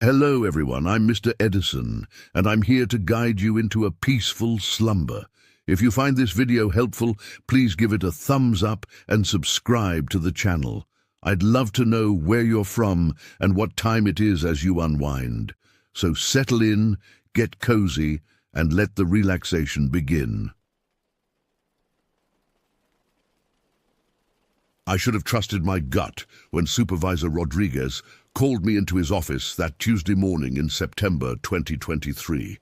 Hello everyone, I'm Mr. Edison, and I'm here to guide you into a peaceful slumber. If you find this video helpful, please give it a thumbs up and subscribe to the channel. I'd love to know where you're from and what time it is as you unwind. So settle in, get cozy, and let the relaxation begin. I should have trusted my gut when Supervisor Rodriguez called me into his office that Tuesday morning in September 2023.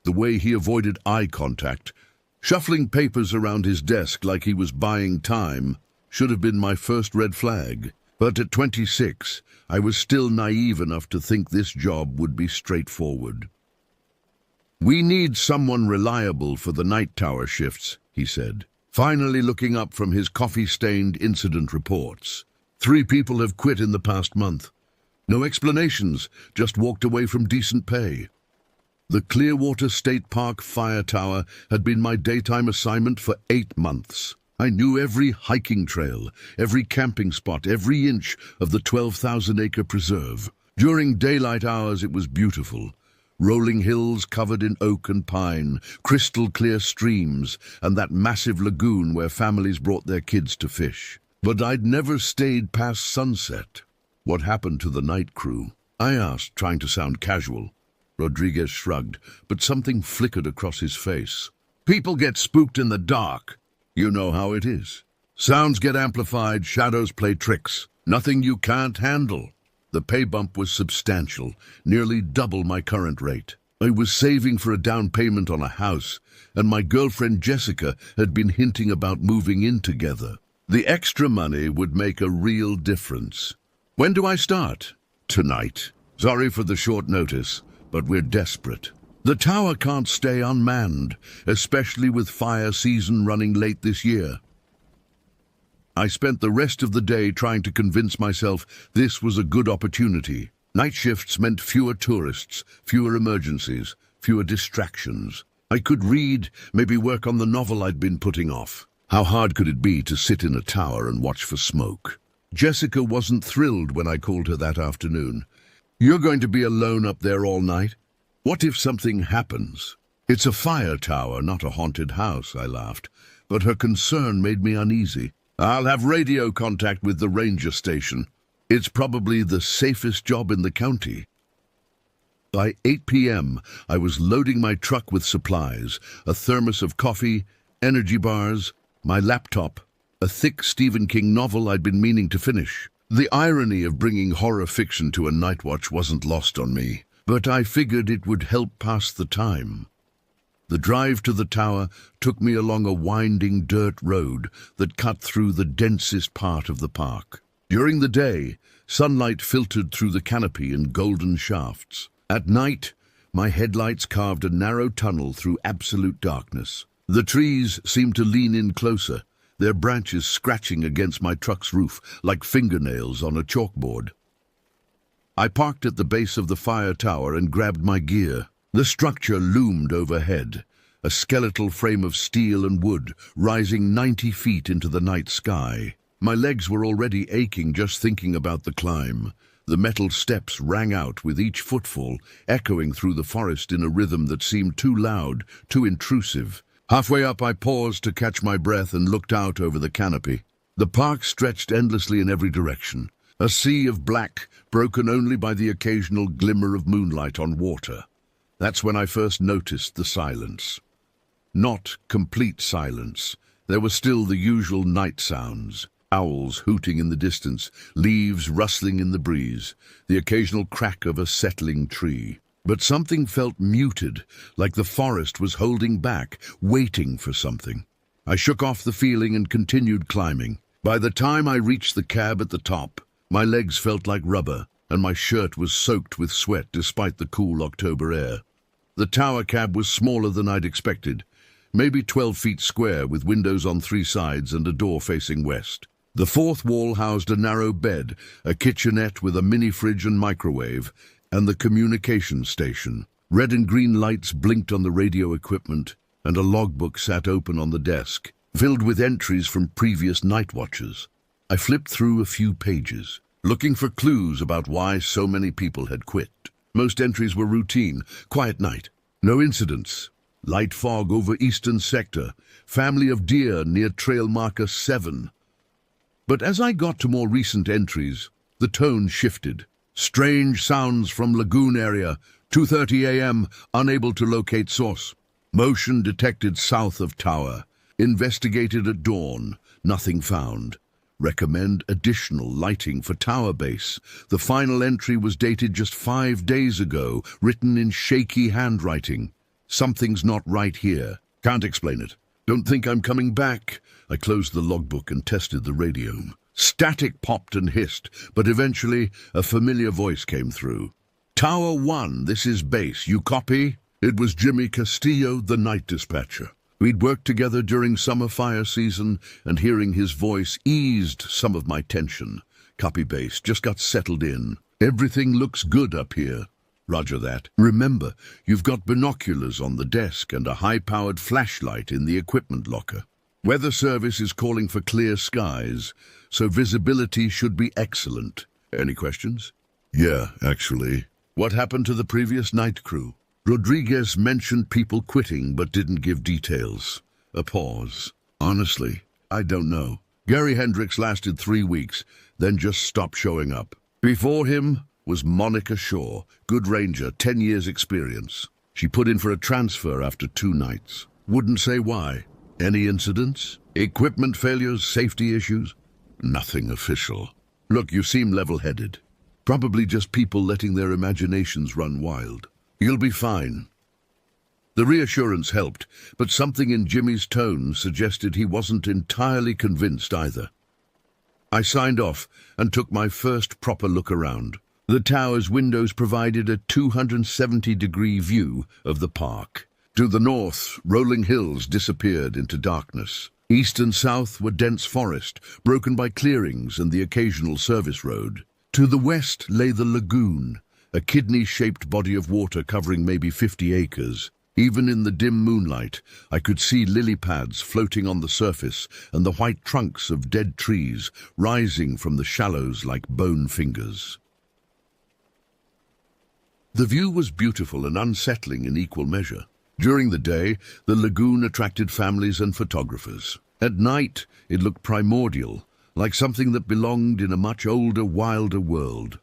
The way he avoided eye contact, shuffling papers around his desk like he was buying time, should have been my first red flag. But at 26, I was still naive enough to think this job would be straightforward. "We need someone reliable for the night tower shifts," he said, finally looking up from his coffee-stained incident reports. 3 people have quit in the past month. No explanations, just walked away from decent pay. The Clearwater State Park fire tower had been my daytime assignment for 8 months. I knew every hiking trail, every camping spot, every inch of the 12,000-acre preserve. During daylight hours it was beautiful. Rolling hills covered in oak and pine, crystal-clear streams, and that massive lagoon where families brought their kids to fish. But I'd never stayed past sunset. "What happened to the night crew?" I asked, trying to sound casual. Rodriguez shrugged, but something flickered across his face. "People get spooked in the dark. You know how it is. Sounds get amplified, shadows play tricks. Nothing you can't handle." The pay bump was substantial, nearly double my current rate. I was saving for a down payment on a house, and my girlfriend Jessica had been hinting about moving in together. The extra money would make a real difference. "When do I start?" "Tonight. Sorry for the short notice, but we're desperate. The tower can't stay unmanned, especially with fire season running late this year." I spent the rest of the day trying to convince myself this was a good opportunity. Night shifts meant fewer tourists, fewer emergencies, fewer distractions. I could read, maybe work on the novel I'd been putting off. How hard could it be to sit in a tower and watch for smoke? Jessica wasn't thrilled when I called her that afternoon. "You're going to be alone up there all night? What if something happens?" "It's a fire tower, not a haunted house," I laughed, but her concern made me uneasy. "I'll have radio contact with the ranger station. It's probably the safest job in the county." By 8 p.m., I was loading my truck with supplies, a thermos of coffee, energy bars, my laptop, a thick Stephen King novel I'd been meaning to finish. The irony of bringing horror fiction to a night watch wasn't lost on me, but I figured it would help pass the time. The drive to the tower took me along a winding dirt road that cut through the densest part of the park. During the day, sunlight filtered through the canopy in golden shafts. At night, my headlights carved a narrow tunnel through absolute darkness. The trees seemed to lean in closer, their branches scratching against my truck's roof like fingernails on a chalkboard. I parked at the base of the fire tower and grabbed my gear. The structure loomed overhead, a skeletal frame of steel and wood rising 90 feet into the night sky. My legs were already aching just thinking about the climb. The metal steps rang out with each footfall, echoing through the forest in a rhythm that seemed too loud, too intrusive. Halfway up, I paused to catch my breath and looked out over the canopy. The park stretched endlessly in every direction, a sea of black, broken only by the occasional glimmer of moonlight on water. That's when I first noticed the silence. Not complete silence. There were still the usual night sounds. Owls hooting in the distance, leaves rustling in the breeze, the occasional crack of a settling tree. But something felt muted, like the forest was holding back, waiting for something. I shook off the feeling and continued climbing. By the time I reached the cab at the top, my legs felt like rubber, and my shirt was soaked with sweat despite the cool October air. The tower cab was smaller than I'd expected, maybe 12 feet square with windows on 3 sides and a door facing west. The fourth wall housed a narrow bed, a kitchenette with a mini fridge and microwave, and the communication station. Red and green lights blinked on the radio equipment, and a logbook sat open on the desk, filled with entries from previous night watches. I flipped through a few pages, looking for clues about why so many people had quit. Most entries were routine. Quiet night. No incidents. Light fog over eastern sector. Family of deer near trail marker 7. But as I got to more recent entries, the tone shifted. Strange sounds from lagoon area. 2:30 a.m. Unable to locate source. Motion detected south of tower. Investigated at dawn. Nothing found. Recommend additional lighting for tower base. The final entry was dated just 5 days ago, written in shaky handwriting. Something's not right here. Can't explain it. Don't think I'm coming back. I closed the logbook and tested the radio. Static popped and hissed, but eventually a familiar voice came through. Tower 1, this is base. You copy? It was Jimmy Castillo, the night dispatcher. We'd worked together during summer fire season, and hearing his voice eased some of my tension. Copy base, just got settled in. Everything looks good up here. Roger that. Remember, you've got binoculars on the desk and a high-powered flashlight in the equipment locker. Weather service is calling for clear skies, so visibility should be excellent. Any questions? Yeah, actually. What happened to the previous night crew? Rodriguez mentioned people quitting but didn't give details. A pause. Honestly, I don't know. Gary Hendricks lasted 3 weeks, then just stopped showing up. Before him was Monica Shaw, good ranger, 10 years experience. She put in for a transfer after 2 nights. Wouldn't say why. Any incidents? Equipment failures? Safety issues? Nothing official. Look, you seem level-headed. Probably just people letting their imaginations run wild. You'll be fine. The reassurance helped, but something in Jimmy's tone suggested he wasn't entirely convinced either. I signed off and took my first proper look around. The tower's windows provided a 270-degree view of the park. To the north, rolling hills disappeared into darkness. East and south were dense forest, broken by clearings and the occasional service road. To the west lay the lagoon, a kidney-shaped body of water covering maybe 50 acres. Even in the dim moonlight, I could see lily pads floating on the surface and the white trunks of dead trees rising from the shallows like bone fingers. The view was beautiful and unsettling in equal measure. During the day, the lagoon attracted families and photographers. At night, it looked primordial, like something that belonged in a much older, wilder world.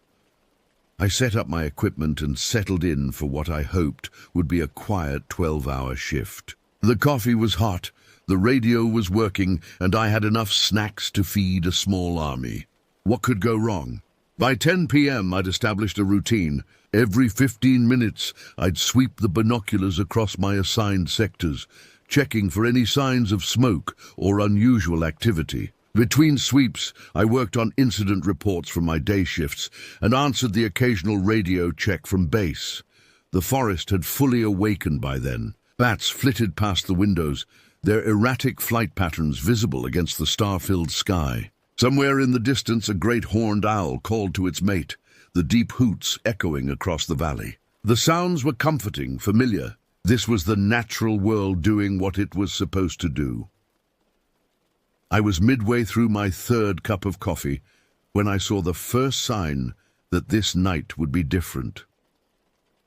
I set up my equipment and settled in for what I hoped would be a quiet 12-hour shift. The coffee was hot, the radio was working, and I had enough snacks to feed a small army. What could go wrong? By 10 p.m. I'd established a routine. Every 15 minutes, I'd sweep the binoculars across my assigned sectors, checking for any signs of smoke or unusual activity. Between sweeps, I worked on incident reports from my day shifts and answered the occasional radio check from base. The forest had fully awakened by then. Bats flitted past the windows, their erratic flight patterns visible against the star-filled sky. Somewhere in the distance, a great horned owl called to its mate, the deep hoots echoing across the valley. The sounds were comforting, familiar. This was the natural world doing what it was supposed to do. I was midway through my 3rd cup of coffee when I saw the first sign that this night would be different.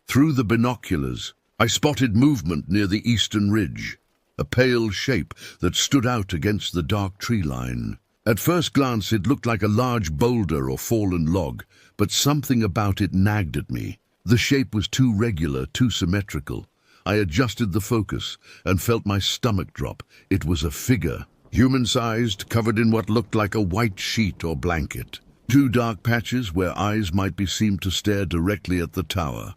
Through the binoculars, I spotted movement near the eastern ridge, a pale shape that stood out against the dark tree line. At first glance, it looked like a large boulder or fallen log, but something about it nagged at me. The shape was too regular, too symmetrical. I adjusted the focus and felt my stomach drop. It was a figure. Human-sized, covered in what looked like a white sheet or blanket. 2 dark patches where eyes might be seen to stare directly at the tower.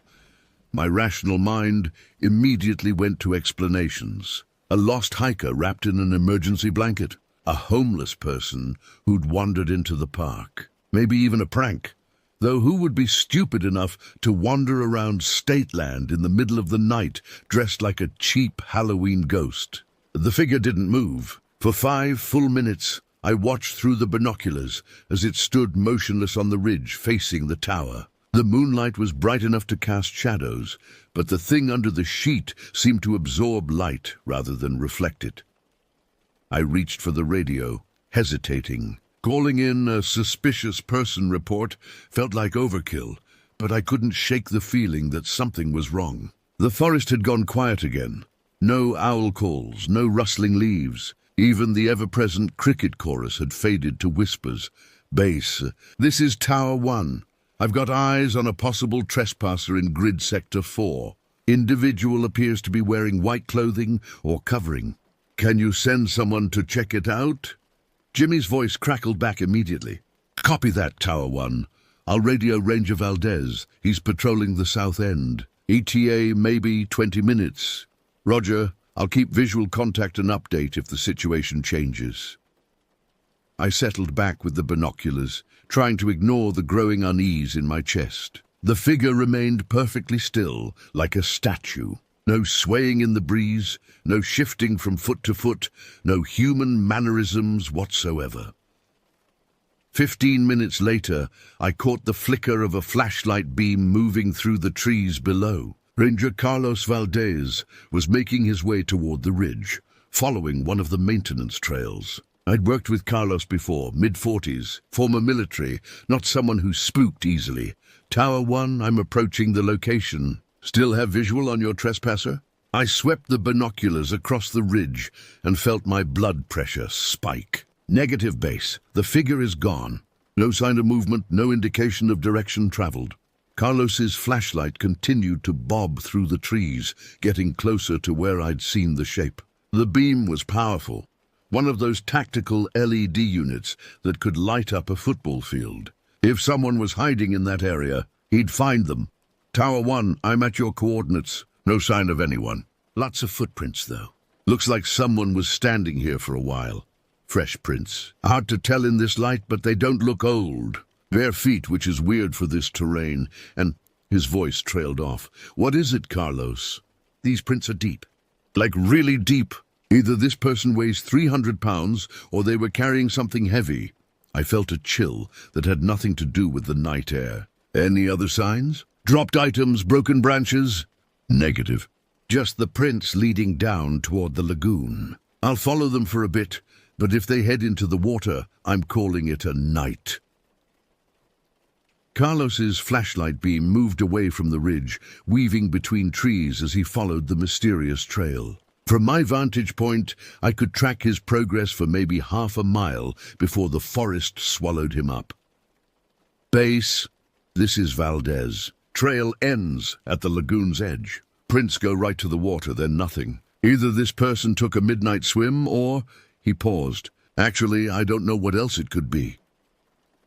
My rational mind immediately went to explanations. A lost hiker wrapped in an emergency blanket. A homeless person who'd wandered into the park. Maybe even a prank. Though who would be stupid enough to wander around Stateland in the middle of the night dressed like a cheap Halloween ghost? The figure didn't move. For 5 full minutes, I watched through the binoculars as it stood motionless on the ridge facing the tower. The moonlight was bright enough to cast shadows, but the thing under the sheet seemed to absorb light rather than reflect it. I reached for the radio, hesitating. Calling in a suspicious person report felt like overkill, but I couldn't shake the feeling that something was wrong. The forest had gone quiet again. No owl calls, no rustling leaves. Even the ever-present cricket chorus had faded to whispers. Base, this is Tower 1. I've got eyes on a possible trespasser in grid sector 4. Individual appears to be wearing white clothing or covering. Can you send someone to check it out? Jimmy's voice crackled back immediately. Copy that, Tower 1. I'll radio Ranger Valdez. He's patrolling the south end. ETA maybe 20 minutes. Roger, I'll keep visual contact and update if the situation changes. I settled back with the binoculars, trying to ignore the growing unease in my chest. The figure remained perfectly still, like a statue. No swaying in the breeze, no shifting from foot to foot, no human mannerisms whatsoever. 15 minutes later, I caught the flicker of a flashlight beam moving through the trees below. Ranger Carlos Valdez was making his way toward the ridge, following one of the maintenance trails. I'd worked with Carlos before, mid-40s, former military, not someone who spooked easily. Tower 1, I'm approaching the location. Still have visual on your trespasser? I swept the binoculars across the ridge and felt my blood pressure spike. Negative base. The figure is gone. No sign of movement, no indication of direction traveled. Carlos's flashlight continued to bob through the trees, getting closer to where I'd seen the shape. The beam was powerful. One of those tactical LED units that could light up a football field. If someone was hiding in that area, he'd find them. Tower 1, I'm at your coordinates. No sign of anyone. Lots of footprints, though. Looks like someone was standing here for a while. Fresh prints. Hard to tell in this light, but they don't look old. Bare feet, which is weird for this terrain, and his voice trailed off. What is it, Carlos? These prints are deep. Like really deep. Either this person weighs 300 pounds, or they were carrying something heavy. I felt a chill that had nothing to do with the night air. Any other signs? Dropped items, broken branches? Negative. Just the prints leading down toward the lagoon. I'll follow them for a bit, but if they head into the water, I'm calling it a night. Carlos's flashlight beam moved away from the ridge, weaving between trees as he followed the mysterious trail. From my vantage point, I could track his progress for maybe half a mile before the forest swallowed him up. Base, this is Valdez. Trail ends at the lagoon's edge. Prints go right to the water, then nothing. Either this person took a midnight swim or... He paused. Actually, I don't know what else it could be.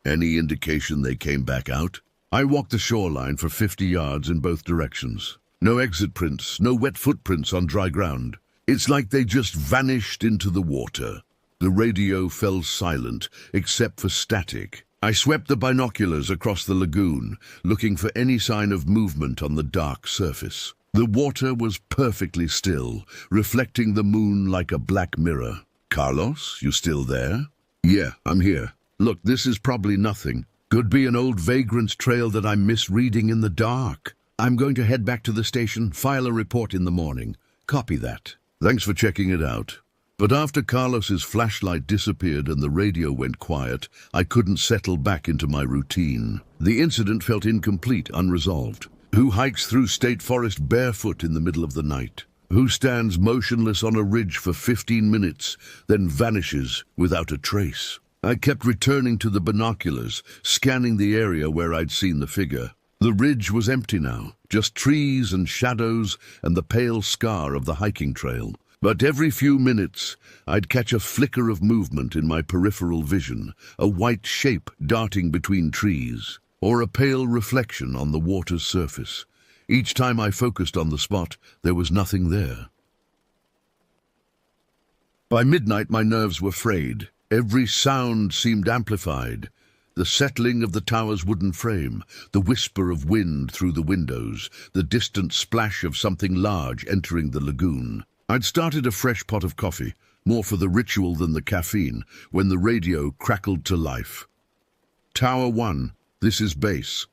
Any indication they came back out? I walked the shoreline for 50 yards in both directions. No exit prints, no wet footprints on dry ground. It's like they just vanished into the water. The radio fell silent, except for static. I swept the binoculars across the lagoon, looking for any sign of movement on the dark surface. The water was perfectly still, reflecting the moon like a black mirror. Carlos, you still there? Yeah, I'm here. Look, this is probably nothing. Could be an old vagrant's trail that I'm misreading in the dark. I'm going to head back to the station, file a report in the morning. Copy that. Thanks for checking it out. But after Carlos's flashlight disappeared and the radio went quiet, I couldn't settle back into my routine. The incident felt incomplete, unresolved. Who hikes through state forest barefoot in the middle of the night? Who stands motionless on a ridge for 15 minutes, then vanishes without a trace? I kept returning to the binoculars, scanning the area where I'd seen the figure. The ridge was empty now, just trees and shadows and the pale scar of the hiking trail. But every few minutes, I'd catch a flicker of movement in my peripheral vision, a white shape darting between trees, or a pale reflection on the water's surface. Each time I focused on the spot, there was nothing there. By midnight, my nerves were frayed. Every sound seemed amplified. The settling of the tower's wooden frame, the whisper of wind through the windows, the distant splash of something large entering the lagoon. I'd started a fresh pot of coffee, more for the ritual than the caffeine, when the radio crackled to life. Tower 1, this is Base.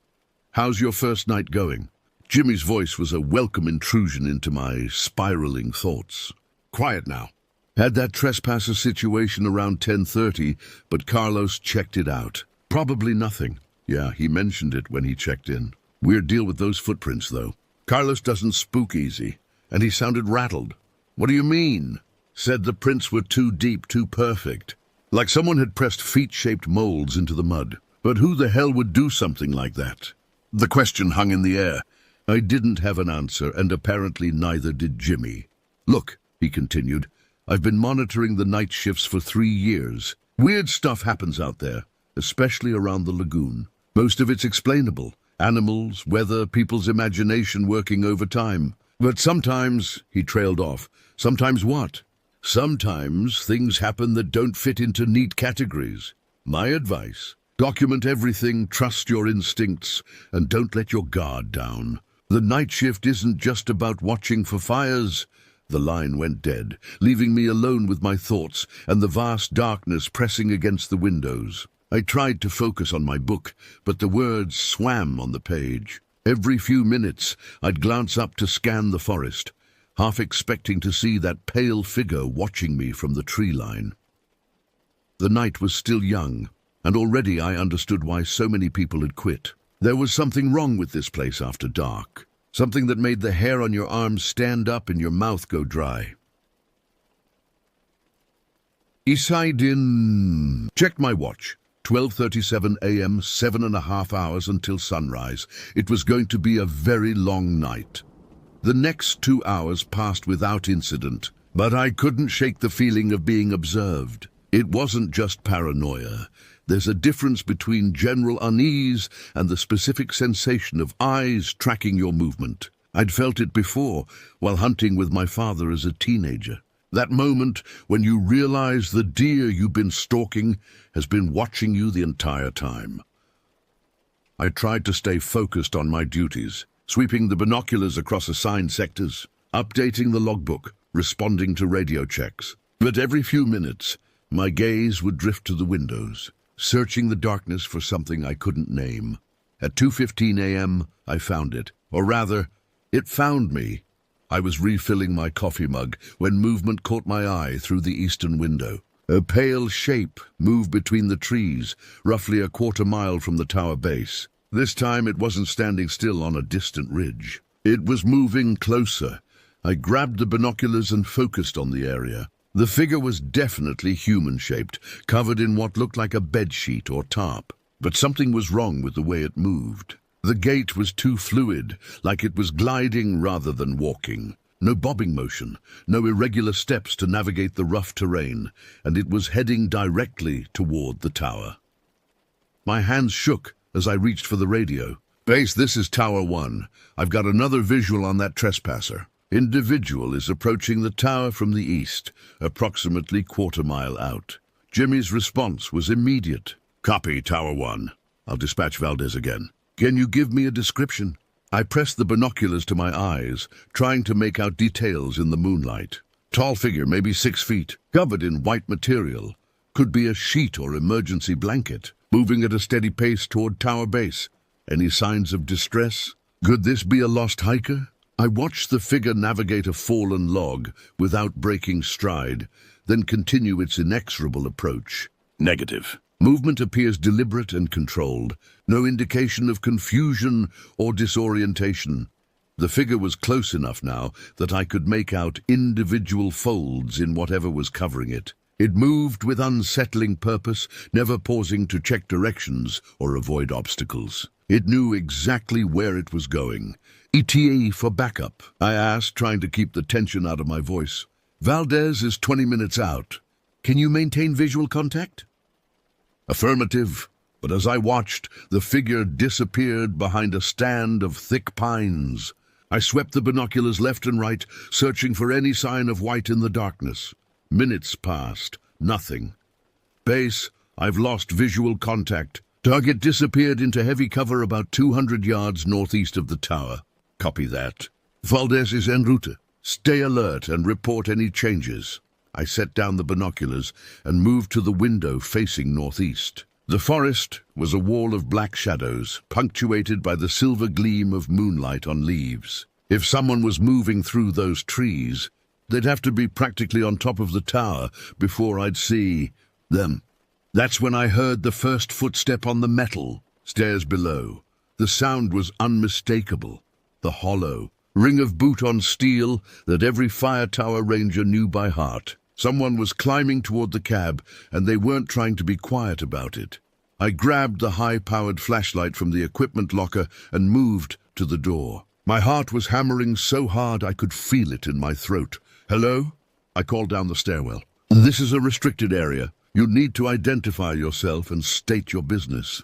How's your first night going? Jimmy's voice was a welcome intrusion into my spiraling thoughts. Quiet now. Had that trespasser situation around 10:30, but Carlos checked it out. Probably nothing. Yeah, he mentioned it when he checked in. Weird deal with those footprints, though. Carlos doesn't spook easy, and he sounded rattled. "What do you mean?" Said the prints were too deep, too perfect. Like someone had pressed feet-shaped molds into the mud. But who the hell would do something like that? The question hung in the air. I didn't have an answer, and apparently neither did Jimmy. "Look," he continued, "I've been monitoring the night shifts for 3 years. Weird stuff happens out there, especially around the lagoon. Most of it's explainable. Animals, weather, people's imagination working overtime. But sometimes," he trailed off, "sometimes what? Sometimes things happen that don't fit into neat categories. My advice: document everything, trust your instincts, and don't let your guard down. The night shift isn't just about watching for fires." The line went dead, leaving me alone with my thoughts and the vast darkness pressing against the windows. I tried to focus on my book, but the words swam on the page. Every few minutes, I'd glance up to scan the forest, half expecting to see that pale figure watching me from the tree line. The night was still young, and already I understood why so many people had quit. There was something wrong with this place after dark. Something that made the hair on your arms stand up and your mouth go dry. Isaidin. Checked my watch. 12:37 a.m., 7.5 hours until sunrise. It was going to be a very long night. The next 2 hours passed without incident, but I couldn't shake the feeling of being observed. It wasn't just paranoia. There's a difference between general unease and the specific sensation of eyes tracking your movement. I'd felt it before, while hunting with my father as a teenager. That moment when you realize the deer you've been stalking has been watching you the entire time. I tried to stay focused on my duties, sweeping the binoculars across assigned sectors, updating the logbook, responding to radio checks. But every few minutes, my gaze would drift to the windows, searching the darkness for something I couldn't name. At 2:15 a.m., I found it. Or rather, it found me. I was refilling my coffee mug when movement caught my eye through the eastern window. A pale shape moved between the trees, roughly a quarter mile from the tower base. This time it wasn't standing still on a distant ridge. It was moving closer. I grabbed the binoculars and focused on the area. The figure was definitely human-shaped, covered in what looked like a bedsheet or tarp. But something was wrong with the way it moved. The gait was too fluid, like it was gliding rather than walking. No bobbing motion, no irregular steps to navigate the rough terrain, and it was heading directly toward the tower. My hands shook as I reached for the radio. "Base, this is Tower 1. I've got another visual on that trespasser. Individual is approaching the tower from the east, approximately quarter-mile out." Jimmy's response was immediate. "Copy, Tower 1. I'll dispatch Valdez again. Can you give me a description?" I pressed the binoculars to my eyes, trying to make out details in the moonlight. Tall figure, maybe 6 feet, covered in white material. Could be a sheet or emergency blanket, moving at a steady pace toward tower base. Any signs of distress? Could this be a lost hiker? I watched the figure navigate a fallen log without breaking stride, then continue its inexorable approach. Negative. Movement appears deliberate and controlled. No indication of confusion or disorientation. The figure was close enough now that I could make out individual folds in whatever was covering it. It moved with unsettling purpose, never pausing to check directions or avoid obstacles. It knew exactly where it was going. "ETA for backup?" I asked, trying to keep the tension out of my voice. "Valdez is 20 minutes out. Can you maintain visual contact?" Affirmative, but as I watched, the figure disappeared behind a stand of thick pines. I swept the binoculars left and right, searching for any sign of white in the darkness. Minutes passed. Nothing. "Base, I've lost visual contact. Target disappeared into heavy cover about 200 yards northeast of the tower." "Copy that. Valdez is en route. Stay alert and report any changes." I set down the binoculars and moved to the window facing northeast. The forest was a wall of black shadows, punctuated by the silver gleam of moonlight on leaves. If someone was moving through those trees, they'd have to be practically on top of the tower before I'd see them. That's when I heard the first footstep on the metal, stairs below. The sound was unmistakable. The hollow ring of boot on steel that every fire tower ranger knew by heart. Someone was climbing toward the cab, and they weren't trying to be quiet about it. I grabbed the high-powered flashlight from the equipment locker and moved to the door. My heart was hammering so hard I could feel it in my throat. "Hello?" I called down the stairwell. "This is a restricted area. You need to identify yourself and state your business."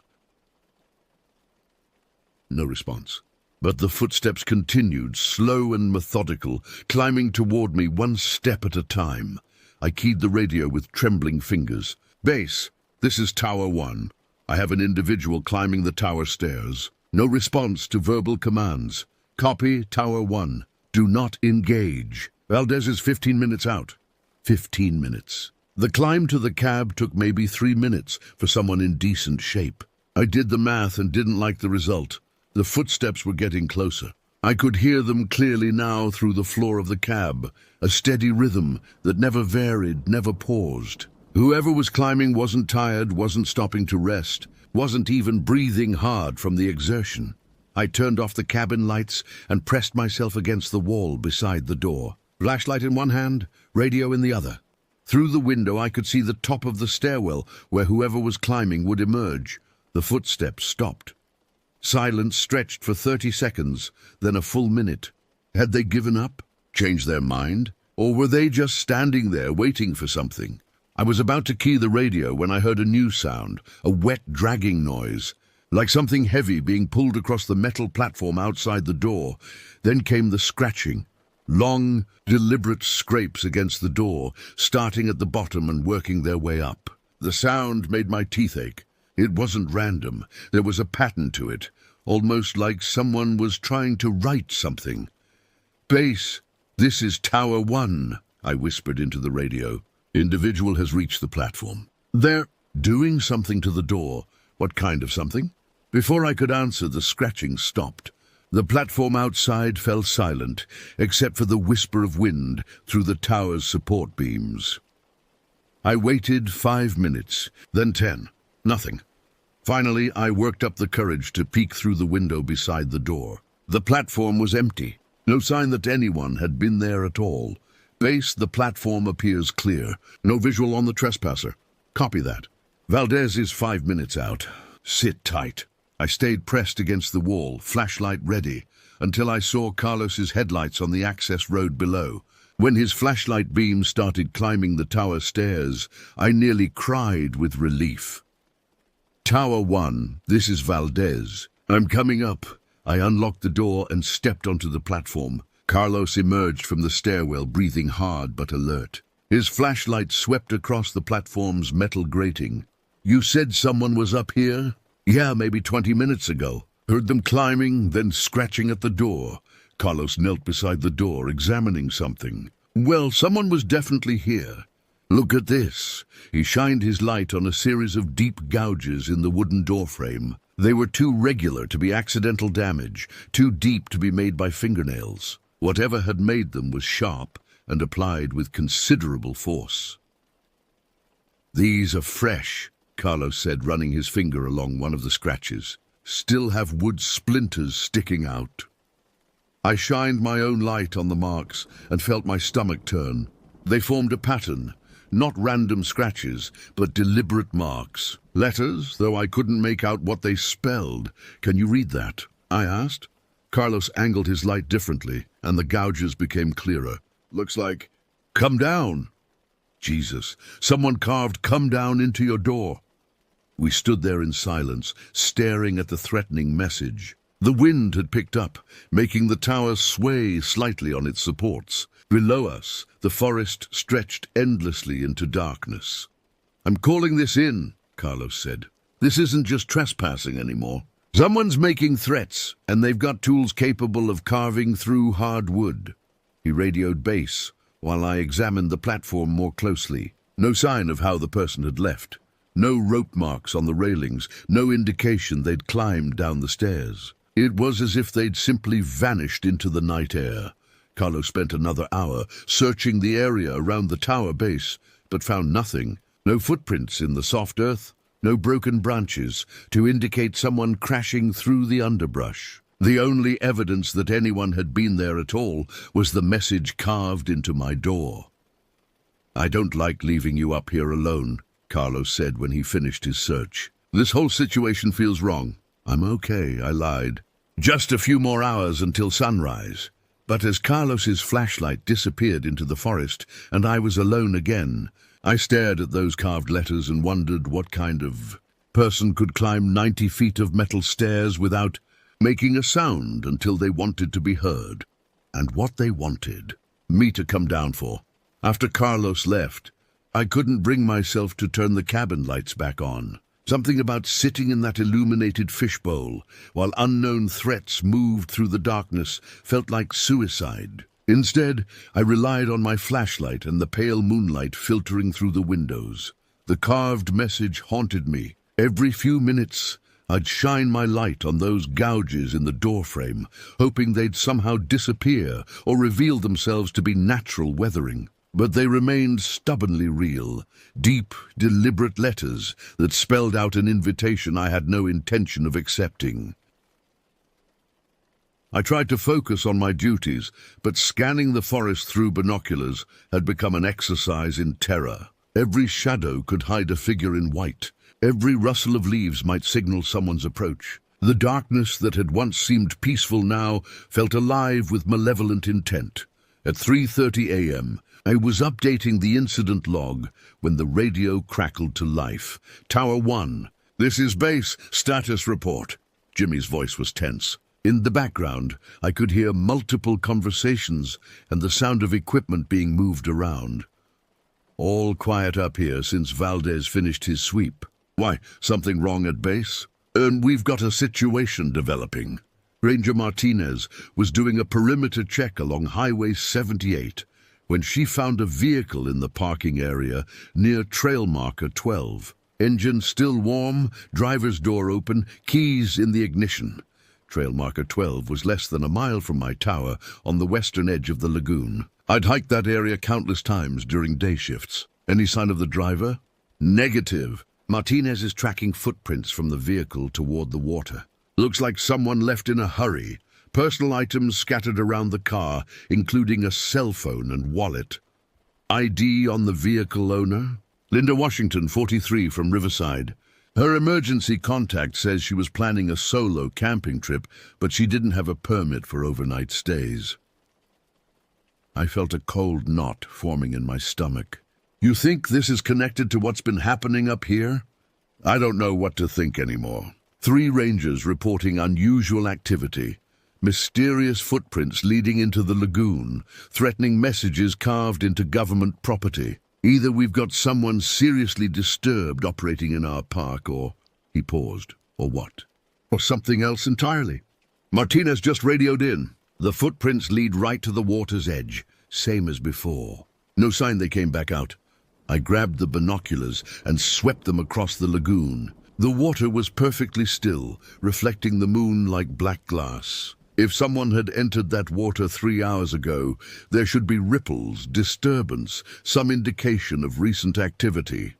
No response. But the footsteps continued, slow and methodical, climbing toward me one step at a time. I keyed the radio with trembling fingers. "Base, this is Tower 1. I have an individual climbing the tower stairs. No response to verbal commands. Copy, Tower 1. Do not engage. Valdez is 15 minutes out." 15 minutes. The climb to the cab took maybe 3 minutes for someone in decent shape. I did the math and didn't like the result. The footsteps were getting closer. I could hear them clearly now through the floor of the cab, a steady rhythm that never varied, never paused. Whoever was climbing wasn't tired, wasn't stopping to rest, wasn't even breathing hard from the exertion. I turned off the cabin lights and pressed myself against the wall beside the door. Flashlight in one hand, radio in the other. Through the window I could see the top of the stairwell where whoever was climbing would emerge. The footsteps stopped. Silence stretched for 30 seconds, then a full minute. Had they given up? Changed their mind? Or were they just standing there waiting for something? I was about to key the radio when I heard a new sound, a wet dragging noise, like something heavy being pulled across the metal platform outside the door. Then came the scratching. Long, deliberate scrapes against the door, starting at the bottom and working their way up. The sound made my teeth ache. It wasn't random. There was a pattern to it, almost like someone was trying to write something. "Base, this is Tower 1, I whispered into the radio. "Individual has reached the platform. They're doing something to the door. What kind of something?" Before I could answer, the scratching stopped. The platform outside fell silent, except for the whisper of wind through the tower's support beams. I waited 5 minutes, then 10. Nothing. Finally, I worked up the courage to peek through the window beside the door. The platform was empty. No sign that anyone had been there at all. "Base, the platform appears clear. No visual on the trespasser." "Copy that." "Valdez is 5 minutes out. Sit tight." I stayed pressed against the wall, flashlight ready, until I saw Carlos's headlights on the access road below. When his flashlight beam started climbing the tower stairs, I nearly cried with relief. "Tower 1, this is Valdez. I'm coming up." I unlocked the door and stepped onto the platform. Carlos emerged from the stairwell, breathing hard but alert. His flashlight swept across the platform's metal grating. "You said someone was up here?" "Yeah, maybe 20 minutes ago. Heard them climbing, then scratching at the door." Carlos knelt beside the door, examining something. "Well, someone was definitely here. Look at this." He shined his light on a series of deep gouges in the wooden doorframe. They were too regular to be accidental damage, too deep to be made by fingernails. Whatever had made them was sharp and applied with considerable force. "These are fresh," Carlos said, running his finger along one of the scratches. "Still have wood splinters sticking out." I shined my own light on the marks and felt my stomach turn. They formed a pattern. Not random scratches, but deliberate marks. Letters, though I couldn't make out what they spelled. "Can you read that?" I asked. Carlos angled his light differently, and the gouges became clearer. "Looks like, 'Come down.'" Jesus, someone carved "Come down" into your door. We stood there in silence, staring at the threatening message. The wind had picked up, making the tower sway slightly on its supports. Below us, the forest stretched endlessly into darkness. "I'm calling this in," Carlos said. "This isn't just trespassing anymore. Someone's making threats, and they've got tools capable of carving through hard wood." He radioed base, while I examined the platform more closely. No sign of how the person had left. No rope marks on the railings, no indication they'd climbed down the stairs. It was as if they'd simply vanished into the night air. Carlos spent another hour searching the area around the tower base, but found nothing. No footprints in the soft earth, no broken branches to indicate someone crashing through the underbrush. The only evidence that anyone had been there at all was the message carved into my door. "I don't like leaving you up here alone," Carlos said when he finished his search. "This whole situation feels wrong." "I'm okay," I lied. "Just a few more hours until sunrise." But as Carlos's flashlight disappeared into the forest and I was alone again, I stared at those carved letters and wondered what kind of person could climb 90 feet of metal stairs without making a sound until they wanted to be heard. And what they wanted me to come down for. After Carlos left, I couldn't bring myself to turn the cabin lights back on. Something about sitting in that illuminated fishbowl while unknown threats moved through the darkness felt like suicide. Instead, I relied on my flashlight and the pale moonlight filtering through the windows. The carved message haunted me. Every few minutes, I'd shine my light on those gouges in the doorframe, hoping they'd somehow disappear or reveal themselves to be natural weathering. But they remained stubbornly real, deep, deliberate letters that spelled out an invitation I had no intention of accepting. I tried to focus on my duties, but scanning the forest through binoculars had become an exercise in terror. Every shadow could hide a figure in white. Every rustle of leaves might signal someone's approach. The darkness that had once seemed peaceful now felt alive with malevolent intent. At 3:30 a.m., I was updating the incident log when the radio crackled to life. "Tower 1, this is base, status report." Jimmy's voice was tense. In the background, I could hear multiple conversations and the sound of equipment being moved around. "All quiet up here since Valdez finished his sweep." "Why, something wrong at base?" We've got a situation developing." Ranger Martinez was doing a perimeter check along Highway 78 when she found a vehicle in the parking area near trail marker 12. Engine still warm, driver's door open, keys in the ignition. Trail marker 12 was less than a mile from my tower on the western edge of the lagoon. I'd hiked that area countless times during day shifts. "Any sign of the driver?" "Negative. Martinez is tracking footprints from the vehicle toward the water. Looks like someone left in a hurry. Personal items scattered around the car, including a cell phone and wallet. ID on the vehicle owner? Linda Washington, 43, from Riverside. Her emergency contact says she was planning a solo camping trip, but she didn't have a permit for overnight stays." I felt a cold knot forming in my stomach. "You think this is connected to what's been happening up here?" "I don't know what to think anymore." 3 rangers reporting unusual activity. Mysterious footprints leading into the lagoon, threatening messages carved into government property. Either we've got someone seriously disturbed operating in our park, or... He paused. Or what? Or something else entirely. Martinez just radioed in. "The footprints lead right to the water's edge, same as before." No sign they came back out. I grabbed the binoculars and swept them across the lagoon. The water was perfectly still, reflecting the moon like black glass. If someone had entered that water 3 hours ago, there should be ripples, disturbance, some indication of recent activity.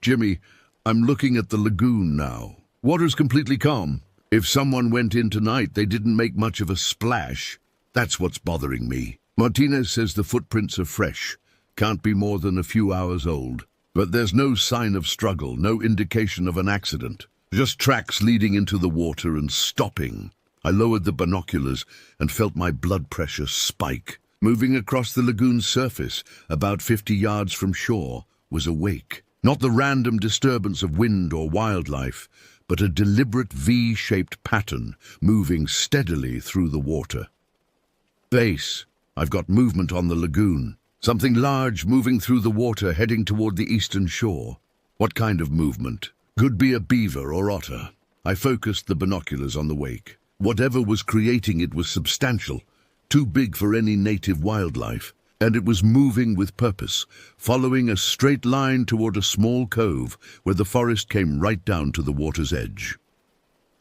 "Jimmy, I'm looking at the lagoon now. Water's completely calm. If someone went in tonight, they didn't make much of a splash. That's what's bothering me. Martinez says the footprints are fresh. Can't be more than a few hours old. But there's no sign of struggle, no indication of an accident. Just tracks leading into the water and stopping." I lowered the binoculars and felt my blood pressure spike. Moving across the lagoon's surface, about 50 yards from shore, was a wake. Not the random disturbance of wind or wildlife, but a deliberate V-shaped pattern moving steadily through the water. "Base, I've got movement on the lagoon. Something large moving through the water heading toward the eastern shore." "What kind of movement?" "Could be a beaver or otter." I focused the binoculars on the wake. Whatever was creating it was substantial, too big for any native wildlife, and it was moving with purpose, following a straight line toward a small cove where the forest came right down to the water's edge.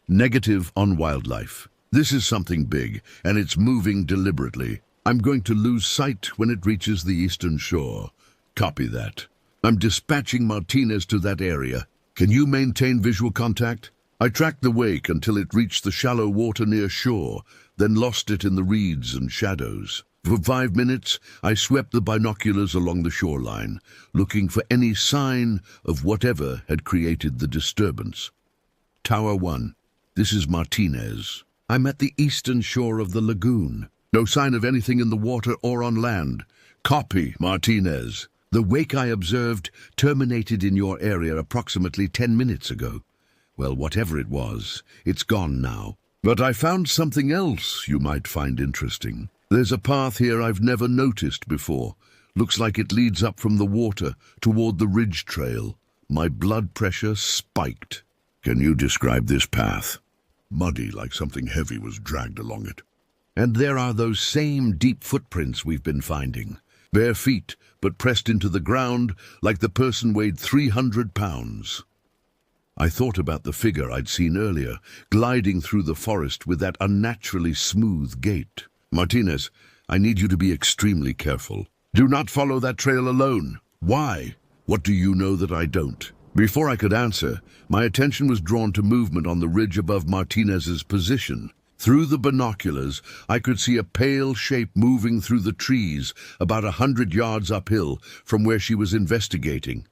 Negative on wildlife. This is something big, and it's moving deliberately. I'm going to lose sight when it reaches the eastern shore. Copy that. I'm dispatching Martinez to that area. Can you maintain visual contact? I tracked the wake until it reached the shallow water near shore, then lost it in the reeds and shadows. For 5 minutes, I swept the binoculars along the shoreline, looking for any sign of whatever had created the disturbance. Tower 1. This is Martinez. I'm at the eastern shore of the lagoon. No sign of anything in the water or on land. Copy, Martinez. The wake I observed terminated in your area approximately 10 minutes ago. Well, whatever it was, it's gone now. But I found something else you might find interesting. There's a path here I've never noticed before. Looks like it leads up from the water toward the ridge trail. My blood pressure spiked. Can you describe this path? Muddy, like something heavy was dragged along it. And there are those same deep footprints we've been finding. Bare feet, but pressed into the ground like the person weighed 300 pounds. I thought about the figure I'd seen earlier, gliding through the forest with that unnaturally smooth gait. Martinez, I need you to be extremely careful. Do not follow that trail alone. Why? What do you know that I don't? Before I could answer, my attention was drawn to movement on the ridge above Martinez's position. Through the binoculars, I could see a pale shape moving through the trees about 100 yards uphill from where she was investigating.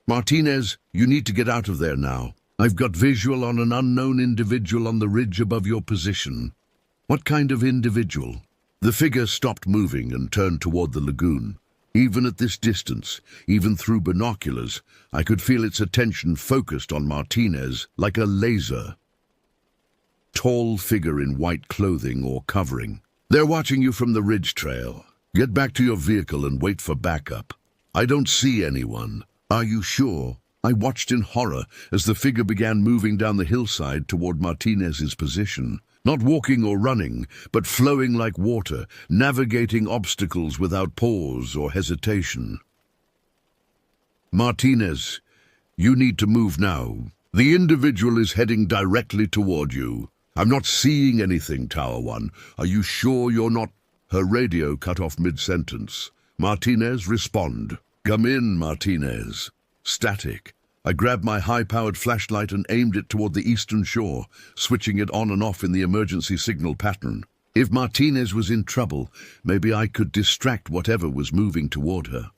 Martinez, you need to get out of there now. I've got visual on an unknown individual on the ridge above your position. What kind of individual? The figure stopped moving and turned toward the lagoon. Even at this distance, even through binoculars, I could feel its attention focused on Martinez like a laser. Tall figure in white clothing or covering. They're watching you from the ridge trail. Get back to your vehicle and wait for backup. I don't see anyone. Are you sure? I watched in horror as the figure began moving down the hillside toward Martinez's position. Not walking or running, but flowing like water, navigating obstacles without pause or hesitation. Martinez, you need to move now. The individual is heading directly toward you. I'm not seeing anything, Tower 1. Are you sure you're not? Her radio cut off mid-sentence. Martinez, respond. Come in, Martinez. Static. I grabbed my high-powered flashlight and aimed it toward the eastern shore, switching it on and off in the emergency signal pattern. If Martinez was in trouble, maybe I could distract whatever was moving toward her.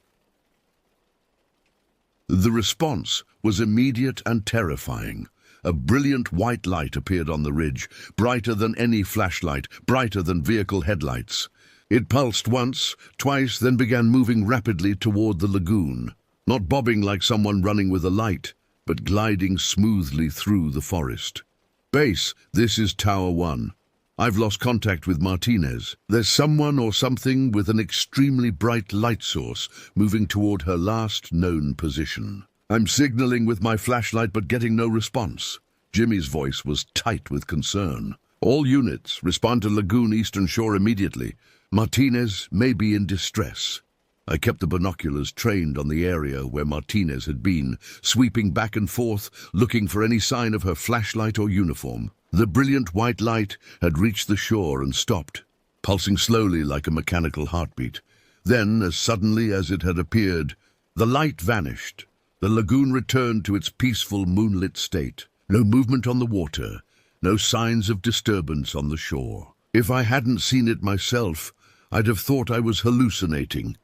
The response was immediate and terrifying. A brilliant white light appeared on the ridge, brighter than any flashlight, brighter than vehicle headlights. It pulsed once, twice, then began moving rapidly toward the lagoon. Not bobbing like someone running with a light, but gliding smoothly through the forest. Base, this is Tower 1. I've lost contact with Martinez. There's someone or something with an extremely bright light source moving toward her last known position. I'm signaling with my flashlight but getting no response. Jimmy's voice was tight with concern. All units, respond to Lagoon Eastern Shore immediately. Martinez may be in distress. I kept the binoculars trained on the area where Martinez had been, sweeping back and forth, looking for any sign of her flashlight or uniform. The brilliant white light had reached the shore and stopped, pulsing slowly like a mechanical heartbeat. Then, as suddenly as it had appeared, the light vanished. The lagoon returned to its peaceful moonlit state. No movement on the water, no signs of disturbance on the shore. If I hadn't seen it myself, I'd have thought I was hallucinating.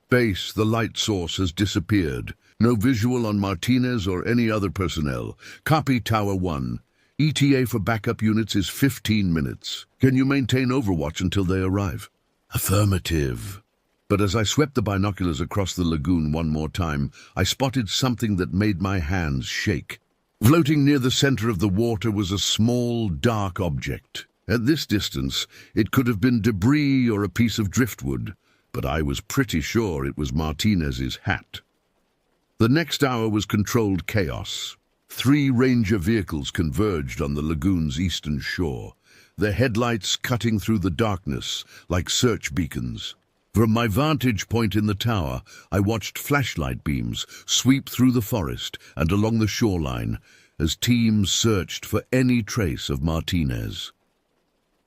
Base, the light source has disappeared. No visual on Martinez or any other personnel. Copy Tower 1. ETA for backup units is 15 minutes. Can you maintain overwatch until they arrive? Affirmative. But as I swept the binoculars across the lagoon one more time, I spotted something that made my hands shake. Floating near the center of the water was a small, dark object. At this distance, it could have been debris or a piece of driftwood, but I was pretty sure it was Martinez's hat. The next hour was controlled chaos. 3 Ranger vehicles converged on the lagoon's eastern shore, their headlights cutting through the darkness like search beacons. From my vantage point in the tower, I watched flashlight beams sweep through the forest and along the shoreline as teams searched for any trace of Martinez.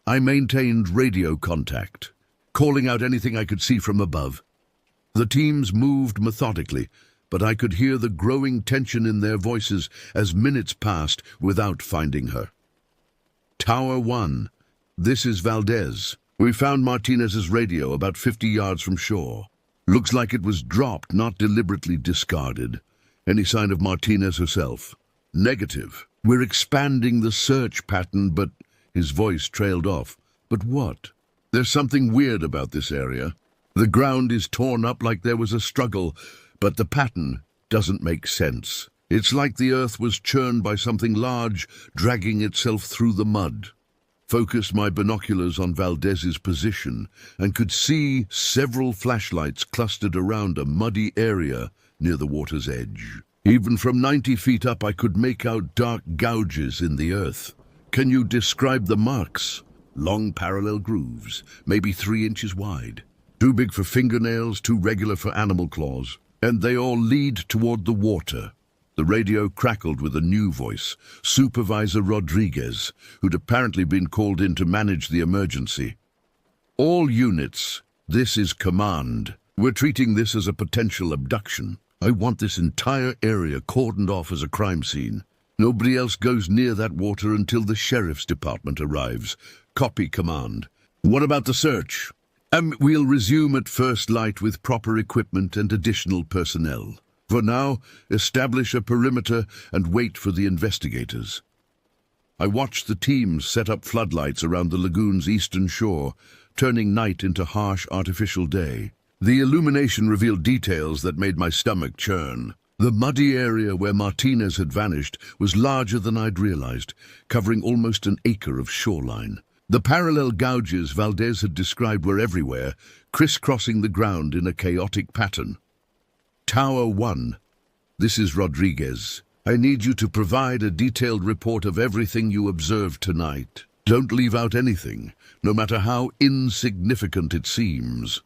I maintained radio contact, calling out anything I could see from above. The teams moved methodically, but I could hear the growing tension in their voices as minutes passed without finding her. Tower 1. This is Valdez. We found Martinez's radio about 50 yards from shore. Looks like it was dropped, not deliberately discarded. Any sign of Martinez herself? Negative. We're expanding the search pattern, but... His voice trailed off. But what? There's something weird about this area. The ground is torn up like there was a struggle, but the pattern doesn't make sense. It's like the earth was churned by something large, dragging itself through the mud. Focused my binoculars on Valdez's position and could see several flashlights clustered around a muddy area near the water's edge. Even from 90 feet up, I could make out dark gouges in the earth. Can you describe the marks? Long parallel grooves, maybe 3 inches wide. Too big for fingernails, too regular for animal claws. And they all lead toward the water. The radio crackled with a new voice, Supervisor Rodriguez, who'd apparently been called in to manage the emergency. All units, this is command. We're treating this as a potential abduction. I want this entire area cordoned off as a crime scene. Nobody else goes near that water until the sheriff's department arrives. Copy, command. What about the search? We'll resume at first light with proper equipment and additional personnel. For now, establish a perimeter and wait for the investigators. I watched the teams set up floodlights around the lagoon's eastern shore, turning night into harsh artificial day. The illumination revealed details that made my stomach churn. The muddy area where Martinez had vanished was larger than I'd realized, covering almost an acre of shoreline. The parallel gouges Valdez had described were everywhere, crisscrossing the ground in a chaotic pattern. Tower 1. This is Rodriguez. I need you to provide a detailed report of everything you observed tonight. Don't leave out anything, no matter how insignificant it seems.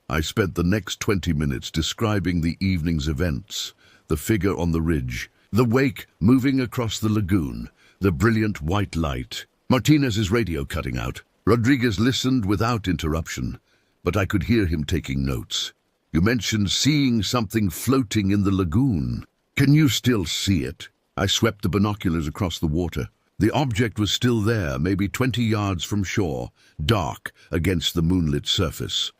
I spent the next 20 minutes describing the evening's events, the figure on the ridge, the wake moving across the lagoon, the brilliant white light, Martinez's radio cutting out. Rodriguez listened without interruption, but I could hear him taking notes. You mentioned seeing something floating in the lagoon. Can you still see it? I swept the binoculars across the water. The object was still there, maybe 20 yards from shore, dark against the moonlit surface.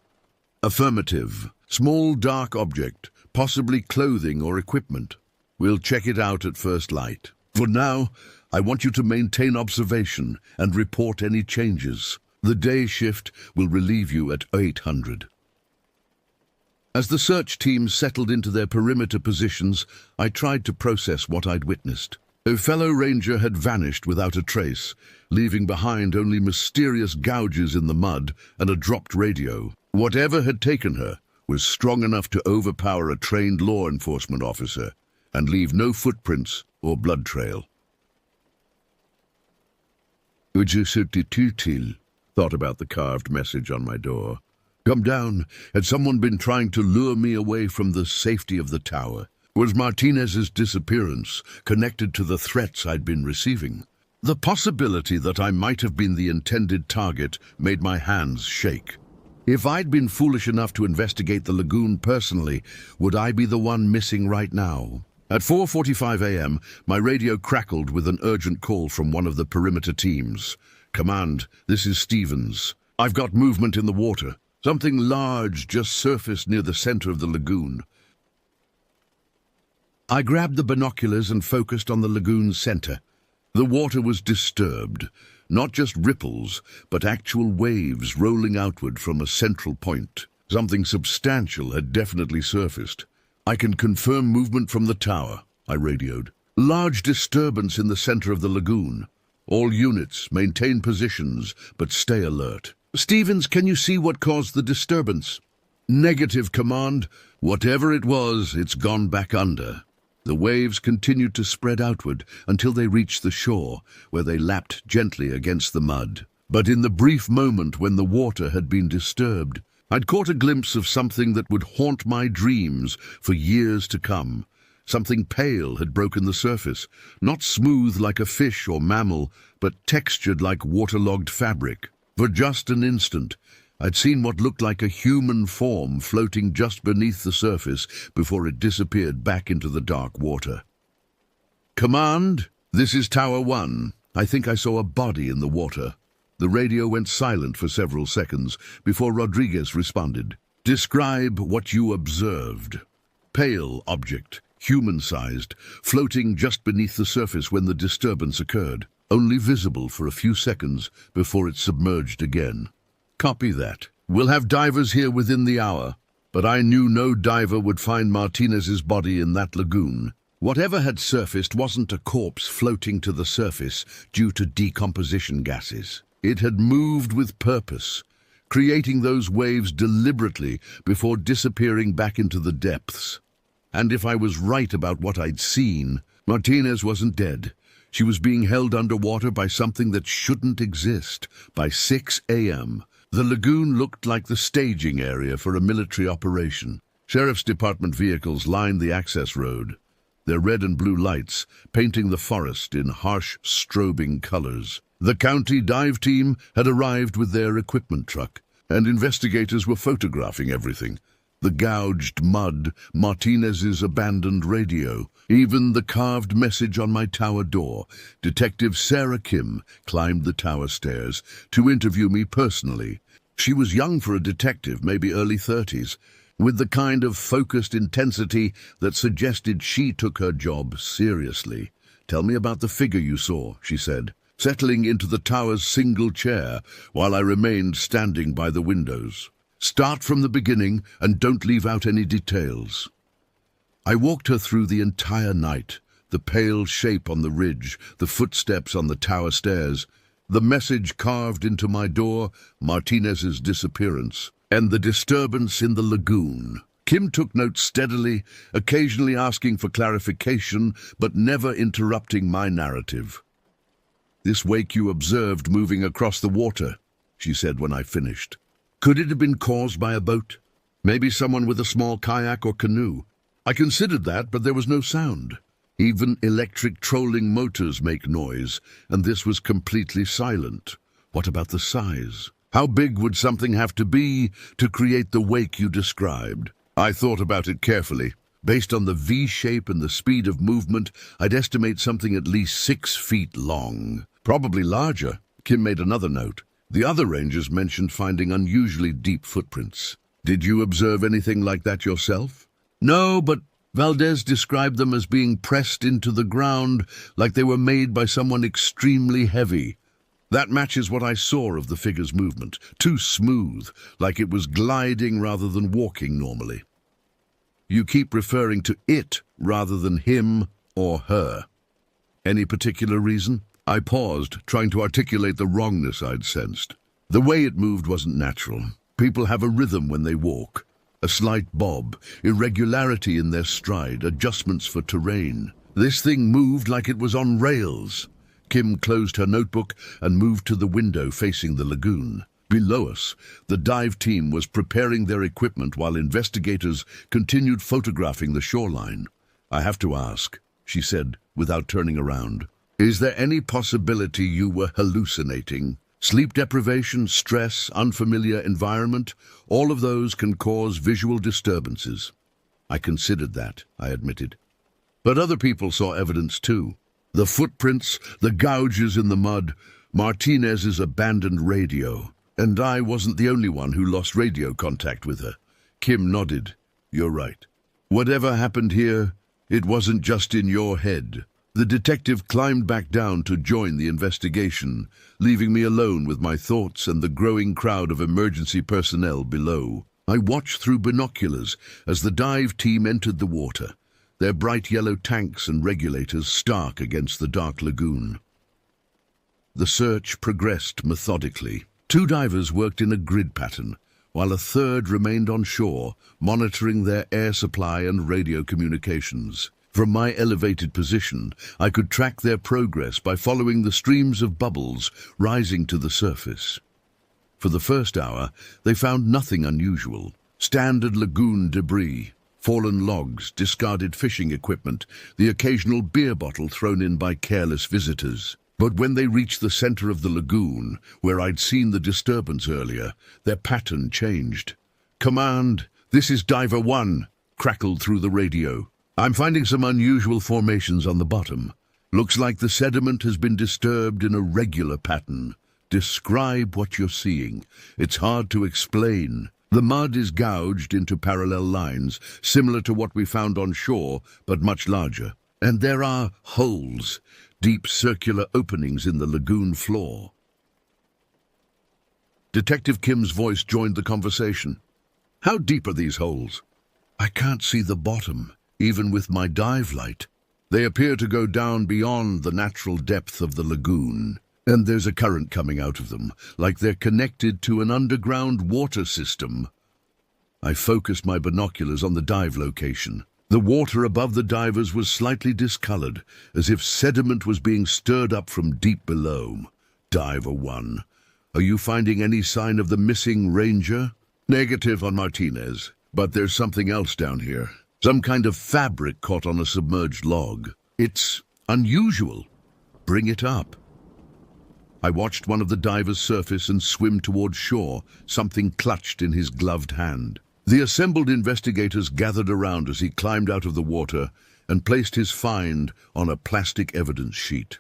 Affirmative. Small dark object, possibly clothing or equipment. We'll check it out at first light. For now, I want you to maintain observation and report any changes. The day shift will relieve you at 800. As the search team settled into their perimeter positions, I tried to process what I'd witnessed. A fellow ranger had vanished without a trace, leaving behind only mysterious gouges in the mud and a dropped radio. Whatever had taken her was strong enough to overpower a trained law enforcement officer and leave no footprints or blood trail. Util, thought about the carved message on my door. Come down. Had someone been trying to lure me away from the safety of the tower? Was Martinez's disappearance connected to the threats I'd been receiving? The possibility that I might have been the intended target made my hands shake. If I'd been foolish enough to investigate the lagoon personally, would I be the one missing right now? At 4:45 a.m., my radio crackled with an urgent call from one of the perimeter teams. Command, this is Stevens. I've got movement in the water. Something large just surfaced near the center of the lagoon. I grabbed the binoculars and focused on the lagoon's center. The water was disturbed, not just ripples, but actual waves rolling outward from a central point. Something substantial had definitely surfaced. I can confirm movement from the tower, I radioed. Large disturbance in the center of the lagoon. All units, maintain positions, but stay alert. Stevens, can you see what caused the disturbance? Negative, Command. Whatever it was, it's gone back under. The waves continued to spread outward until they reached the shore, where they lapped gently against the mud. But in the brief moment when the water had been disturbed, I'd caught a glimpse of something that would haunt my dreams for years to come. Something pale had broken the surface, not smooth like a fish or mammal, but textured like waterlogged fabric. For just an instant, I'd seen what looked like a human form floating just beneath the surface before it disappeared back into the dark water. "Command, this is Tower 1. I think I saw a body in the water." The radio went silent for several seconds before Rodriguez responded. "Describe what you observed." "Pale object, human-sized, floating just beneath the surface when the disturbance occurred, only visible for a few seconds before it submerged again." "Copy that. We'll have divers here within the hour, but I knew no diver would find Martinez's body in that lagoon. Whatever had surfaced wasn't a corpse floating to the surface due to decomposition gases. It had moved with purpose, creating those waves deliberately before disappearing back into the depths. And if I was right about what I'd seen, Martinez wasn't dead. She was being held underwater by something that shouldn't exist. By 6 a.m., the lagoon looked like the staging area for a military operation. Sheriff's Department vehicles lined the access road, their red and blue lights painting the forest in harsh, strobing colors. The county dive team had arrived with their equipment truck, and investigators were photographing everything. The gouged mud, Martinez's abandoned radio, even the carved message on my tower door. Detective Sarah Kim climbed the tower stairs to interview me personally. She was young for a detective, maybe early 30s, with the kind of focused intensity that suggested she took her job seriously. "Tell me about the figure you saw," she said, settling into the tower's single chair while I remained standing by the windows. "Start from the beginning and don't leave out any details." I walked her through the entire night, the pale shape on the ridge, the footsteps on the tower stairs, the message carved into my door, Martinez's disappearance, and the disturbance in the lagoon. Kim took notes steadily, occasionally asking for clarification, but never interrupting my narrative. "This wake you observed moving across the water," she said when I finished. "Could it have been caused by a boat? Maybe someone with a small kayak or canoe?" I considered that, but there was no sound. Even electric trolling motors make noise, and this was completely silent. What about the size? How big would something have to be to create the wake you described? I thought about it carefully. Based on the V shape and the speed of movement, I'd estimate something at least 6 feet long. Probably larger. Kim made another note. The other rangers mentioned finding unusually deep footprints. "Did you observe anything like that yourself?" "No, but Valdez described them as being pressed into the ground like they were made by someone extremely heavy. That matches what I saw of the figure's movement. Too smooth, like it was gliding rather than walking normally." "You keep referring to it rather than him or her. Any particular reason?" I paused, trying to articulate the wrongness I'd sensed. The way it moved wasn't natural. People have a rhythm when they walk. A slight bob, irregularity in their stride, adjustments for terrain. This thing moved like it was on rails. Kim closed her notebook and moved to the window facing the lagoon. Below us, the dive team was preparing their equipment while investigators continued photographing the shoreline. "I have to ask," she said without turning around. "Is there any possibility you were hallucinating? Sleep deprivation, stress, unfamiliar environment, all of those can cause visual disturbances." "I considered that," I admitted. "But other people saw evidence too. The footprints, the gouges in the mud, Martinez's abandoned radio. And I wasn't the only one who lost radio contact with her." Kim nodded. "You're right. Whatever happened here, it wasn't just in your head." The detective climbed back down to join the investigation, leaving me alone with my thoughts and the growing crowd of emergency personnel below. I watched through binoculars as the dive team entered the water, their bright yellow tanks and regulators stark against the dark lagoon. The search progressed methodically. 2 divers worked in a grid pattern, while a third remained on shore, monitoring their air supply and radio communications. From my elevated position, I could track their progress by following the streams of bubbles rising to the surface. For the first hour, they found nothing unusual. Standard lagoon debris, fallen logs, discarded fishing equipment, the occasional beer bottle thrown in by careless visitors. But when they reached the center of the lagoon, where I'd seen the disturbance earlier, their pattern changed. "Command, this is Diver 1, crackled through the radio. "I'm finding some unusual formations on the bottom. Looks like the sediment has been disturbed in a regular pattern. Describe what you're seeing. It's hard to explain. The mud is gouged into parallel lines, similar to what we found on shore, but much larger. And there are holes, deep circular openings in the lagoon floor." Detective Kim's voice joined the conversation. "How deep are these holes?" "I can't see the bottom, even with my dive light. They appear to go down beyond the natural depth of the lagoon, and there's a current coming out of them, like they're connected to an underground water system." I focused my binoculars on the dive location. The water above the divers was slightly discolored, as if sediment was being stirred up from deep below. "Diver 1, are you finding any sign of the missing ranger?" "Negative on Martinez, but there's something else down here. Some kind of fabric caught on a submerged log. It's unusual. Bring it up." I watched one of the divers surface and swim towards shore, something clutched in his gloved hand. The assembled investigators gathered around as he climbed out of the water and placed his find on a plastic evidence sheet.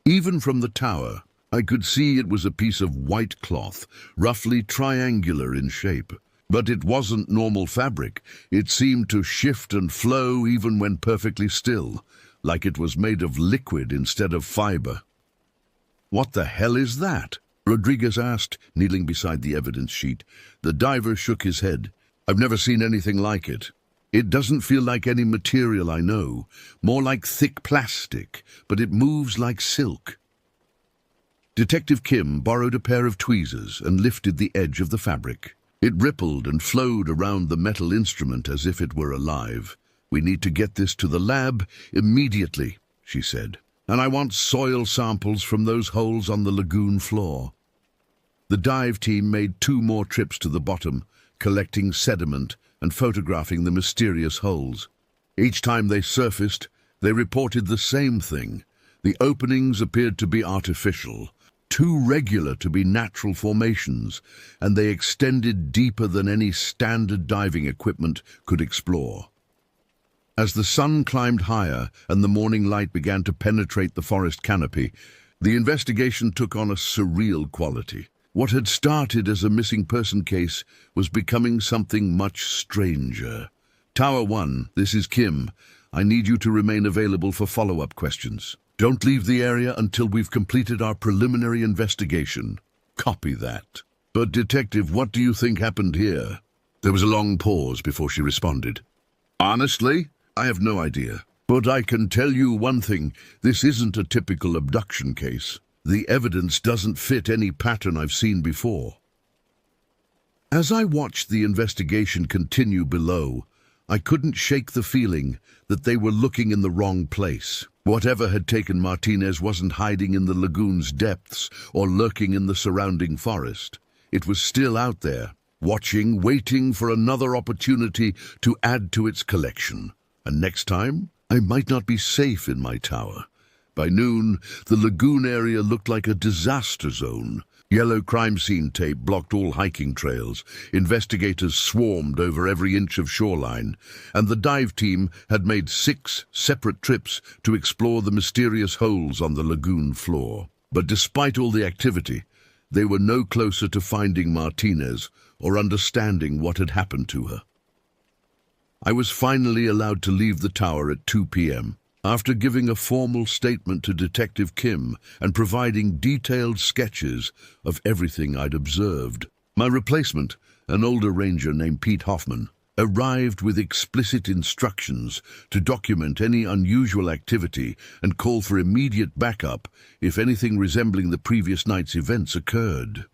Even from the tower, I could see it was a piece of white cloth, roughly triangular in shape. But it wasn't normal fabric. It seemed to shift and flow even when perfectly still, like it was made of liquid instead of fiber. "What the hell is that?" Rodriguez asked, kneeling beside the evidence sheet. The diver shook his head. "I've never seen anything like it. It doesn't feel like any material I know, more like thick plastic, but it moves like silk." Detective Kim borrowed a pair of tweezers and lifted the edge of the fabric. It rippled and flowed around the metal instrument as if it were alive. "We need to get this to the lab immediately," she said. "And I want soil samples from those holes on the lagoon floor." The dive team made 2 more trips to the bottom, collecting sediment and photographing the mysterious holes. Each time they surfaced, they reported the same thing. The openings appeared to be artificial, too regular to be natural formations, and they extended deeper than any standard diving equipment could explore. As the sun climbed higher and the morning light began to penetrate the forest canopy, the investigation took on a surreal quality. What had started as a missing person case was becoming something much stranger. "Tower 1, this is Kim. I need you to remain available for follow-up questions. Don't leave the area until we've completed our preliminary investigation." "Copy that." "But Detective, what do you think happened here?" There was a long pause before she responded. "Honestly, I have no idea. But I can tell you one thing, this isn't a typical abduction case. The evidence doesn't fit any pattern I've seen before." As I watched the investigation continue below, I couldn't shake the feeling that they were looking in the wrong place. Whatever had taken Martinez wasn't hiding in the lagoon's depths or lurking in the surrounding forest. It was still out there, watching, waiting for another opportunity to add to its collection. And next time, I might not be safe in my tower. By noon, the lagoon area looked like a disaster zone. Yellow crime scene tape blocked all hiking trails. Investigators swarmed over every inch of shoreline, and the dive team had made 6 separate trips to explore the mysterious holes on the lagoon floor. But despite all the activity, they were no closer to finding Martinez or understanding what had happened to her. I was finally allowed to leave the tower at 2 p.m. After giving a formal statement to Detective Kim and providing detailed sketches of everything I'd observed. My replacement, an older ranger named Pete Hoffman, arrived with explicit instructions to document any unusual activity and call for immediate backup if anything resembling the previous night's events occurred.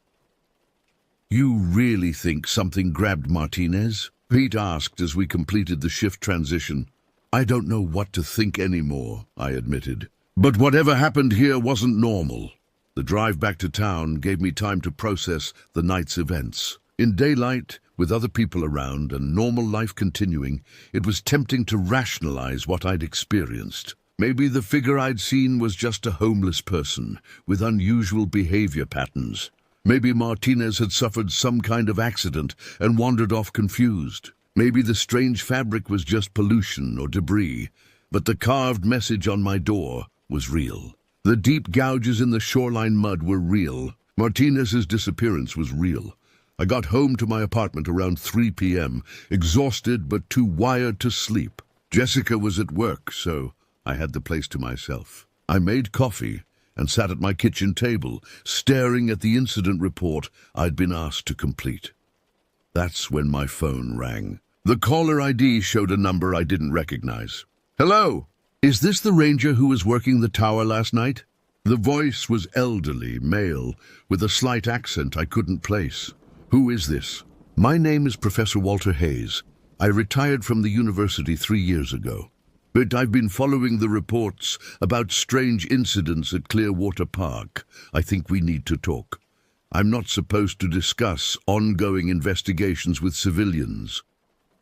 "You really think something grabbed Martinez?" Pete asked as we completed the shift transition. "I don't know what to think anymore," I admitted. "But whatever happened here wasn't normal." The drive back to town gave me time to process the night's events. In daylight, with other people around and normal life continuing, it was tempting to rationalize what I'd experienced. Maybe the figure I'd seen was just a homeless person with unusual behavior patterns. Maybe Martinez had suffered some kind of accident and wandered off confused. Maybe the strange fabric was just pollution or debris, but the carved message on my door was real. The deep gouges in the shoreline mud were real. Martinez's disappearance was real. I got home to my apartment around 3 p.m., exhausted but too wired to sleep. Jessica was at work, so I had the place to myself. I made coffee and sat at my kitchen table, staring at the incident report I'd been asked to complete. That's when my phone rang. The caller ID showed a number I didn't recognize. "Hello, is this the ranger who was working the tower last night?" The voice was elderly, male, with a slight accent I couldn't place. "Who is this?" "My name is Professor Walter Hayes. I retired from the university 3 years ago. But I've been following the reports about strange incidents at Clearwater Park. I think we need to talk. I'm not supposed to discuss ongoing investigations with civilians."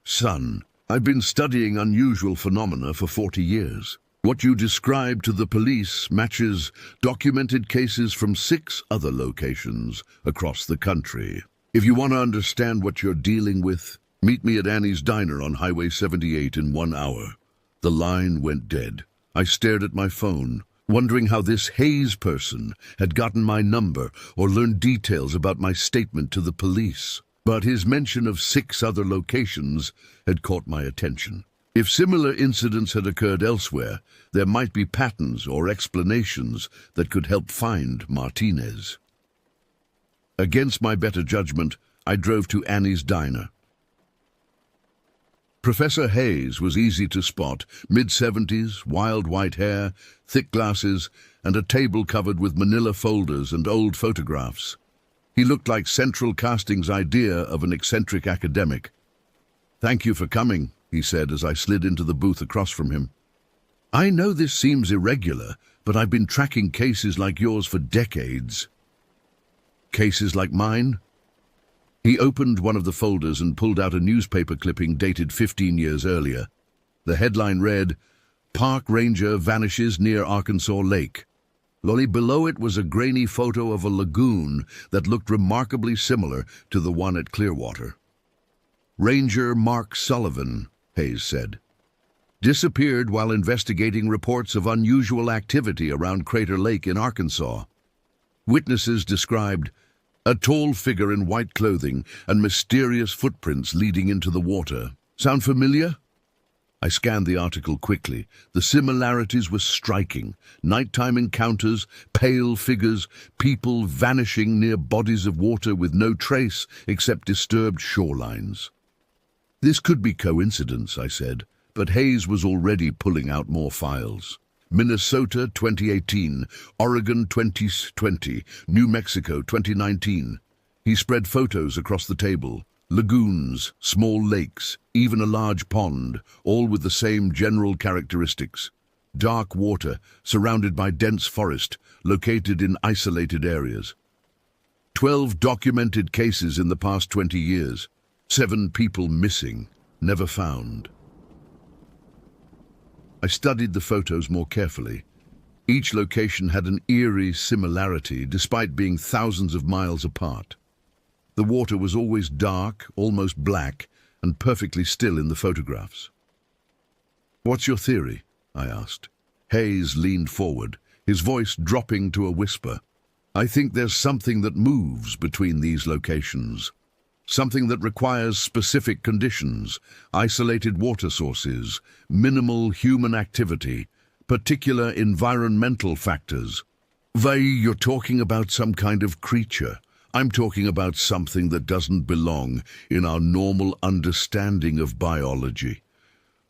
"Son, I've been studying unusual phenomena for 40 years. What you described to the police matches documented cases from 6 other locations across the country. If you want to understand what you're dealing with, meet me at Annie's Diner on Highway 78 in 1 hour. The line went dead. I stared at my phone, wondering how this Hayes person had gotten my number or learned details about my statement to the police. But his mention of 6 other locations had caught my attention. If similar incidents had occurred elsewhere, there might be patterns or explanations that could help find Martinez. Against my better judgment, I drove to Annie's Diner. Professor Hayes was easy to spot, mid-70s, wild white hair, thick glasses, and a table covered with manila folders and old photographs. He looked like Central Casting's idea of an eccentric academic. "Thank you for coming," he said as I slid into the booth across from him. "I know this seems irregular, but I've been tracking cases like yours for decades." "Cases like mine?" He opened one of the folders and pulled out a newspaper clipping dated 15 years earlier. The headline read, "Park Ranger Vanishes Near Arkansas Lake." Lolly below it was a grainy photo of a lagoon that looked remarkably similar to the one at Clearwater. "Ranger Mark Sullivan," Hayes said, "disappeared while investigating reports of unusual activity around Crater Lake in Arkansas. Witnesses described a tall figure in white clothing and mysterious footprints leading into the water. Sound familiar?" I scanned the article quickly. The similarities were striking. Nighttime encounters, pale figures, people vanishing near bodies of water with no trace except disturbed shorelines. "This could be coincidence," I said, but Hayes was already pulling out more files. Minnesota 2018, Oregon 2020, New Mexico 2019. He spread photos across the table. Lagoons, small lakes, even a large pond, all with the same general characteristics. Dark water, surrounded by dense forest, located in isolated areas. 12 documented cases in the past 20 years. 7 people missing, never found. I studied the photos more carefully. Each location had an eerie similarity, despite being thousands of miles apart. The water was always dark, almost black, and perfectly still in the photographs. "What's your theory?" I asked. Hayes leaned forward, his voice dropping to a whisper. "I think there's something that moves between these locations. Something that requires specific conditions, isolated water sources, minimal human activity, particular environmental factors." "Why, you're talking about some kind of creature. I'm talking about something that doesn't belong in our normal understanding of biology.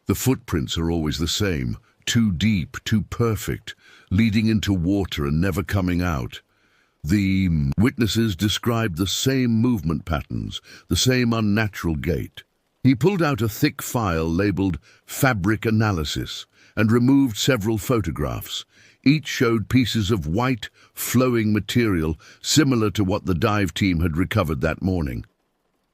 The footprints are always the same, too deep, too perfect, leading into water and never coming out. The witnesses described the same movement patterns, the same unnatural gait." He pulled out a thick file labeled Fabric Analysis and removed several photographs. Each showed pieces of white, flowing material similar to what the dive team had recovered that morning.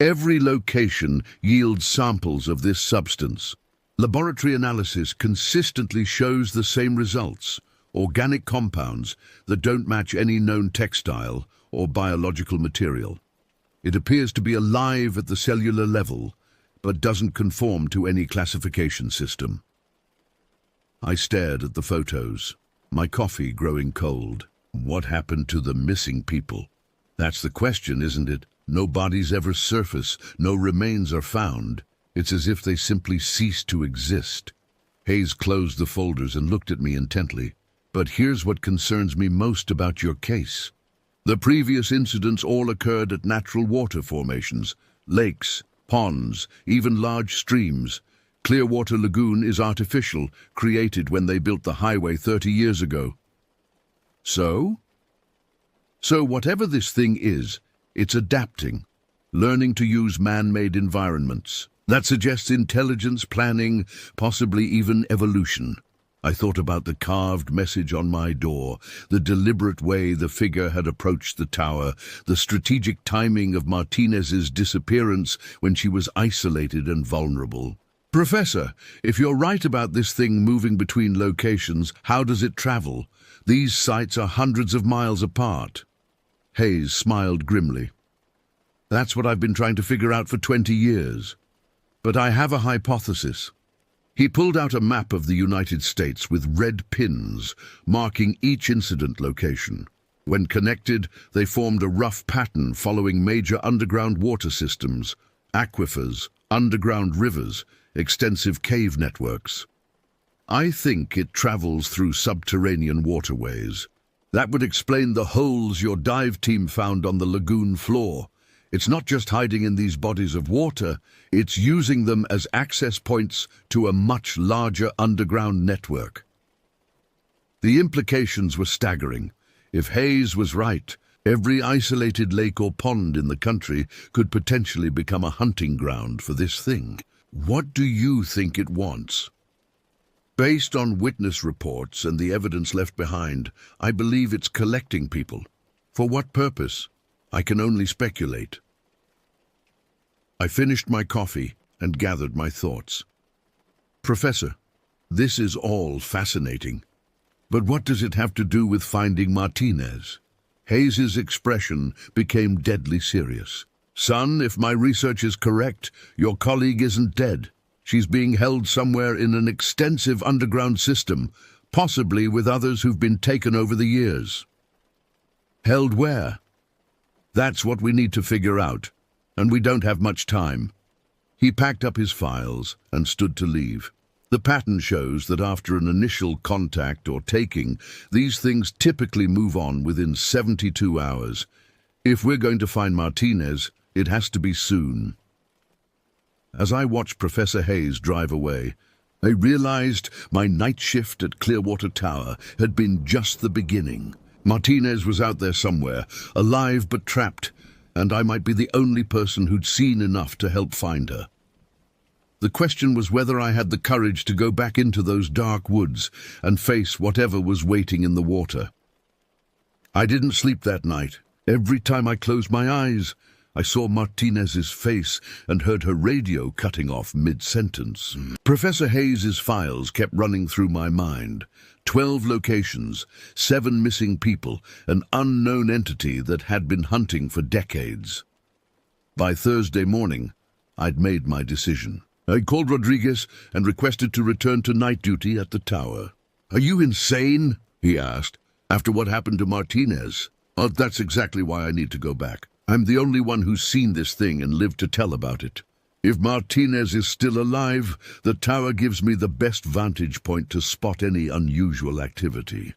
"Every location yields samples of this substance. Laboratory analysis consistently shows the same results: organic compounds that don't match any known textile or biological material. It appears to be alive at the cellular level, but doesn't conform to any classification system. I stared at the photos, my coffee growing cold. What happened to the missing people? That's the question, isn't it? No bodies ever surface, no remains are found. It's as if they simply ceased to exist. Hayes closed the folders and looked at me intently. But here's what concerns me most about your case. The previous incidents all occurred at natural water formations, lakes, ponds, even large streams. Clearwater Lagoon is artificial, created when they built the highway 30 years ago. So whatever this thing is, it's adapting, learning to use man-made environments. That suggests intelligence, planning, possibly even evolution. I thought about the carved message on my door, the deliberate way the figure had approached the tower, the strategic timing of Martinez's disappearance when she was isolated and vulnerable. Professor, if you're right about this thing moving between locations, how does it travel? These sites are hundreds of miles apart. Hayes smiled grimly. That's what I've been trying to figure out for 20 years. But I have a hypothesis. He pulled out a map of the United States with red pins, marking each incident location. When connected, they formed a rough pattern following major underground water systems, aquifers, underground rivers, extensive cave networks. I think it travels through subterranean waterways. That would explain the holes your dive team found on the lagoon floor. It's not just hiding in these bodies of water, it's using them as access points to a much larger underground network. The implications were staggering. If Hayes was right, every isolated lake or pond in the country could potentially become a hunting ground for this thing. What do you think it wants? Based on witness reports and the evidence left behind, I believe it's collecting people. For what purpose? I can only speculate. I finished my coffee and gathered my thoughts. Professor, this is all fascinating. But what does it have to do with finding Martinez? Hayes's expression became deadly serious. Son, if my research is correct, your colleague isn't dead. She's being held somewhere in an extensive underground system, possibly with others who've been taken over the years. Held where? That's what we need to figure out, and we don't have much time. He packed up his files and stood to leave. The pattern shows that after an initial contact or taking, these things typically move on within 72 hours. If we're going to find Martinez, it has to be soon. As I watched Professor Hayes drive away, I realized my night shift at Clearwater Tower had been just the beginning. Martinez was out there somewhere, alive but trapped, and I might be the only person who'd seen enough to help find her. The question was whether I had the courage to go back into those dark woods and face whatever was waiting in the water. I didn't sleep that night. Every time I closed my eyes, I saw Martinez's face and heard her radio cutting off mid-sentence. Professor Hayes's files kept running through my mind. 12 locations, 7 missing people, an unknown entity that had been hunting for decades. By Thursday morning, I'd made my decision. I called Rodriguez and requested to return to night duty at the tower. "Are you insane?" he asked. "After what happened to Martinez?" "Oh, that's exactly why I need to go back. I'm the only one who's seen this thing and lived to tell about it. If Martinez is still alive, the tower gives me the best vantage point to spot any unusual activity.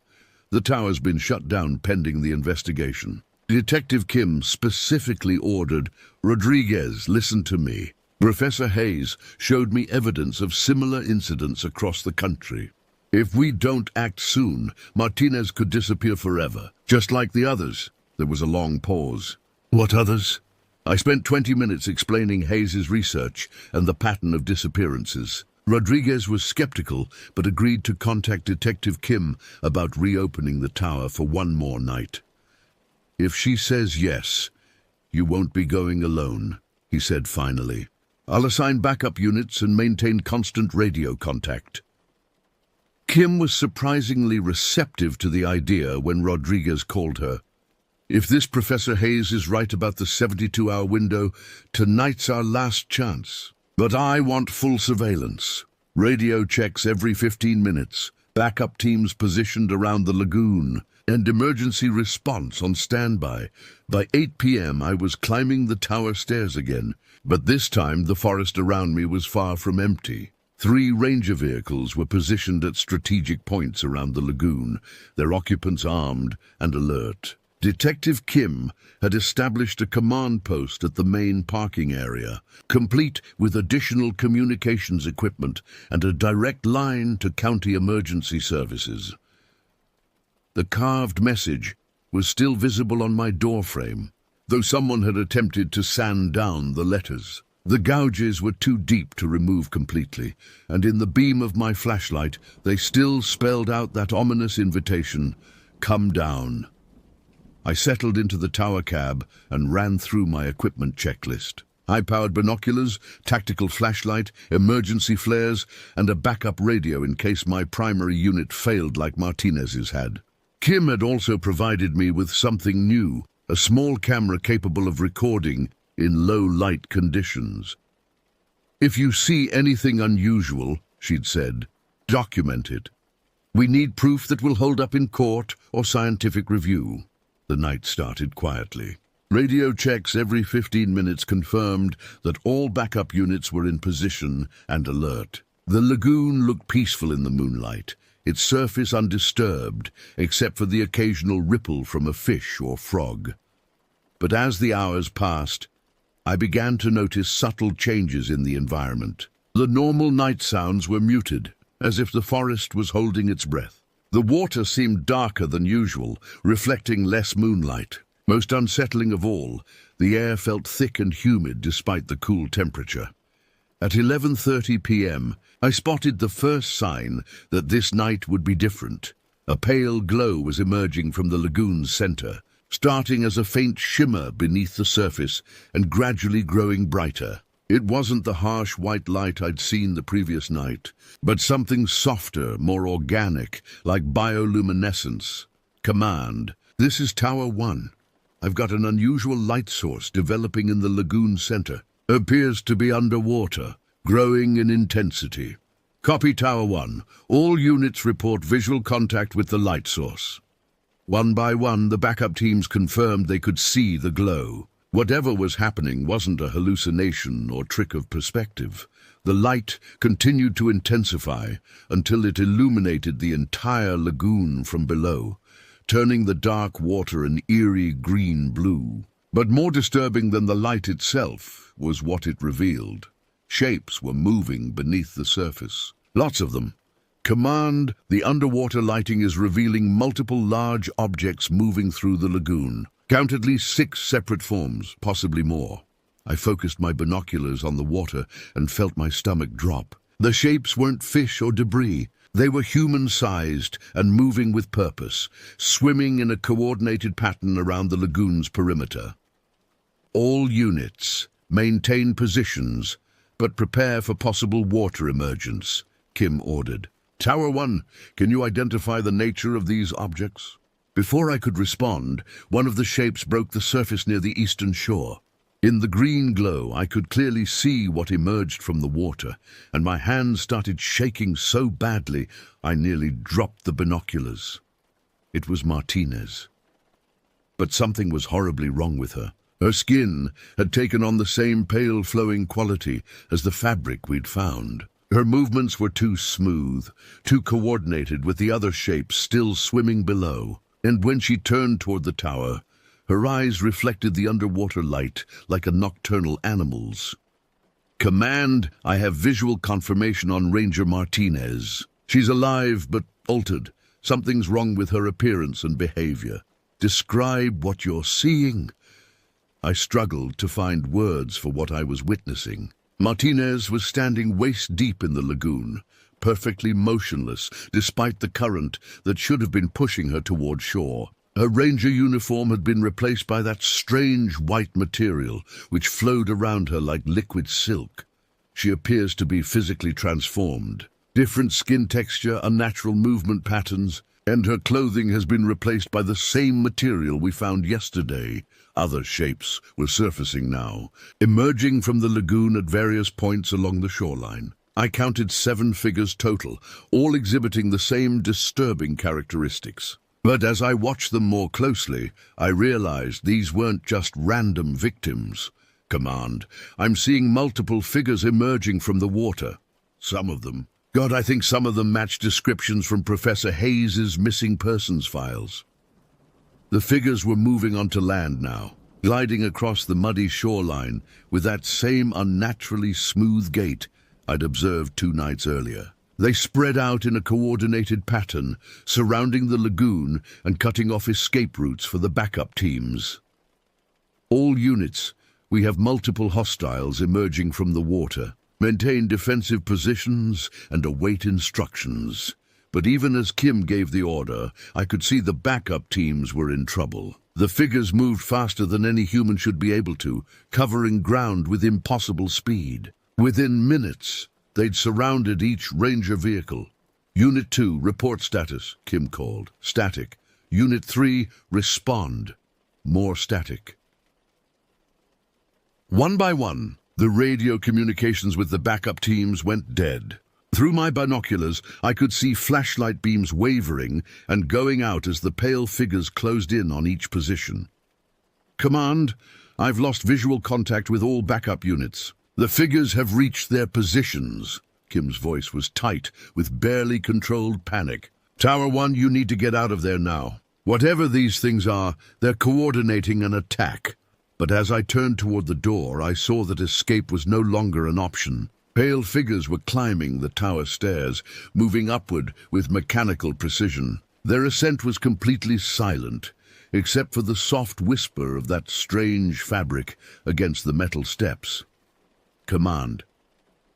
The tower's been shut down pending the investigation. Detective Kim specifically ordered, 'Rodriguez, listen to me.' Professor Hayes showed me evidence of similar incidents across the country. If we don't act soon, Martinez could disappear forever, just like the others." There was a long pause. "What others?" I spent 20 minutes explaining Hayes's research and the pattern of disappearances. Rodriguez was skeptical, but agreed to contact Detective Kim about reopening the tower for one more night. "If she says yes, you won't be going alone," he said finally. I'll assign backup units and maintain constant radio contact." Kim was surprisingly receptive to the idea when Rodriguez called her. "If this Professor Hayes is right about the 72-hour window, tonight's our last chance. But I want full surveillance. Radio checks every 15 minutes, backup teams positioned around the lagoon, and emergency response on standby." By 8 p.m. I was climbing the tower stairs again, but this time the forest around me was far from empty. 3 ranger vehicles were positioned at strategic points around the lagoon, their occupants armed and alert. Detective Kim had established a command post at the main parking area, complete with additional communications equipment and a direct line to county emergency services. The carved message was still visible on my doorframe, though someone had attempted to sand down the letters. The gouges were too deep to remove completely, and in the beam of my flashlight they still spelled out that ominous invitation, "Come down." I settled into the tower cab and ran through my equipment checklist. High-powered binoculars, tactical flashlight, emergency flares, and a backup radio in case my primary unit failed like Martinez's had. Kim had also provided me with something new, a small camera capable of recording in low-light conditions. "If you see anything unusual," she'd said, "document it. We need proof that will hold up in court or scientific review." The night started quietly. Radio checks every 15 minutes confirmed that all backup units were in position and alert. The lagoon looked peaceful in the moonlight, its surface undisturbed, except for the occasional ripple from a fish or frog. But as the hours passed, I began to notice subtle changes in the environment. The normal night sounds were muted, as if the forest was holding its breath. The water seemed darker than usual, reflecting less moonlight. Most unsettling of all, the air felt thick and humid despite the cool temperature. At 11:30 p.m., I spotted the first sign that this night would be different. A pale glow was emerging from the lagoon's center, starting as a faint shimmer beneath the surface and gradually growing brighter. It wasn't the harsh white light I'd seen the previous night, but something softer, more organic, like bioluminescence. "Command, this is Tower 1. I've got an unusual light source developing in the lagoon center. Appears to be underwater, growing in intensity. Copy Tower 1. All units report visual contact with the light source." One by one, the backup teams confirmed they could see the glow. Whatever was happening wasn't a hallucination or trick of perspective. The light continued to intensify until it illuminated the entire lagoon from below, turning the dark water an eerie green-blue. But more disturbing than the light itself was what it revealed. Shapes were moving beneath the surface. Lots of them. "Command, the underwater lighting is revealing multiple large objects moving through the lagoon. Count at least 6 separate forms, possibly more." I focused my binoculars on the water and felt my stomach drop. The shapes weren't fish or debris. They were human-sized and moving with purpose, swimming in a coordinated pattern around the lagoon's perimeter. "All units, maintain positions, but prepare for possible water emergence," Kim ordered. "Tower 1, can you identify the nature of these objects?" Before I could respond, one of the shapes broke the surface near the eastern shore. In the green glow, I could clearly see what emerged from the water, and my hands started shaking so badly I nearly dropped the binoculars. It was Martinez. But something was horribly wrong with her. Her skin had taken on the same pale flowing quality as the fabric we'd found. Her movements were too smooth, too coordinated with the other shapes still swimming below. And when she turned toward the tower, her eyes reflected the underwater light like a nocturnal animal's. "Command, I have visual confirmation on Ranger Martinez. She's alive but altered. Something's wrong with her appearance and behavior. Describe what you're seeing." I struggled to find words for what I was witnessing. Martinez was standing waist-deep in the lagoon, perfectly motionless despite the current that should have been pushing her toward shore. Her ranger uniform had been replaced by that strange white material which flowed around her like liquid silk. She appears to be physically transformed. Different skin texture, unnatural movement patterns, and her clothing has been replaced by the same material we found yesterday. Other shapes were surfacing now, emerging from the lagoon at various points along the shoreline. I counted 7 figures total, all exhibiting the same disturbing characteristics. But as I watched them more closely, I realized these weren't just random victims. Command, I'm seeing multiple figures emerging from the water. Some of them. God, I think some of them match descriptions from Professor Hayes's missing persons files. The figures were moving onto land now, gliding across the muddy shoreline with that same unnaturally smooth gait I'd observed 2 nights earlier. They spread out in a coordinated pattern, surrounding the lagoon and cutting off escape routes for the backup teams. All units, we have multiple hostiles emerging from the water. Maintain defensive positions and await instructions. But even as Kim gave the order, I could see the backup teams were in trouble. The figures moved faster than any human should be able to, covering ground with impossible speed. Within minutes, they'd surrounded each Ranger vehicle. Unit 2, report status, Kim called. Static. Unit 3, respond. More static. One by one, the radio communications with the backup teams went dead. Through my binoculars, I could see flashlight beams wavering and going out as the pale figures closed in on each position. Command, I've lost visual contact with all backup units. The figures have reached their positions. Kim's voice was tight, with barely controlled panic. Tower 1, you need to get out of there now. Whatever these things are, they're coordinating an attack. But as I turned toward the door, I saw that escape was no longer an option. Pale figures were climbing the tower stairs, moving upward with mechanical precision. Their ascent was completely silent, except for the soft whisper of that strange fabric against the metal steps. Command.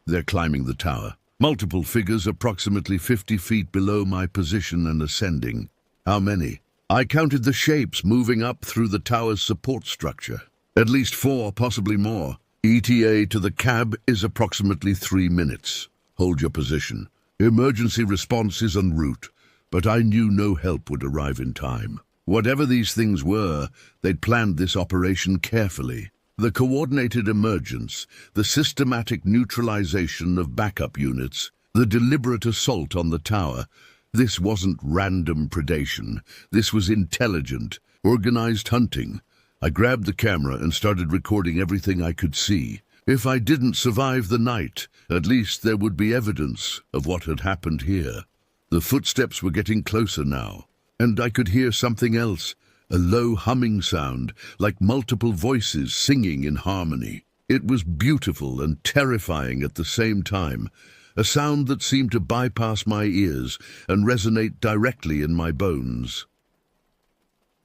They're climbing the tower. Multiple figures approximately 50 feet below my position and ascending. How many? I counted the shapes moving up through the tower's support structure. At least 4, possibly more. ETA to the cab is approximately 3 minutes. Hold your position. Emergency response is en route, but I knew no help would arrive in time. Whatever these things were, they'd planned this operation carefully. The coordinated emergence, the systematic neutralization of backup units, the deliberate assault on the tower. This wasn't random predation. This was intelligent, organized hunting. I grabbed the camera and started recording everything I could see. If I didn't survive the night, at least there would be evidence of what had happened here. The footsteps were getting closer now, and I could hear something else, a low humming sound, like multiple voices singing in harmony. It was beautiful and terrifying at the same time, a sound that seemed to bypass my ears and resonate directly in my bones.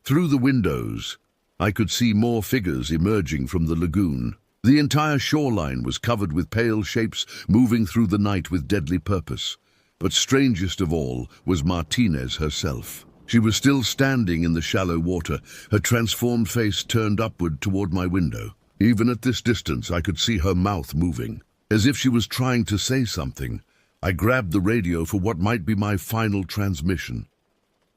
Through the windows, I could see more figures emerging from the lagoon. The entire shoreline was covered with pale shapes moving through the night with deadly purpose. But strangest of all was Martinez herself. She was still standing in the shallow water, her transformed face turned upward toward my window. Even at this distance, I could see her mouth moving, as if she was trying to say something. I grabbed the radio for what might be my final transmission.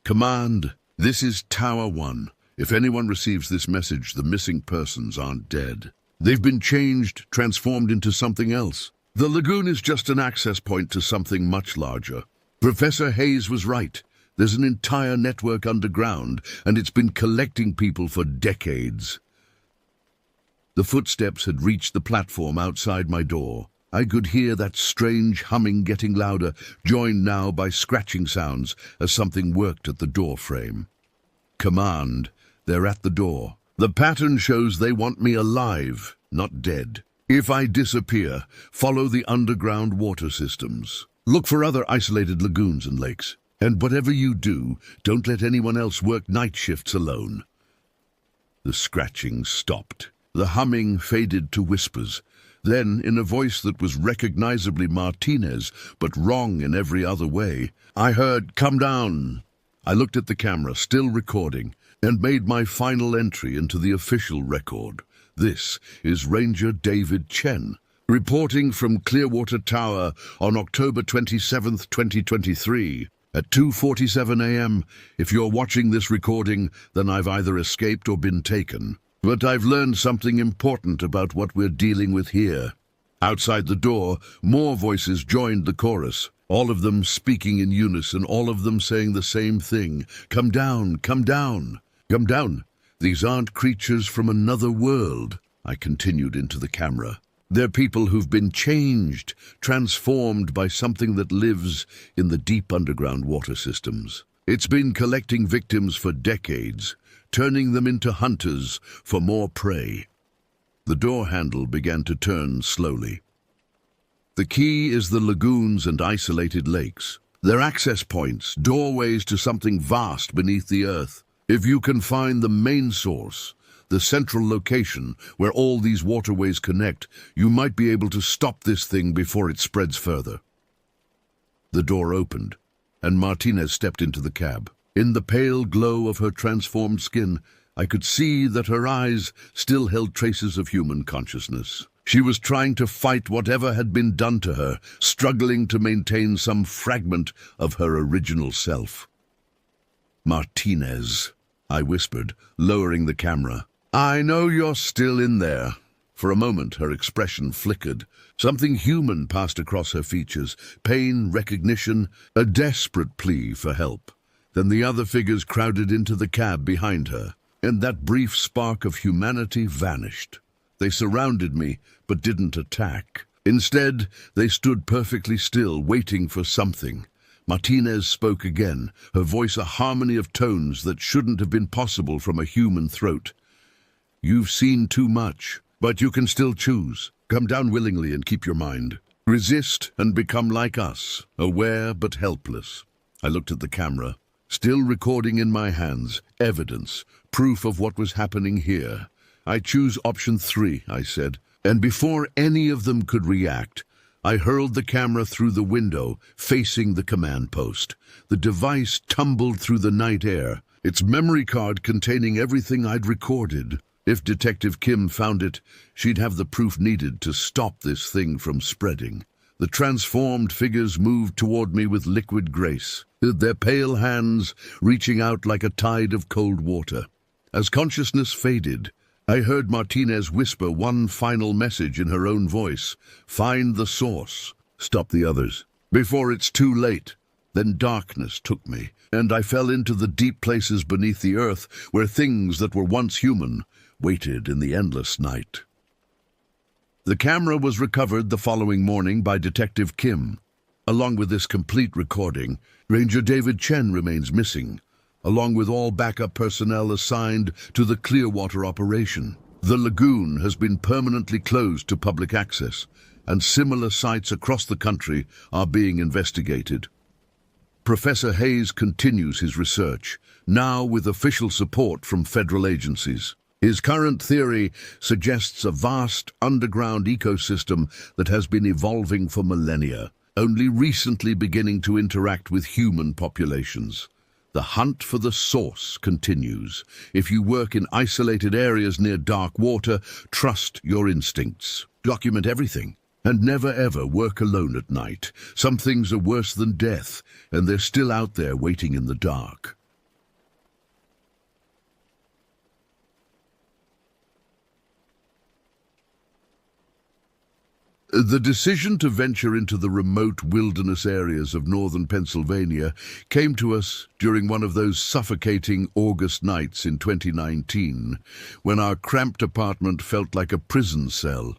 Command, this is Tower 1. If anyone receives this message, the missing persons aren't dead. They've been changed, transformed into something else. The lagoon is just an access point to something much larger. Professor Hayes was right. There's an entire network underground, and it's been collecting people for decades. The footsteps had reached the platform outside my door. I could hear that strange humming getting louder, joined now by scratching sounds as something worked at the door frame. Command. They're at the door. The pattern shows they want me alive, not dead. If I disappear, follow the underground water systems. Look for other isolated lagoons and lakes. And whatever you do, don't let anyone else work night shifts alone. The scratching stopped. The humming faded to whispers. Then, in a voice that was recognizably Martinez, but wrong in every other way, I heard, "Come down." I looked at the camera, still recording, and made my final entry into the official record. This is Ranger David Chen, Reporting from Clearwater Tower on October 27th, 2023, at 2:47 a.m. If you're watching this recording, then I've either escaped or been taken. But I've learned something important about what we're dealing with here. Outside the door, more voices joined the chorus, all of them speaking in unison, all of them saying the same thing. Come down, come down, come down. These aren't creatures from another world. I continued into the camera. They're people who've been changed, transformed by something that lives in the deep underground water systems. It's been collecting victims for decades, turning them into hunters for more prey. The door handle began to turn slowly. The key is the lagoons and isolated lakes. They're access points, doorways to something vast beneath the earth. If you can find the main source, the central location where all these waterways connect, you might be able to stop this thing before it spreads further. The door opened, and Martinez stepped into the cab. In the pale glow of her transformed skin, I could see that her eyes still held traces of human consciousness. She was trying to fight whatever had been done to her, struggling to maintain some fragment of her original self. "Martinez," I whispered, lowering the camera. "I know you're still in there." For a moment, her expression flickered. Something human passed across her features, pain, recognition, a desperate plea for help. Then the other figures crowded into the cab behind her, and that brief spark of humanity vanished. They surrounded me, but didn't attack. Instead, they stood perfectly still, waiting for something. Martinez spoke again, her voice a harmony of tones that shouldn't have been possible from a human throat. "You've seen too much, but you can still choose. Come down willingly and keep your mind. Resist and become like us, aware but helpless." I looked at the camera, still recording in my hands, evidence, proof of what was happening here. "I choose option 3, I said, and before any of them could react, I hurled the camera through the window, facing the command post. The device tumbled through the night air, its memory card containing everything I'd recorded. If Detective Kim found it, she'd have the proof needed to stop this thing from spreading. The transformed figures moved toward me with liquid grace, their pale hands reaching out like a tide of cold water. As consciousness faded, I heard Martinez whisper one final message in her own voice. "Find the source. Stop the others. Before it's too late." Then darkness took me, and I fell into the deep places beneath the earth where things that were once human waited in the endless night. The camera was recovered the following morning by Detective Kim. Along with this complete recording, Ranger David Chen remains missing, along with all backup personnel assigned to the Clearwater operation. The lagoon has been permanently closed to public access, and similar sites across the country are being investigated. Professor Hayes continues his research, now with official support from federal agencies. His current theory suggests a vast underground ecosystem that has been evolving for millennia, only recently beginning to interact with human populations. The hunt for the source continues. If you work in isolated areas near dark water, trust your instincts. Document everything, and never ever work alone at night. Some things are worse than death, and they're still out there waiting in the dark. The decision to venture into the remote wilderness areas of northern Pennsylvania came to us during one of those suffocating August nights in 2019, when our cramped apartment felt like a prison cell.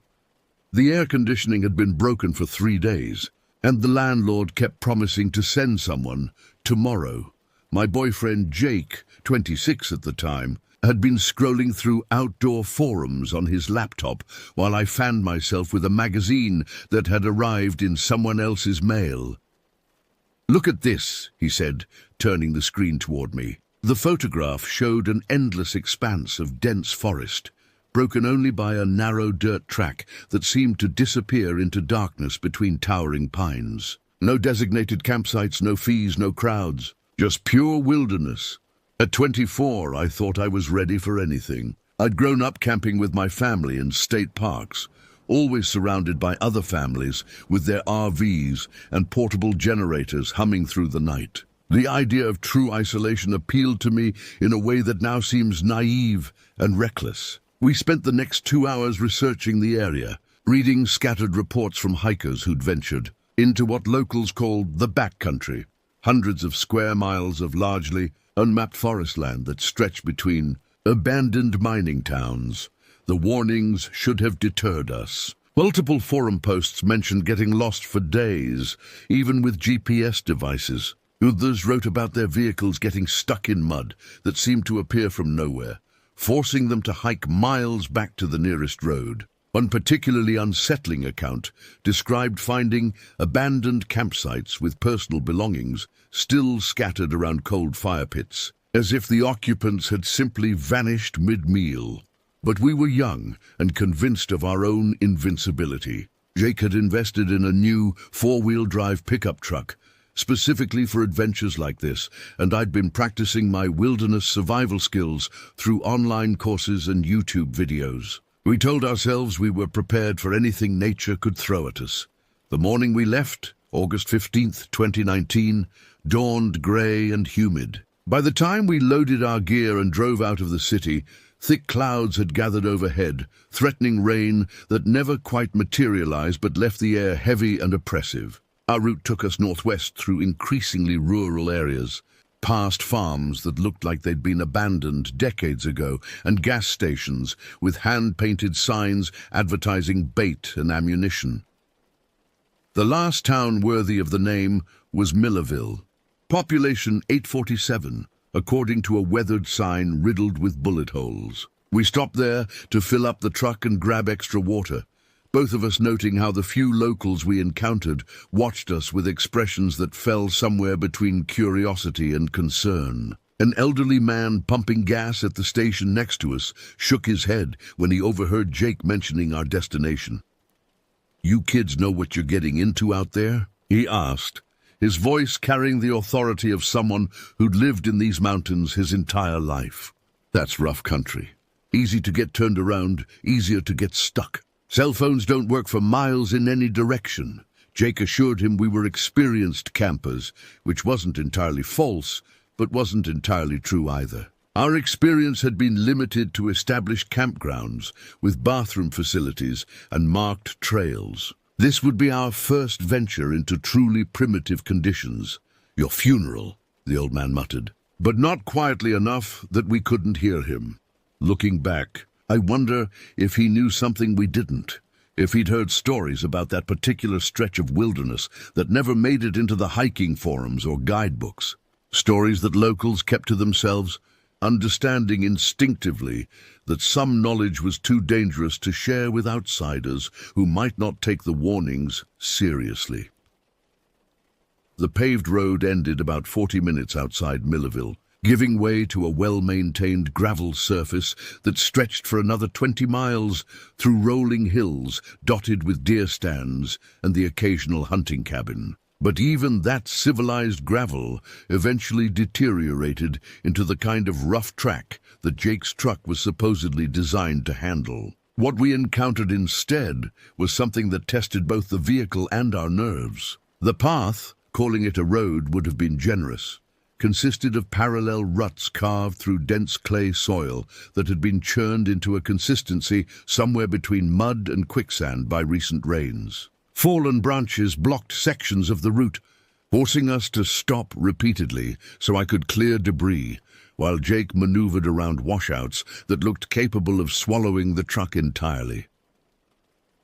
The air conditioning had been broken for 3 days, and the landlord kept promising to send someone tomorrow. My boyfriend Jake, 26 at the time, had been scrolling through outdoor forums on his laptop while I fanned myself with a magazine that had arrived in someone else's mail. "Look at this," he said, turning the screen toward me. The photograph showed an endless expanse of dense forest, broken only by a narrow dirt track that seemed to disappear into darkness between towering pines. No designated campsites, no fees, no crowds, just pure wilderness. At 24, I thought I was ready for anything. I'd grown up camping with my family in state parks, always surrounded by other families with their RVs and portable generators humming through the night. The idea of true isolation appealed to me in a way that now seems naive and reckless. We spent the next 2 hours researching the area, reading scattered reports from hikers who'd ventured into what locals called the backcountry, hundreds of square miles of largely unmapped forest land that stretched between abandoned mining towns. The warnings should have deterred us. Multiple forum posts mentioned getting lost for days, even with GPS devices. Others wrote about their vehicles getting stuck in mud that seemed to appear from nowhere, forcing them to hike miles back to the nearest road. One particularly unsettling account described finding abandoned campsites with personal belongings still scattered around cold fire pits, as if the occupants had simply vanished mid-meal. But we were young and convinced of our own invincibility. Jake had invested in a new 4-wheel drive pickup truck, specifically for adventures like this, and I'd been practicing my wilderness survival skills through online courses and YouTube videos. We told ourselves we were prepared for anything nature could throw at us. The morning we left, August 15th, 2019, dawned grey and humid. By the time we loaded our gear and drove out of the city, thick clouds had gathered overhead, threatening rain that never quite materialized but left the air heavy and oppressive. Our route took us northwest through increasingly rural areas, past farms that looked like they'd been abandoned decades ago, and gas stations with hand-painted signs advertising bait and ammunition. The last town worthy of the name was Millerville. Population 847, according to a weathered sign riddled with bullet holes. We stopped there to fill up the truck and grab extra water, both of us noting how the few locals we encountered watched us with expressions that fell somewhere between curiosity and concern. An elderly man pumping gas at the station next to us shook his head when he overheard Jake mentioning our destination. "You kids know what you're getting into out there?" he asked, his voice carrying the authority of someone who'd lived in these mountains his entire life. "That's rough country. Easy to get turned around, easier to get stuck. Cell phones don't work for miles in any direction." Jake assured him we were experienced campers, which wasn't entirely false, but wasn't entirely true either. Our experience had been limited to established campgrounds with bathroom facilities and marked trails. This would be our first venture into truly primitive conditions. "Your funeral," the old man muttered, but not quietly enough that we couldn't hear him. Looking back, I wonder if he knew something we didn't, if he'd heard stories about that particular stretch of wilderness that never made it into the hiking forums or guidebooks. Stories that locals kept to themselves, understanding instinctively that some knowledge was too dangerous to share with outsiders who might not take the warnings seriously. The paved road ended about 40 minutes outside Millerville, giving way to a well-maintained gravel surface that stretched for another 20 miles through rolling hills dotted with deer stands and the occasional hunting cabin. But even that civilized gravel eventually deteriorated into the kind of rough track that Jake's truck was supposedly designed to handle. What we encountered instead was something that tested both the vehicle and our nerves. The path, calling it a road would have been generous, consisted of parallel ruts carved through dense clay soil that had been churned into a consistency somewhere between mud and quicksand by recent rains. Fallen branches blocked sections of the route, forcing us to stop repeatedly so I could clear debris, while Jake maneuvered around washouts that looked capable of swallowing the truck entirely.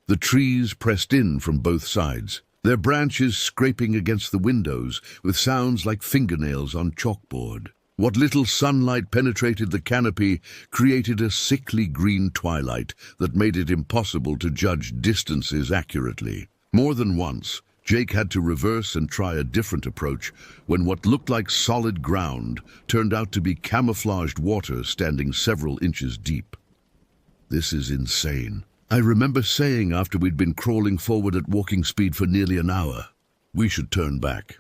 The trees pressed in from both sides, their branches scraping against the windows with sounds like fingernails on chalkboard. What little sunlight penetrated the canopy created a sickly green twilight that made it impossible to judge distances accurately. More than once, Jake had to reverse and try a different approach when what looked like solid ground turned out to be camouflaged water standing several inches deep. "This is insane," I remember saying after we'd been crawling forward at walking speed for nearly an hour. "We should turn back."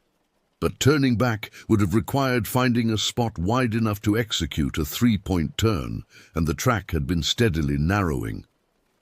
But turning back would have required finding a spot wide enough to execute a 3-point turn, and the track had been steadily narrowing.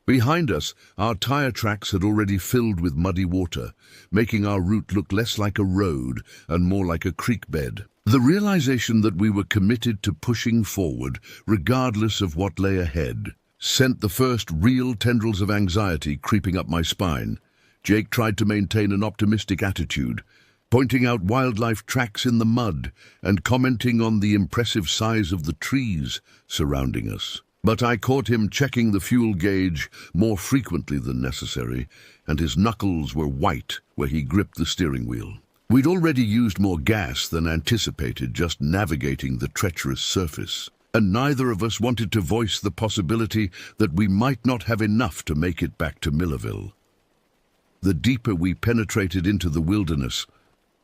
Behind us, our tire tracks had already filled with muddy water, making our route look less like a road and more like a creek bed. The realization that we were committed to pushing forward, regardless of what lay ahead, sent the first real tendrils of anxiety creeping up my spine. Jake tried to maintain an optimistic attitude, pointing out wildlife tracks in the mud and commenting on the impressive size of the trees surrounding us. But I caught him checking the fuel gauge more frequently than necessary, and his knuckles were white where he gripped the steering wheel. We'd already used more gas than anticipated just navigating the treacherous surface, and neither of us wanted to voice the possibility that we might not have enough to make it back to Millerville. The deeper we penetrated into the wilderness,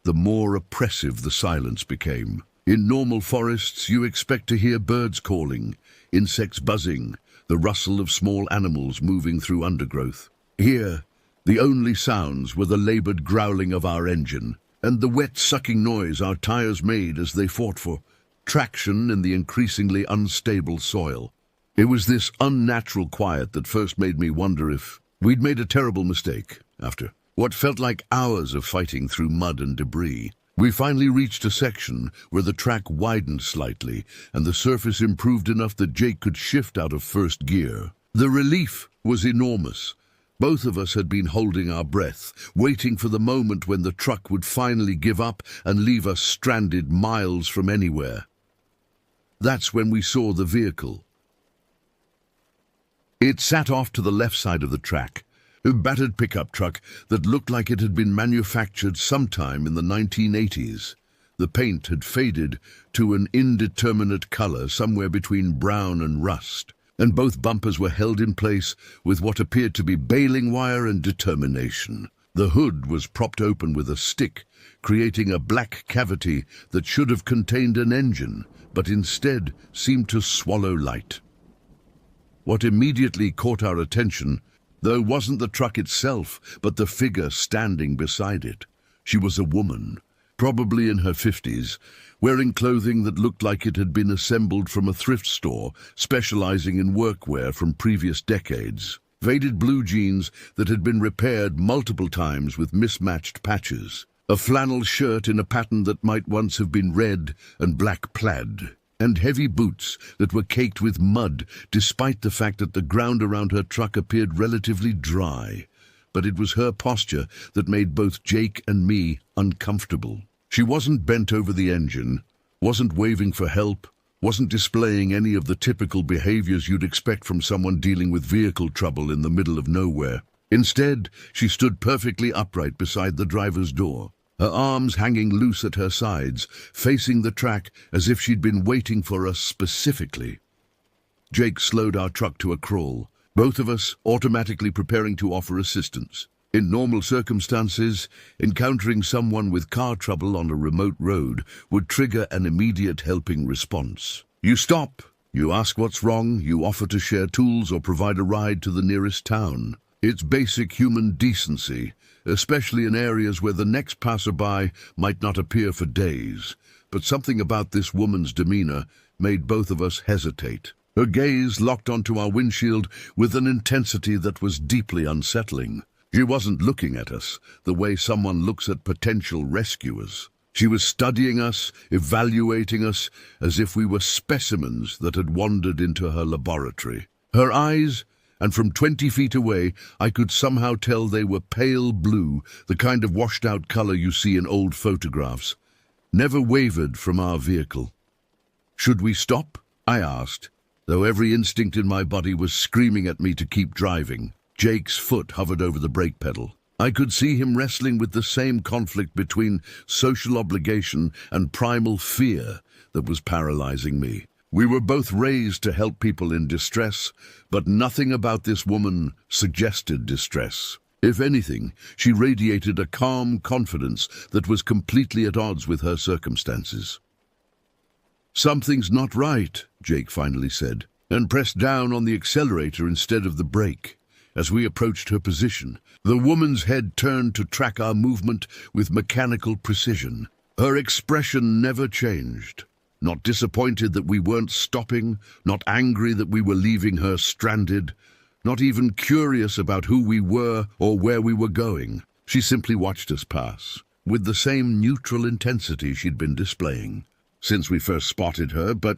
the more oppressive the silence became. In normal forests, you expect to hear birds calling, insects buzzing, the rustle of small animals moving through undergrowth. Here, the only sounds were the labored growling of our engine and the wet sucking noise our tires made as they fought for traction in the increasingly unstable soil. It was this unnatural quiet that first made me wonder if we'd made a terrible mistake after what felt like hours of fighting through mud and debris. We finally reached a section where the track widened slightly and the surface improved enough that Jake could shift out of first gear. The relief was enormous. Both of us had been holding our breath, waiting for the moment when the truck would finally give up and leave us stranded miles from anywhere. That's when we saw the vehicle. It sat off to the left side of the track, a battered pickup truck that looked like it had been manufactured sometime in the 1980s. The paint had faded to an indeterminate color somewhere between brown and rust, and both bumpers were held in place with what appeared to be baling wire and determination. The hood was propped open with a stick, creating a black cavity that should have contained an engine, but instead seemed to swallow light. What immediately caught our attention, though, wasn't the truck itself, but the figure standing beside it. She was a woman, probably in her 50s, wearing clothing that looked like it had been assembled from a thrift store, specializing in workwear from previous decades. Faded blue jeans that had been repaired multiple times with mismatched patches. A flannel shirt in a pattern that might once have been red and black plaid. And heavy boots that were caked with mud, despite the fact that the ground around her truck appeared relatively dry. But it was her posture that made both Jake and me uncomfortable. She wasn't bent over the engine, wasn't waving for help, wasn't displaying any of the typical behaviors you'd expect from someone dealing with vehicle trouble in the middle of nowhere. Instead, she stood perfectly upright beside the driver's door, her arms hanging loose at her sides, facing the track as if she'd been waiting for us specifically. Jake slowed our truck to a crawl, both of us automatically preparing to offer assistance. In normal circumstances, encountering someone with car trouble on a remote road would trigger an immediate helping response. You stop, you ask what's wrong, you offer to share tools or provide a ride to the nearest town. It's basic human decency, especially in areas where the next passerby might not appear for days. But something about this woman's demeanor made both of us hesitate. Her gaze locked onto our windshield with an intensity that was deeply unsettling. She wasn't looking at us the way someone looks at potential rescuers. She was studying us, evaluating us, as if we were specimens that had wandered into her laboratory. Her eyes, and from 20 feet away, I could somehow tell they were pale blue, the kind of washed-out color you see in old photographs, never wavered from our vehicle. Should we stop? I asked, though every instinct in my body was screaming at me to keep driving. Jake's foot hovered over the brake pedal. I could see him wrestling with the same conflict between social obligation and primal fear that was paralyzing me. We were both raised to help people in distress, but nothing about this woman suggested distress. If anything, she radiated a calm confidence that was completely at odds with her circumstances. "Something's not right," Jake finally said, and pressed down on the accelerator instead of the brake. As we approached her position, the woman's head turned to track our movement with mechanical precision. Her expression never changed. Not disappointed that we weren't stopping, not angry that we were leaving her stranded, not even curious about who we were or where we were going. She simply watched us pass, with the same neutral intensity she'd been displaying since we first spotted her, but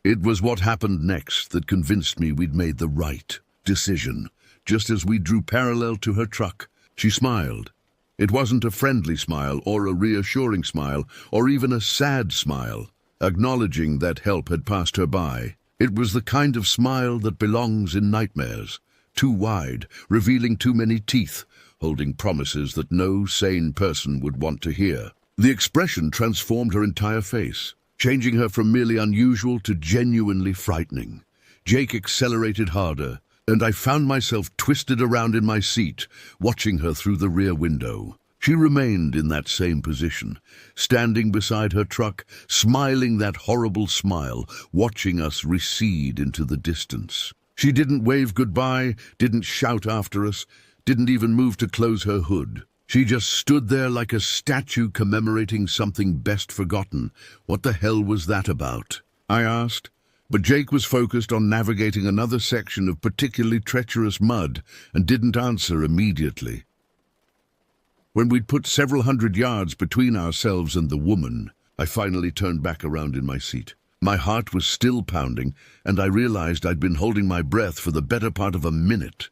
it was what happened next that convinced me we'd made the right decision. Just as we drew parallel to her truck, she smiled. It wasn't a friendly smile or a reassuring smile or even a sad smile, acknowledging that help had passed her by. It was the kind of smile that belongs in nightmares, too wide, revealing too many teeth, holding promises that no sane person would want to hear. The expression transformed her entire face, changing her from merely unusual to genuinely frightening. Jake accelerated harder, and I found myself twisted around in my seat, watching her through the rear window. She remained in that same position, standing beside her truck, smiling that horrible smile, watching us recede into the distance. She didn't wave goodbye, didn't shout after us, didn't even move to close her hood. She just stood there like a statue commemorating something best forgotten. What the hell was that about? I asked. But Jake was focused on navigating another section of particularly treacherous mud and didn't answer immediately. When we'd put several hundred yards between ourselves and the woman, I finally turned back around in my seat. My heart was still pounding, and I realized I'd been holding my breath for the better part of a minute.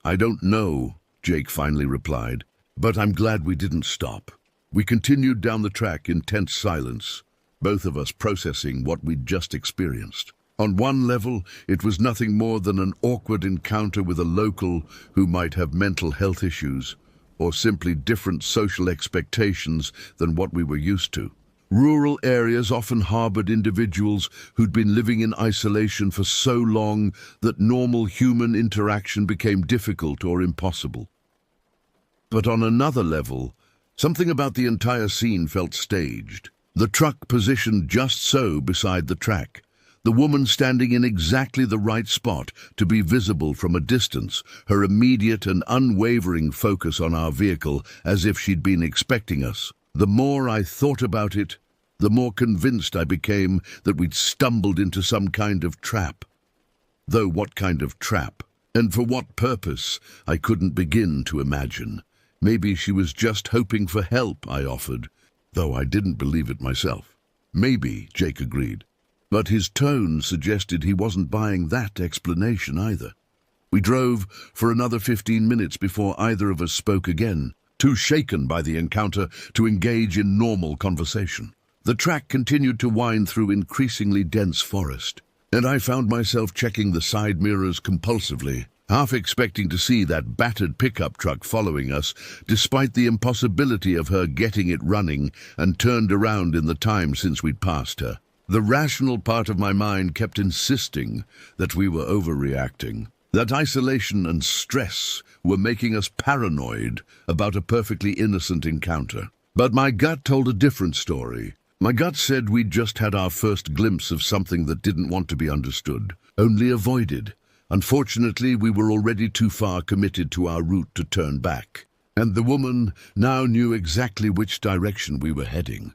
"I don't know," Jake finally replied, "but I'm glad we didn't stop." We continued down the track in tense silence, both of us processing what we'd just experienced. On one level, it was nothing more than an awkward encounter with a local who might have mental health issues, or simply different social expectations than what we were used to. Rural areas often harbored individuals who'd been living in isolation for so long that normal human interaction became difficult or impossible. But on another level, something about the entire scene felt staged. The truck positioned just so beside the track, the woman standing in exactly the right spot to be visible from a distance, her immediate and unwavering focus on our vehicle as if she'd been expecting us. The more I thought about it, the more convinced I became that we'd stumbled into some kind of trap. Though what kind of trap, and for what purpose, I couldn't begin to imagine. Maybe she was just hoping for help, I offered, though I didn't believe it myself. Maybe, Jake agreed, but his tone suggested he wasn't buying that explanation either. We drove for another 15 minutes before either of us spoke again, too shaken by the encounter to engage in normal conversation. The track continued to wind through increasingly dense forest, and I found myself checking the side mirrors compulsively, half expecting to see that battered pickup truck following us, despite the impossibility of her getting it running and turned around in the time since we'd passed her. The rational part of my mind kept insisting that we were overreacting, that isolation and stress were making us paranoid about a perfectly innocent encounter. But my gut told a different story. My gut said we'd just had our first glimpse of something that didn't want to be understood, only avoided. Unfortunately, we were already too far committed to our route to turn back, and the woman now knew exactly which direction we were heading.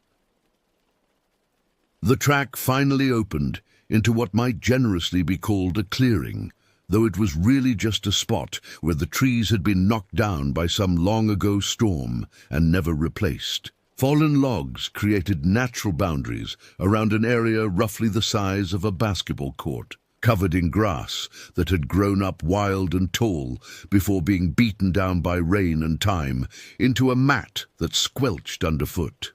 The track finally opened into what might generously be called a clearing, though it was really just a spot where the trees had been knocked down by some long-ago storm and never replaced. Fallen logs created natural boundaries around an area roughly the size of a basketball court, covered in grass that had grown up wild and tall before being beaten down by rain and time into a mat that squelched underfoot.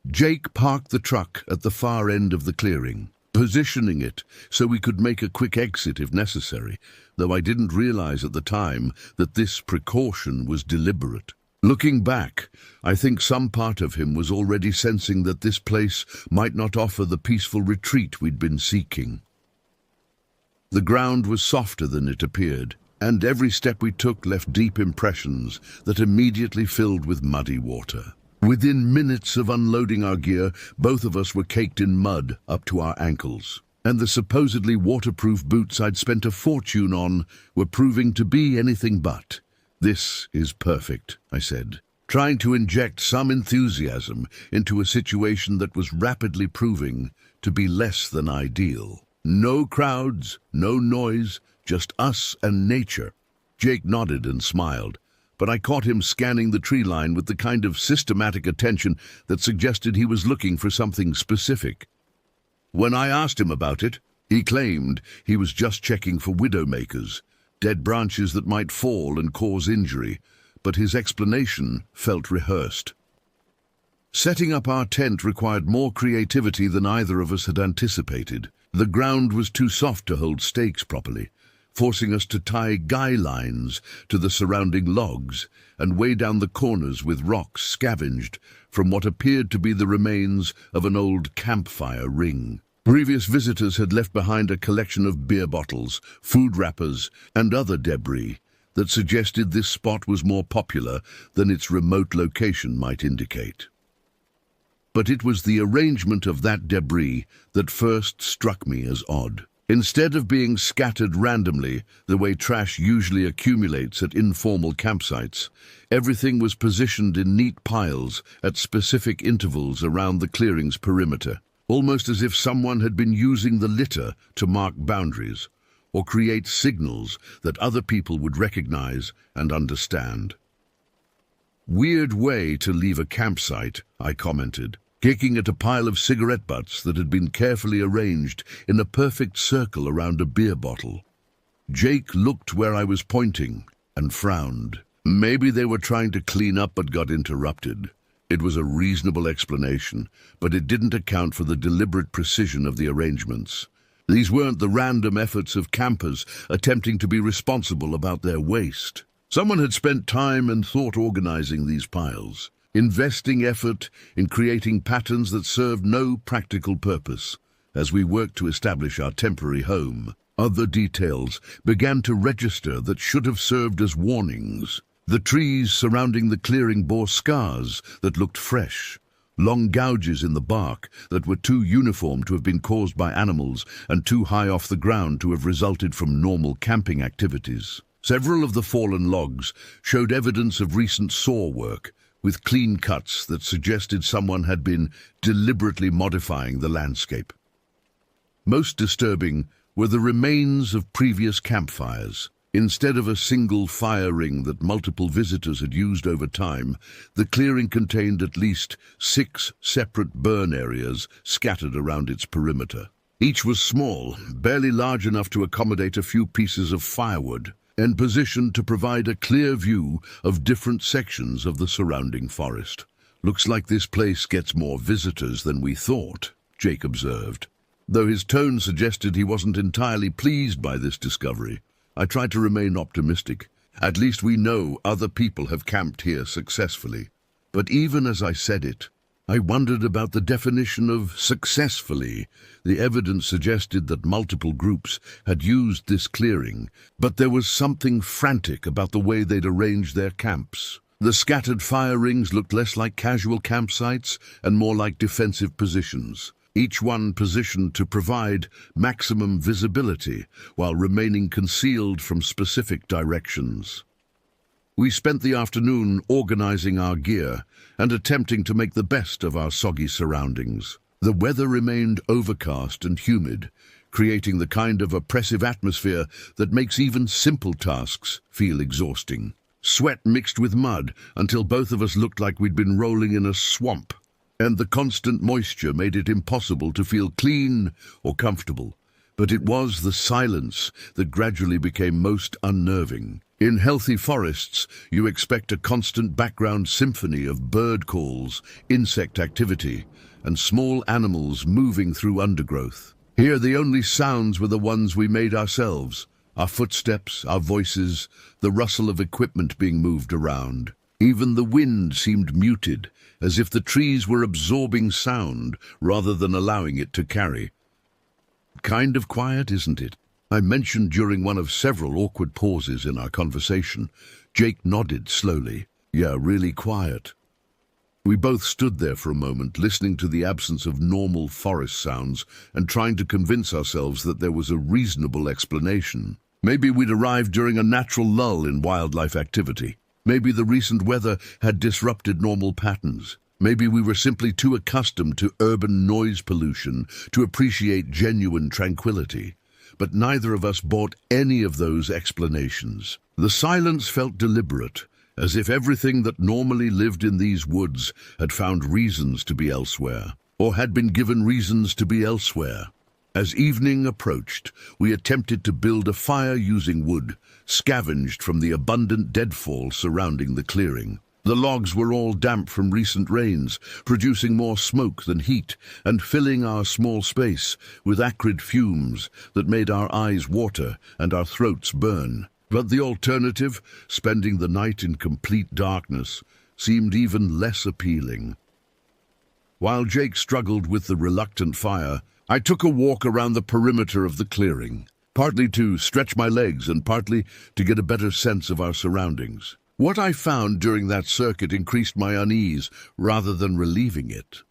Jake parked the truck at the far end of the clearing, positioning it so we could make a quick exit if necessary, though I didn't realize at the time that this precaution was deliberate. Looking back, I think some part of him was already sensing that this place might not offer the peaceful retreat we'd been seeking. The ground was softer than it appeared, and every step we took left deep impressions that immediately filled with muddy water. Within minutes of unloading our gear, both of us were caked in mud up to our ankles, and the supposedly waterproof boots I'd spent a fortune on were proving to be anything but. "This is perfect," I said, trying to inject some enthusiasm into a situation that was rapidly proving to be less than ideal. No crowds, no noise, Just us and nature. Jake nodded and smiled, but I caught him scanning the tree line with the kind of systematic attention that suggested he was looking for something specific. When I asked him about it, he claimed he was just checking for widowmakers, dead branches that might fall and cause injury, but his explanation felt rehearsed. Setting up our tent required more creativity than either of us had anticipated. The ground was too soft to hold stakes properly, forcing us to tie guy lines to the surrounding logs and weigh down the corners with rocks scavenged from what appeared to be the remains of an old campfire ring. Previous visitors had left behind a collection of beer bottles, food wrappers, and other debris that suggested this spot was more popular than its remote location might indicate. But it was the arrangement of that debris that first struck me as odd. Instead of being scattered randomly, the way trash usually accumulates at informal campsites, everything was positioned in neat piles at specific intervals around the clearing's perimeter, almost as if someone had been using the litter to mark boundaries or create signals that other people would recognize and understand. "Weird way to leave a campsite," I commented, kicking at a pile of cigarette butts that had been carefully arranged in a perfect circle around a beer bottle. Jake looked where I was pointing and frowned. Maybe they were trying to clean up but got interrupted. It was a reasonable explanation, but it didn't account for the deliberate precision of the arrangements. These weren't the random efforts of campers attempting to be responsible about their waste. Someone had spent time and thought organizing these piles, investing effort in creating patterns that served no practical purpose. As we worked to establish our temporary home, other details began to register that should have served as warnings. The trees surrounding the clearing bore scars that looked fresh, long gouges in the bark that were too uniform to have been caused by animals and too high off the ground to have resulted from normal camping activities. Several of the fallen logs showed evidence of recent saw work, with clean cuts that suggested someone had been deliberately modifying the landscape. Most disturbing were the remains of previous campfires. Instead of a single fire ring that multiple visitors had used over time, the clearing contained at least 6 separate burn areas scattered around its perimeter. Each was small, barely large enough to accommodate a few pieces of firewood, and positioned to provide a clear view of different sections of the surrounding forest. "Looks like this place gets more visitors than we thought," Jake observed. Though his tone suggested he wasn't entirely pleased by this discovery, I tried to remain optimistic. At least we know other people have camped here successfully. But even as I said it, I wondered about the definition of successfully. The evidence suggested that multiple groups had used this clearing, but there was something frantic about the way they'd arranged their camps. The scattered fire rings looked less like casual campsites and more like defensive positions, each one positioned to provide maximum visibility while remaining concealed from specific directions. We spent the afternoon organizing our gear and attempting to make the best of our soggy surroundings. The weather remained overcast and humid, creating the kind of oppressive atmosphere that makes even simple tasks feel exhausting. Sweat mixed with mud until both of us looked like we'd been rolling in a swamp, and the constant moisture made it impossible to feel clean or comfortable. But it was the silence that gradually became most unnerving. In healthy forests, you expect a constant background symphony of bird calls, insect activity, and small animals moving through undergrowth. Here, the only sounds were the ones we made ourselves: our footsteps, our voices, the rustle of equipment being moved around. Even the wind seemed muted, as if the trees were absorbing sound rather than allowing it to carry. Kind of quiet, isn't it? I mentioned during one of several awkward pauses in our conversation. Jake nodded slowly. "Yeah, really quiet." We both stood there for a moment, listening to the absence of normal forest sounds and trying to convince ourselves that there was a reasonable explanation. Maybe we'd arrived during a natural lull in wildlife activity. Maybe the recent weather had disrupted normal patterns. Maybe we were simply too accustomed to urban noise pollution to appreciate genuine tranquility. but neither of us bought any of those explanations. The silence felt deliberate, as if everything that normally lived in these woods had found reasons to be elsewhere, or had been given reasons to be elsewhere. As evening approached, we attempted to build a fire using wood, scavenged from the abundant deadfall surrounding the clearing. The logs were all damp from recent rains, producing more smoke than heat, and filling our small space with acrid fumes that made our eyes water and our throats burn. But the alternative, spending the night in complete darkness, seemed even less appealing. While Jake struggled with the reluctant fire, I took a walk around the perimeter of the clearing, partly to stretch my legs and partly to get a better sense of our surroundings. What I found during that circuit increased my unease rather than relieving it.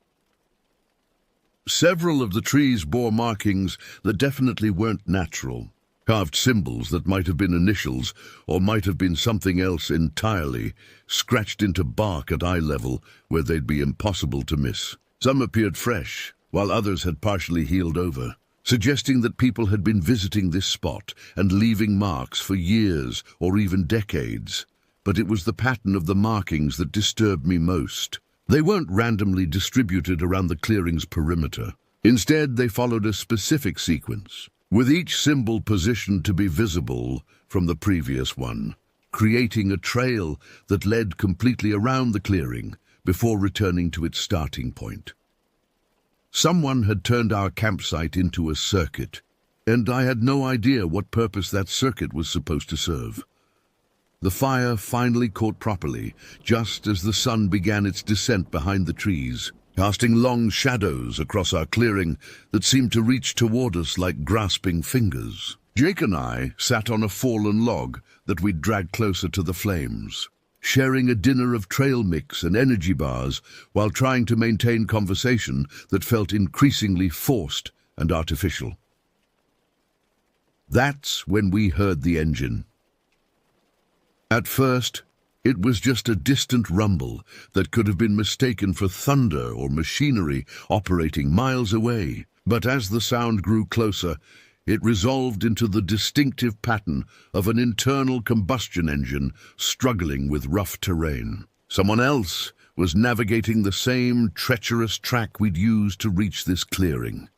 Several of the trees bore markings that definitely weren't natural, carved symbols that might have been initials or might have been something else entirely, scratched into bark at eye level where they'd be impossible to miss. Some appeared fresh, while others had partially healed over, suggesting that people had been visiting this spot and leaving marks for years or even decades. But it was the pattern of the markings that disturbed me most. They weren't randomly distributed around the clearing's perimeter. Instead, they followed a specific sequence, with each symbol positioned to be visible from the previous one, creating a trail that led completely around the clearing before returning to its starting point. Someone had turned our campsite into a circuit, and I had no idea what purpose that circuit was supposed to serve. The fire finally caught properly, just as the sun began its descent behind the trees, casting long shadows across our clearing that seemed to reach toward us like grasping fingers. Jake and I sat on a fallen log that we'd dragged closer to the flames, sharing a dinner of trail mix and energy bars while trying to maintain conversation that felt increasingly forced and artificial. That's when we heard the engine. At first, it was just a distant rumble that could have been mistaken for thunder or machinery operating miles away. But as the sound grew closer, it resolved into the distinctive pattern of an internal combustion engine struggling with rough terrain. Someone else was navigating the same treacherous track we'd used to reach this clearing.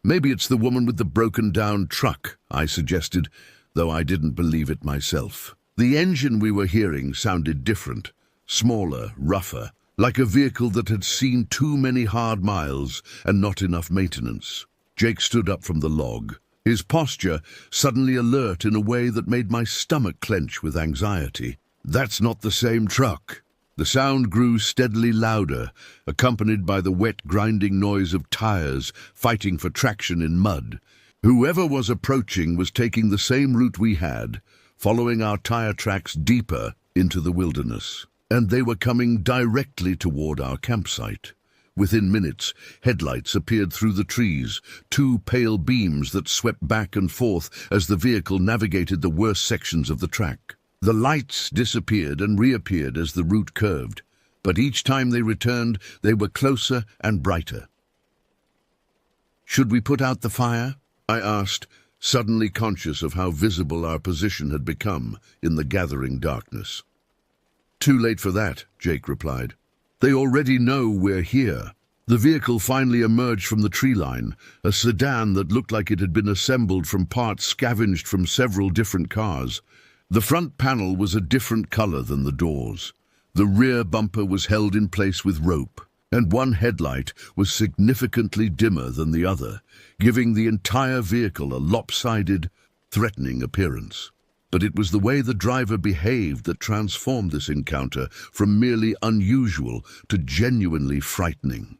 Maybe it's the woman with the broken-down truck, I suggested, though I didn't believe it myself. The engine we were hearing sounded different, smaller, rougher, like a vehicle that had seen too many hard miles and not enough maintenance. Jake stood up from the log, his posture suddenly alert in a way that made my stomach clench with anxiety. That's not the same truck. The sound grew steadily louder, accompanied by the wet, grinding noise of tires fighting for traction in mud. Whoever was approaching was taking the same route we had, following our tire tracks deeper into the wilderness. And they were coming directly toward our campsite. Within minutes, headlights appeared through the trees, two pale beams that swept back and forth as the vehicle navigated the worst sections of the track. The lights disappeared and reappeared as the route curved, but each time they returned, they were closer and brighter. "Should we put out the fire?" I asked, suddenly conscious of how visible our position had become in the gathering darkness. "Too late for that," Jake replied. "They already know we're here." The vehicle finally emerged from the tree line, a sedan that looked like it had been assembled from parts scavenged from several different cars. The front panel was a different color than the doors. The rear bumper was held in place with rope, and one headlight was significantly dimmer than the other, giving the entire vehicle a lopsided, threatening appearance. But it was the way the driver behaved that transformed this encounter from merely unusual to genuinely frightening.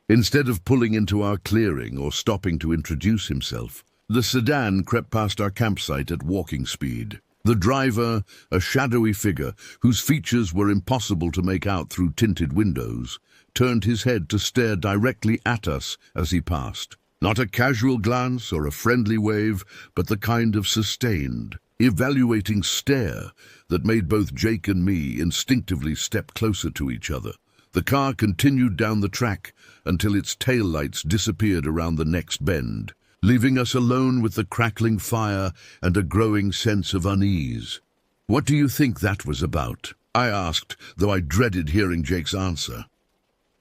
Instead of pulling into our clearing or stopping to introduce himself, the sedan crept past our campsite at walking speed. The driver, a shadowy figure whose features were impossible to make out through tinted windows, turned his head to stare directly at us as he passed. Not a casual glance or a friendly wave, but the kind of sustained, evaluating stare that made both Jake and me instinctively step closer to each other. The car continued down the track until its taillights disappeared around the next bend, leaving us alone with the crackling fire and a growing sense of unease. "What do you think that was about?" I asked, though I dreaded hearing Jake's answer.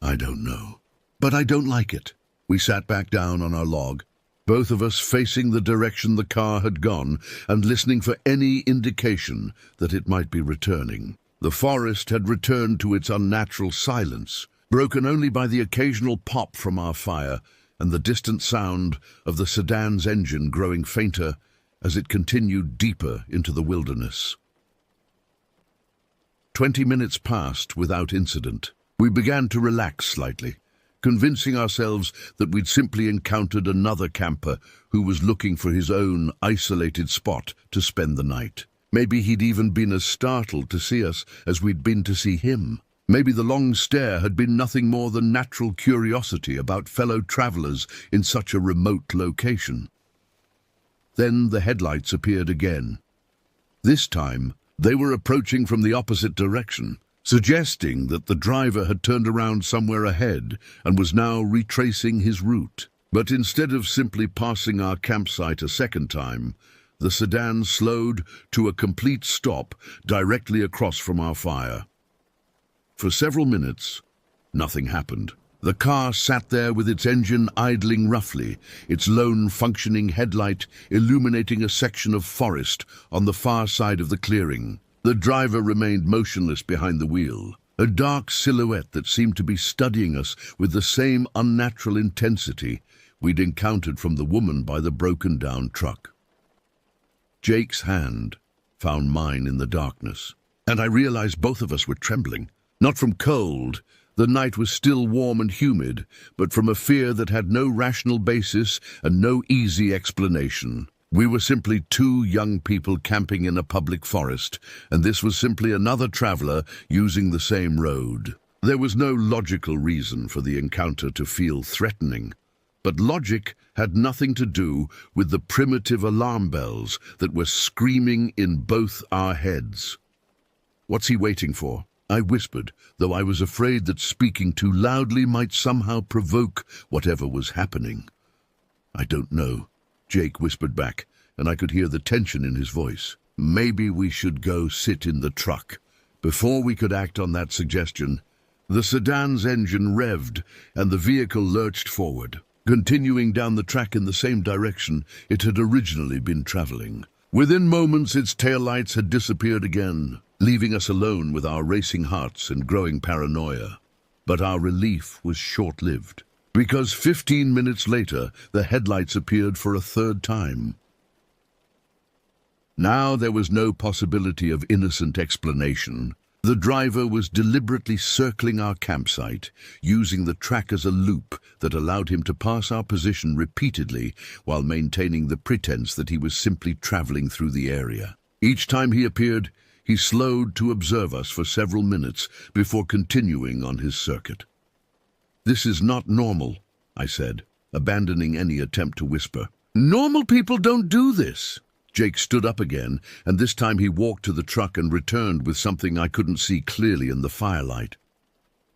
"I don't know, but I don't like it." We sat back down on our log, both of us facing the direction the car had gone and listening for any indication that it might be returning. The forest had returned to its unnatural silence, broken only by the occasional pop from our fire and the distant sound of the sedan's engine growing fainter as it continued deeper into the wilderness. 20 minutes passed without incident. We began to relax slightly, convincing ourselves that we'd simply encountered another camper who was looking for his own isolated spot to spend the night. Maybe he'd even been as startled to see us as we'd been to see him. Maybe the long stare had been nothing more than natural curiosity about fellow travelers in such a remote location. Then the headlights appeared again. This time, they were approaching from the opposite direction, suggesting that the driver had turned around somewhere ahead and was now retracing his route. But instead of simply passing our campsite a second time, the sedan slowed to a complete stop directly across from our fire. For several minutes, nothing happened. The car sat there with its engine idling roughly, its lone functioning headlight illuminating a section of forest on the far side of the clearing. The driver remained motionless behind the wheel, a dark silhouette that seemed to be studying us with the same unnatural intensity we'd encountered from the woman by the broken-down truck. Jake's hand found mine in the darkness, and I realized both of us were trembling, not from cold. The night was still warm and humid, but from a fear that had no rational basis and no easy explanation. We were simply two young people camping in a public forest, and this was simply another traveler using the same road. There was no logical reason for the encounter to feel threatening, but logic had nothing to do with the primitive alarm bells that were screaming in both our heads. "What's he waiting for?" I whispered, though I was afraid that speaking too loudly might somehow provoke whatever was happening. "I don't know," Jake whispered back, and I could hear the tension in his voice. "Maybe we should go sit in the truck." Before we could act on that suggestion, the sedan's engine revved and the vehicle lurched forward, continuing down the track in the same direction it had originally been traveling. Within moments, its taillights had disappeared again, leaving us alone with our racing hearts and growing paranoia. But our relief was short-lived, because 15 minutes later, the headlights appeared for a third time. Now there was no possibility of innocent explanation. The driver was deliberately circling our campsite, using the track as a loop that allowed him to pass our position repeatedly while maintaining the pretense that he was simply traveling through the area. Each time he appeared, he slowed to observe us for several minutes before continuing on his circuit. "This is not normal," I said, abandoning any attempt to whisper. "Normal people don't do this." Jake stood up again, and this time he walked to the truck and returned with something I couldn't see clearly in the firelight.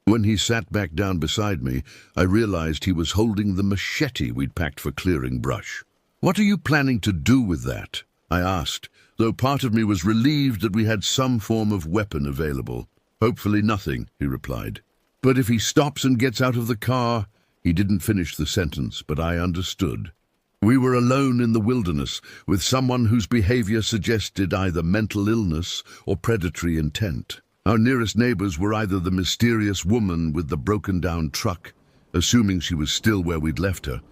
When he sat back down beside me, I realized he was holding the machete we'd packed for clearing brush. "What are you planning to do with that?" I asked, though part of me was relieved that we had some form of weapon available. "Hopefully nothing," he replied. "But if he stops and gets out of the car—" He didn't finish the sentence, but I understood. We were alone in the wilderness with someone whose behavior suggested either mental illness or predatory intent. Our nearest neighbors were either the mysterious woman with the broken-down truck, assuming she was still where we'd left her,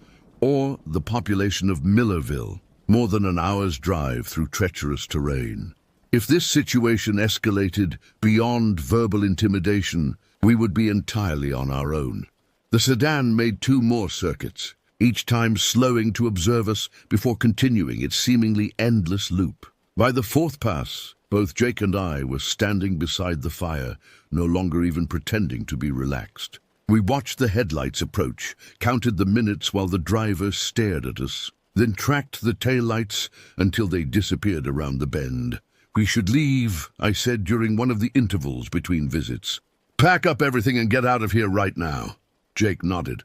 or the population of Millerville, more than an hour's drive through treacherous terrain. If this situation escalated beyond verbal intimidation, we would be entirely on our own. The sedan made 2 more circuits, each time slowing to observe us before continuing its seemingly endless loop. By the 4th pass, both Jake and I were standing beside the fire, no longer even pretending to be relaxed. We watched the headlights approach, counted the minutes while the driver stared at us, then tracked the taillights until they disappeared around the bend. "We should leave," I said during one of the intervals between visits. "Pack up everything and get out of here right now." Jake nodded.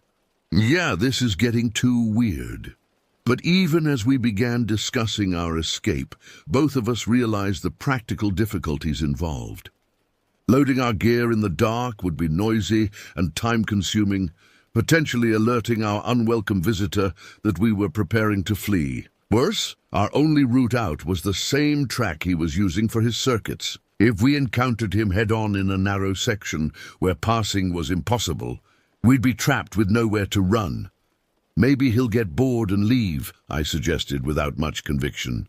"Yeah, this is getting too weird." But even as we began discussing our escape, both of us realized the practical difficulties involved. Loading our gear in the dark would be noisy and time-consuming, potentially alerting our unwelcome visitor that we were preparing to flee. Worse, our only route out was the same track he was using for his circuits. If we encountered him head-on in a narrow section where passing was impossible, we'd be trapped with nowhere to run. Maybe he'll get bored and leave, I suggested without much conviction.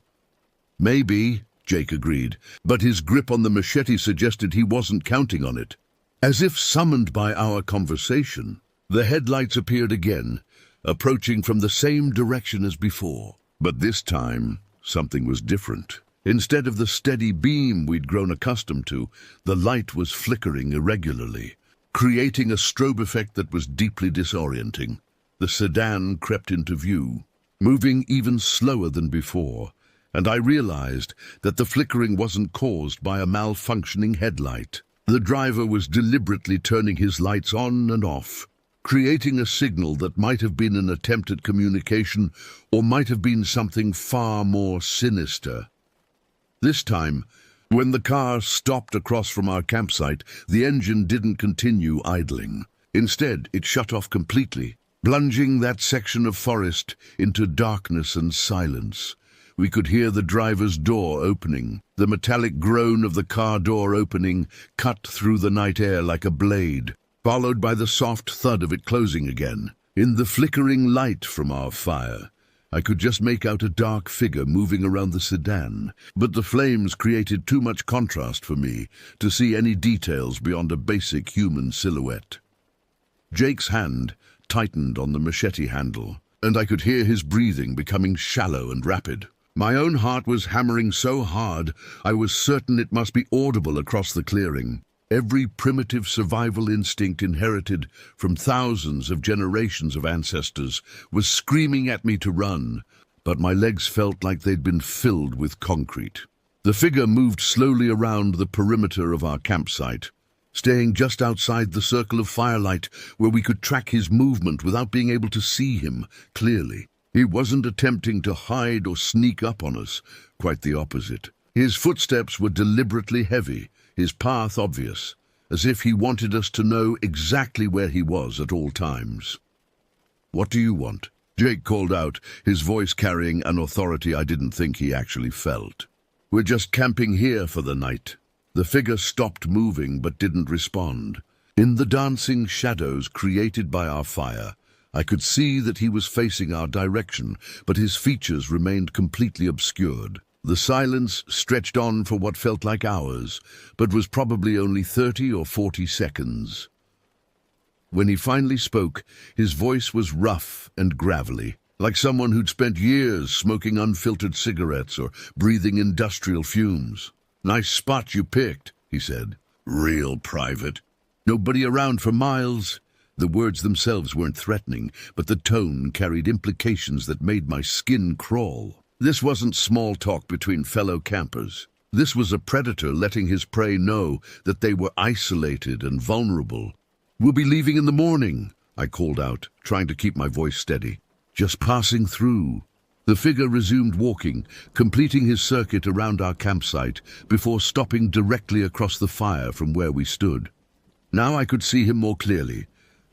Maybe, Jake agreed, but his grip on the machete suggested he wasn't counting on it. As if summoned by our conversation, the headlights appeared again, approaching from the same direction as before. But this time, something was different. Instead of the steady beam we'd grown accustomed to, the light was flickering irregularly, creating a strobe effect that was deeply disorienting. The sedan crept into view, moving even slower than before, and I realized that the flickering wasn't caused by a malfunctioning headlight. The driver was deliberately turning his lights on and off, creating a signal that might have been an attempt at communication or might have been something far more sinister. This time, when the car stopped across from our campsite, the engine didn't continue idling. Instead, it shut off completely, plunging that section of forest into darkness and silence. We could hear the driver's door opening. The metallic groan of the car door opening cut through the night air like a blade, followed by the soft thud of it closing again. In the flickering light from our fire, I could just make out a dark figure moving around the sedan, but the flames created too much contrast for me to see any details beyond a basic human silhouette. Jake's hand tightened on the machete handle, and I could hear his breathing becoming shallow and rapid. My own heart was hammering so hard I was certain it must be audible across the clearing. Every primitive survival instinct inherited from thousands of generations of ancestors was screaming at me to run, but my legs felt like they'd been filled with concrete. The figure moved slowly around the perimeter of our campsite, staying just outside the circle of firelight where we could track his movement without being able to see him clearly. He wasn't attempting to hide or sneak up on us, quite the opposite. His footsteps were deliberately heavy, his path obvious, as if he wanted us to know exactly where he was at all times. "What do you want?" Jake called out, his voice carrying an authority I didn't think he actually felt. "We're just camping here for the night." The figure stopped moving but didn't respond. In the dancing shadows created by our fire, I could see that he was facing our direction, but his features remained completely obscured. The silence stretched on for what felt like hours, but was probably only 30 or 40 seconds. When he finally spoke, his voice was rough and gravelly, like someone who'd spent years smoking unfiltered cigarettes or breathing industrial fumes. "Nice spot you picked," he said. "Real private. Nobody around for miles." The words themselves weren't threatening, but the tone carried implications that made my skin crawl. This wasn't small talk between fellow campers. This was a predator letting his prey know that they were isolated and vulnerable. "We'll be leaving in the morning," I called out, trying to keep my voice steady. "Just passing through." The figure resumed walking, completing his circuit around our campsite before stopping directly across the fire from where we stood. Now I could see him more clearly.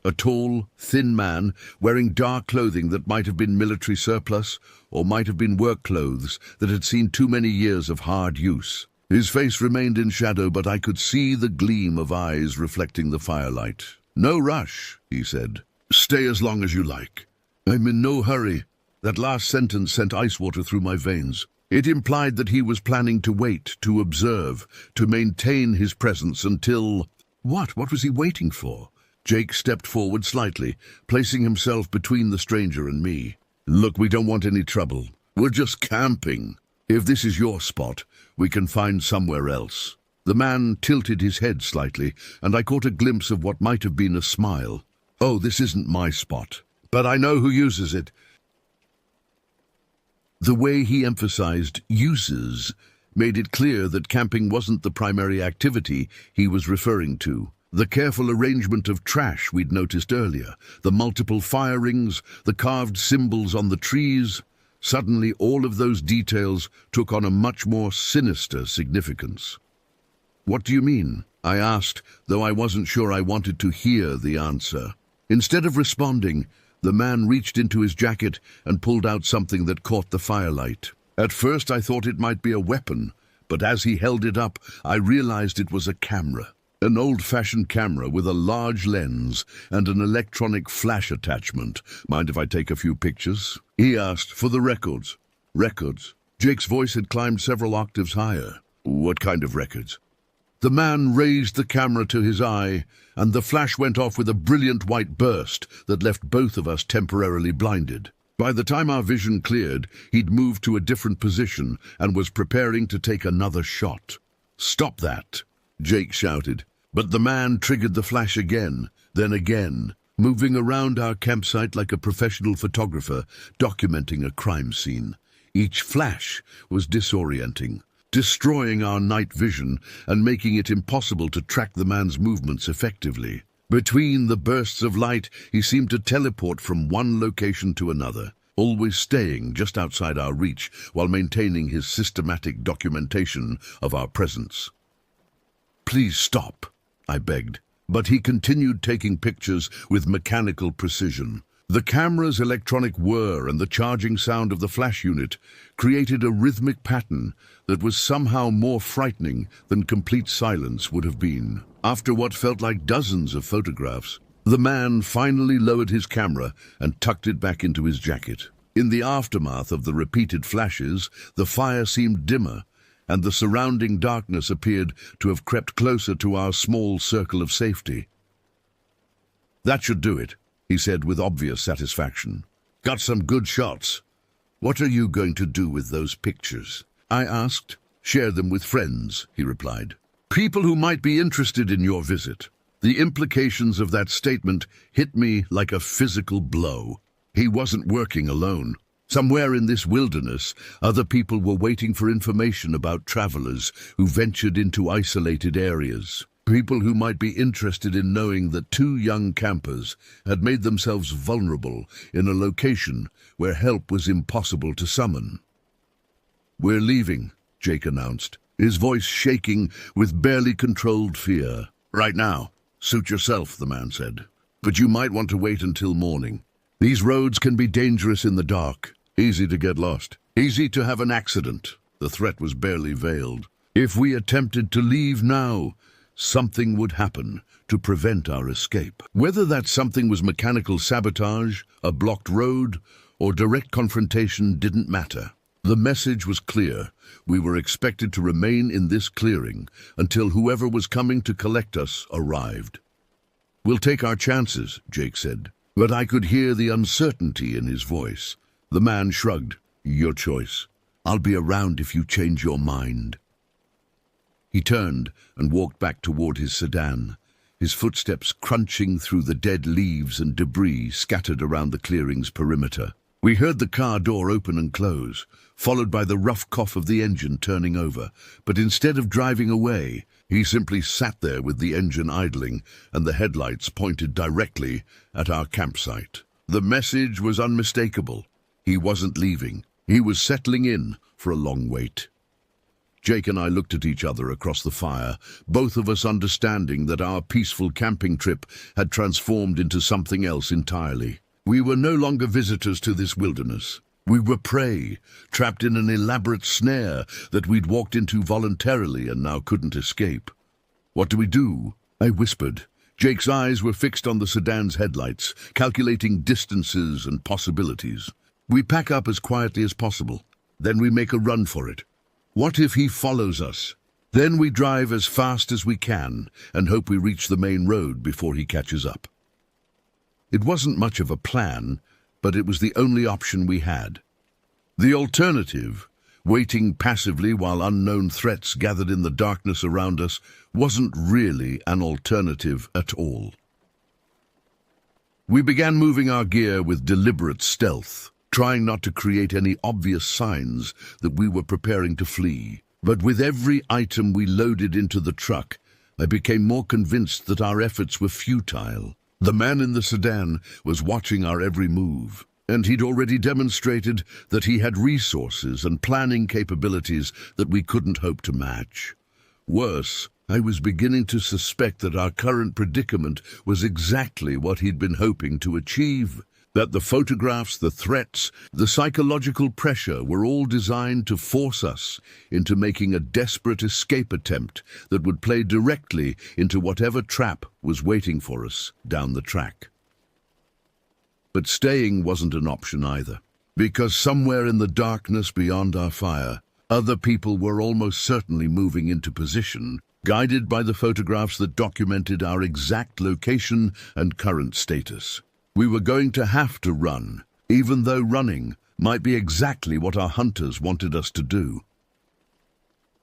A tall, thin man wearing dark clothing that might have been military surplus or might have been work clothes that had seen too many years of hard use. His face remained in shadow, but I could see the gleam of eyes reflecting the firelight. "No rush," he said. "Stay as long as you like. I'm in no hurry." That last sentence sent ice water through my veins. It implied that he was planning to wait, to observe, to maintain his presence until... What was he waiting for? Jake stepped forward slightly, placing himself between the stranger and me. "Look, we don't want any trouble. We're just camping. If this is your spot, we can find somewhere else." The man tilted his head slightly, and I caught a glimpse of what might have been a smile. "Oh, this isn't my spot, but I know who uses it." The way he emphasized "uses" made it clear that camping wasn't the primary activity he was referring to. The careful arrangement of trash we'd noticed earlier, the multiple fire rings, the carved symbols on the trees, Suddenly, all of those details took on a much more sinister significance. "What do you mean?" I asked, though I wasn't sure I wanted to hear the answer. Instead of responding, the man reached into his jacket and pulled out something that caught the firelight. At first I thought it might be a weapon, but as he held it up, I realized it was a camera. An old-fashioned camera with a large lens and an electronic flash attachment. "Mind if I take a few pictures?" he asked. "For the records." "Records?" Jake's voice had climbed several octaves higher. "What kind of records?" The man raised the camera to his eye, and the flash went off with a brilliant white burst that left both of us temporarily blinded. By the time our vision cleared, he'd moved to a different position and was preparing to take another shot. "Stop that!" Jake shouted. But the man triggered the flash again, then again, moving around our campsite like a professional photographer documenting a crime scene. Each flash was disorienting, destroying our night vision and making it impossible to track the man's movements effectively. Between the bursts of light, he seemed to teleport from one location to another, always staying just outside our reach while maintaining his systematic documentation of our presence. "Please stop," I begged, but he continued taking pictures with mechanical precision. The camera's electronic whir and the charging sound of the flash unit created a rhythmic pattern that was somehow more frightening than complete silence would have been. After what felt like dozens of photographs, the man finally lowered his camera and tucked it back into his jacket. In the aftermath of the repeated flashes, the fire seemed dimmer, and the surrounding darkness appeared to have crept closer to our small circle of safety. "That should do it," he said with obvious satisfaction. "Got some good shots. What are you going to do with those pictures?" I asked. "Share them with friends," he replied. "People who might be interested in your visit." The implications of that statement hit me like a physical blow. He wasn't working alone. Somewhere in this wilderness, other people were waiting for information about travelers who ventured into isolated areas. People who might be interested in knowing that two young campers had made themselves vulnerable in a location where help was impossible to summon. "We're leaving," Jake announced, his voice shaking with barely controlled fear. "Right now. Suit yourself," the man said. "But you might want to wait until morning. These roads can be dangerous in the dark, easy to get lost, easy to have an accident." The threat was barely veiled. If we attempted to leave now, something would happen to prevent our escape. Whether that something was mechanical sabotage, a blocked road, or direct confrontation didn't matter. The message was clear. We were expected to remain in this clearing until whoever was coming to collect us arrived. "We'll take our chances," Jake said, but I could hear the uncertainty in his voice. The man shrugged. "Your choice. I'll be around if you change your mind." He turned and walked back toward his sedan, his footsteps crunching through the dead leaves and debris scattered around the clearing's perimeter. We heard the car door open and close, followed by the rough cough of the engine turning over, but instead of driving away, he simply sat there with the engine idling and the headlights pointed directly at our campsite. The message was unmistakable. He wasn't leaving. He was settling in for a long wait. Jake and I looked at each other across the fire, both of us understanding that our peaceful camping trip had transformed into something else entirely. We were no longer visitors to this wilderness. We were prey, trapped in an elaborate snare that we'd walked into voluntarily and now couldn't escape. "What do we do?" I whispered. Jake's eyes were fixed on the sedan's headlights, calculating distances and possibilities. "We pack up as quietly as possible. Then we make a run for it. What if he follows us? Then we drive as fast as we can and hope we reach the main road before he catches up." It wasn't much of a plan, but it was the only option we had. The alternative, waiting passively while unknown threats gathered in the darkness around us, wasn't really an alternative at all. We began moving our gear with deliberate stealth, trying not to create any obvious signs that we were preparing to flee. But with every item we loaded into the truck, I became more convinced that our efforts were futile. The man in the sedan was watching our every move. And he'd already demonstrated that he had resources and planning capabilities that we couldn't hope to match. Worse, I was beginning to suspect that our current predicament was exactly what he'd been hoping to achieve. That the photographs, the threats, the psychological pressure were all designed to force us into making a desperate escape attempt that would play directly into whatever trap was waiting for us down the track. But staying wasn't an option either, because somewhere in the darkness beyond our fire, other people were almost certainly moving into position, guided by the photographs that documented our exact location and current status. We were going to have to run, even though running might be exactly what our hunters wanted us to do.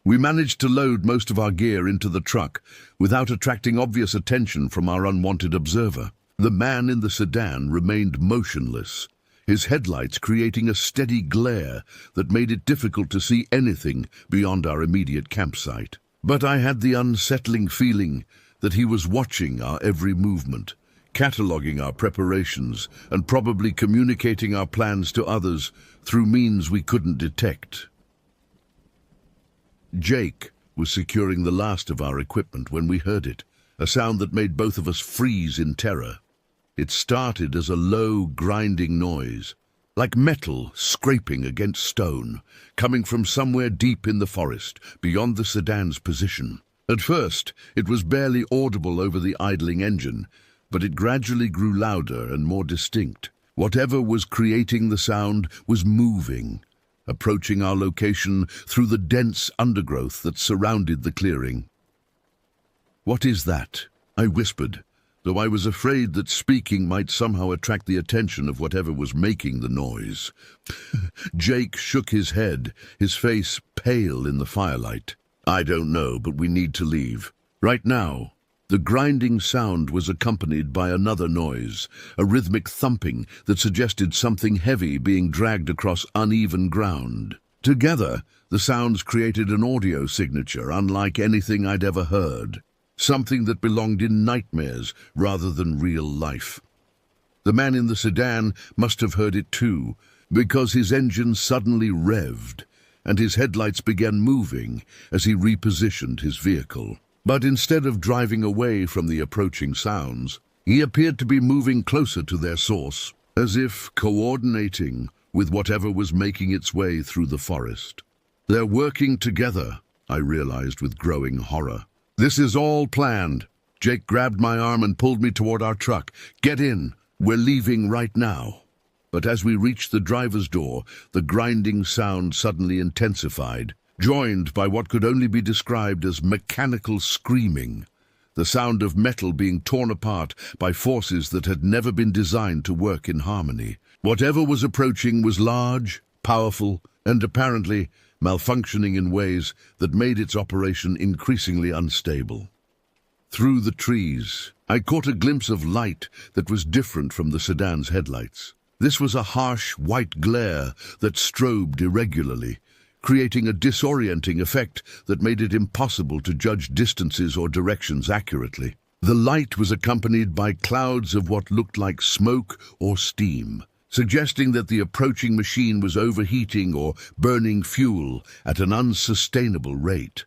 We managed to load most of our gear into the truck without attracting obvious attention from our unwanted observer. The man in the sedan remained motionless, his headlights creating a steady glare that made it difficult to see anything beyond our immediate campsite. But I had the unsettling feeling that he was watching our every movement, cataloguing our preparations, and probably communicating our plans to others through means we couldn't detect. Jake was securing the last of our equipment when we heard it, a sound that made both of us freeze in terror. It started as a low, grinding noise, like metal scraping against stone, coming from somewhere deep in the forest, beyond the sedan's position. At first, it was barely audible over the idling engine, but it gradually grew louder and more distinct. Whatever was creating the sound was moving, approaching our location through the dense undergrowth that surrounded the clearing. "What is that?" I whispered, though I was afraid that speaking might somehow attract the attention of whatever was making the noise. Jake shook his head, his face pale in the firelight. "I don't know, but we need to leave. Right now." The grinding sound was accompanied by another noise, a rhythmic thumping that suggested something heavy being dragged across uneven ground. Together, the sounds created an audio signature unlike anything I'd ever heard, something that belonged in nightmares rather than real life. The man in the sedan must have heard it too, because his engine suddenly revved, and his headlights began moving as he repositioned his vehicle. But instead of driving away from the approaching sounds, he appeared to be moving closer to their source, as if coordinating with whatever was making its way through the forest. "They're working together," I realized with growing horror. "This is all planned." Jake grabbed my arm and pulled me toward our truck. "Get in. We're leaving right now." But as we reached the driver's door, the grinding sound suddenly intensified, joined by what could only be described as mechanical screaming, the sound of metal being torn apart by forces that had never been designed to work in harmony. Whatever was approaching was large, powerful, and apparently malfunctioning in ways that made its operation increasingly unstable. Through the trees, I caught a glimpse of light that was different from the sedan's headlights. This was a harsh, white glare that strobed irregularly, creating a disorienting effect that made it impossible to judge distances or directions accurately. The light was accompanied by clouds of what looked like smoke or steam, suggesting that the approaching machine was overheating or burning fuel at an unsustainable rate.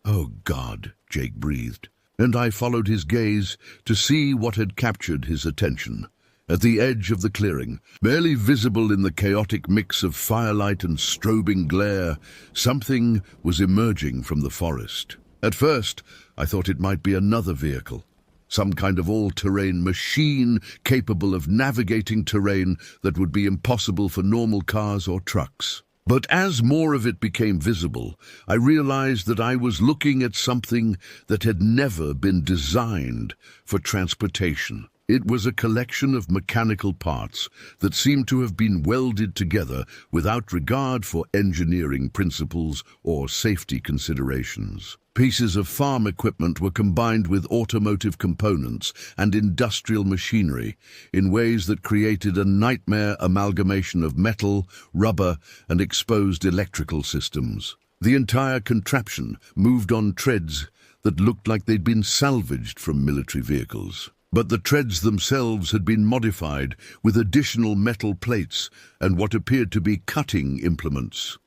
"Oh God," Jake breathed, and I followed his gaze to see what had captured his attention. At the edge of the clearing, barely visible in the chaotic mix of firelight and strobing glare, something was emerging from the forest. At first, I thought it might be another vehicle, some kind of all-terrain machine capable of navigating terrain that would be impossible for normal cars or trucks. But as more of it became visible, I realized that I was looking at something that had never been designed for transportation. It was a collection of mechanical parts that seemed to have been welded together without regard for engineering principles or safety considerations. Pieces of farm equipment were combined with automotive components and industrial machinery in ways that created a nightmare amalgamation of metal, rubber, and exposed electrical systems. The entire contraption moved on treads that looked like they'd been salvaged from military vehicles. But the treads themselves had been modified with additional metal plates and what appeared to be cutting implements.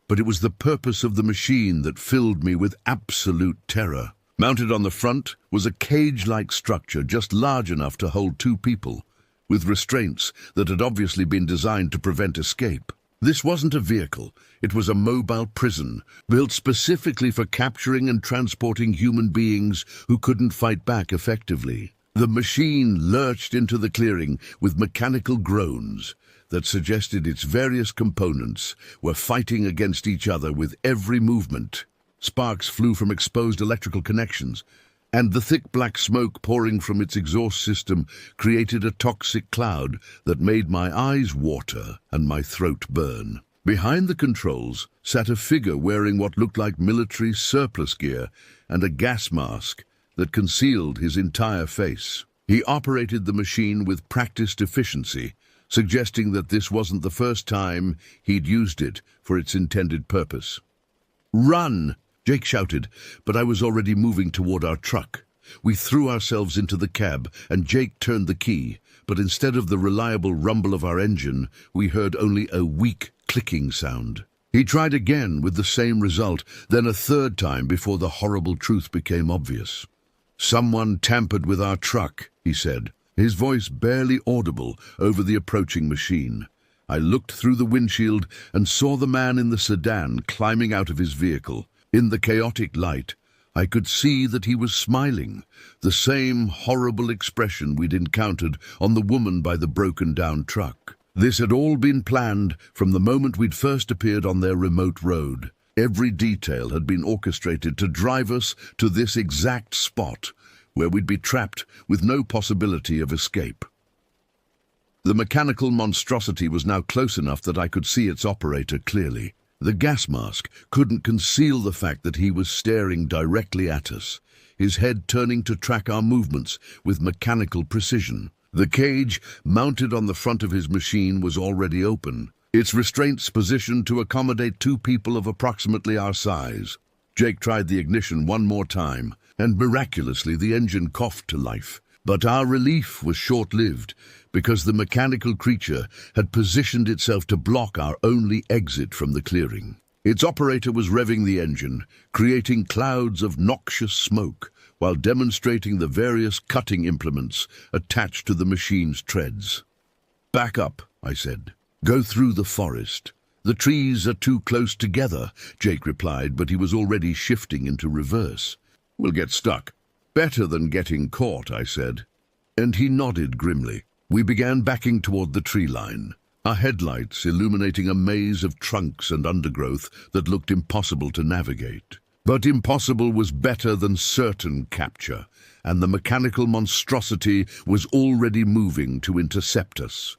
But it was the purpose of the machine that filled me with absolute terror. Mounted on the front was a cage-like structure just large enough to hold 2 people, with restraints that had obviously been designed to prevent escape. This wasn't a vehicle, it was a mobile prison, built specifically for capturing and transporting human beings who couldn't fight back effectively. The machine lurched into the clearing with mechanical groans that suggested its various components were fighting against each other with every movement. Sparks flew from exposed electrical connections, and the thick black smoke pouring from its exhaust system created a toxic cloud that made my eyes water and my throat burn. Behind the controls sat a figure wearing what looked like military surplus gear and a gas mask that concealed his entire face. He operated the machine with practiced efficiency, suggesting that this wasn't the first time he'd used it for its intended purpose. "Run!" Jake shouted, but I was already moving toward our truck. We threw ourselves into the cab, and Jake turned the key, but instead of the reliable rumble of our engine, we heard only a weak clicking sound. He tried again with the same result, then a third time before the horrible truth became obvious. "Someone tampered with our truck," he said, his voice barely audible over the approaching machine. I looked through the windshield and saw the man in the sedan climbing out of his vehicle. In the chaotic light, I could see that he was smiling, the same horrible expression we'd encountered on the woman by the broken-down truck. This had all been planned from the moment we'd first appeared on their remote road. Every detail had been orchestrated to drive us to this exact spot, where we'd be trapped with no possibility of escape. The mechanical monstrosity was now close enough that I could see its operator clearly. The gas mask couldn't conceal the fact that he was staring directly at us, his head turning to track our movements with mechanical precision. The cage, mounted on the front of his machine, was already open, its restraints positioned to accommodate 2 people of approximately our size. Jake tried the ignition one more time, and miraculously the engine coughed to life. But our relief was short-lived, because the mechanical creature had positioned itself to block our only exit from the clearing. Its operator was revving the engine, creating clouds of noxious smoke, while demonstrating the various cutting implements attached to the machine's treads. "Back up," I said. "Go through the forest." "The trees are too close together," Jake replied, but he was already shifting into reverse. "We'll get stuck." "Better than getting caught," I said. And he nodded grimly. We began backing toward the tree line, our headlights illuminating a maze of trunks and undergrowth that looked impossible to navigate. But impossible was better than certain capture, and the mechanical monstrosity was already moving to intercept us.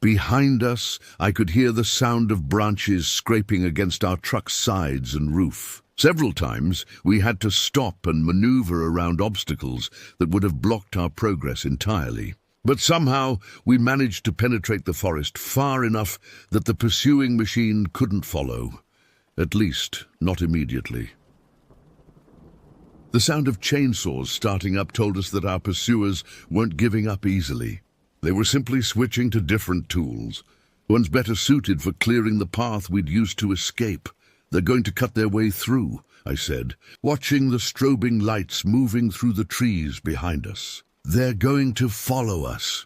Behind us, I could hear the sound of branches scraping against our truck's sides and roof. Several times, we had to stop and maneuver around obstacles that would have blocked our progress entirely. But somehow, we managed to penetrate the forest far enough that the pursuing machine couldn't follow. At least, not immediately. The sound of chainsaws starting up told us that our pursuers weren't giving up easily. They were simply switching to different tools, ones better suited for clearing the path we'd used to escape. "They're going to cut their way through," I said, watching the strobing lights moving through the trees behind us. "They're going to follow us."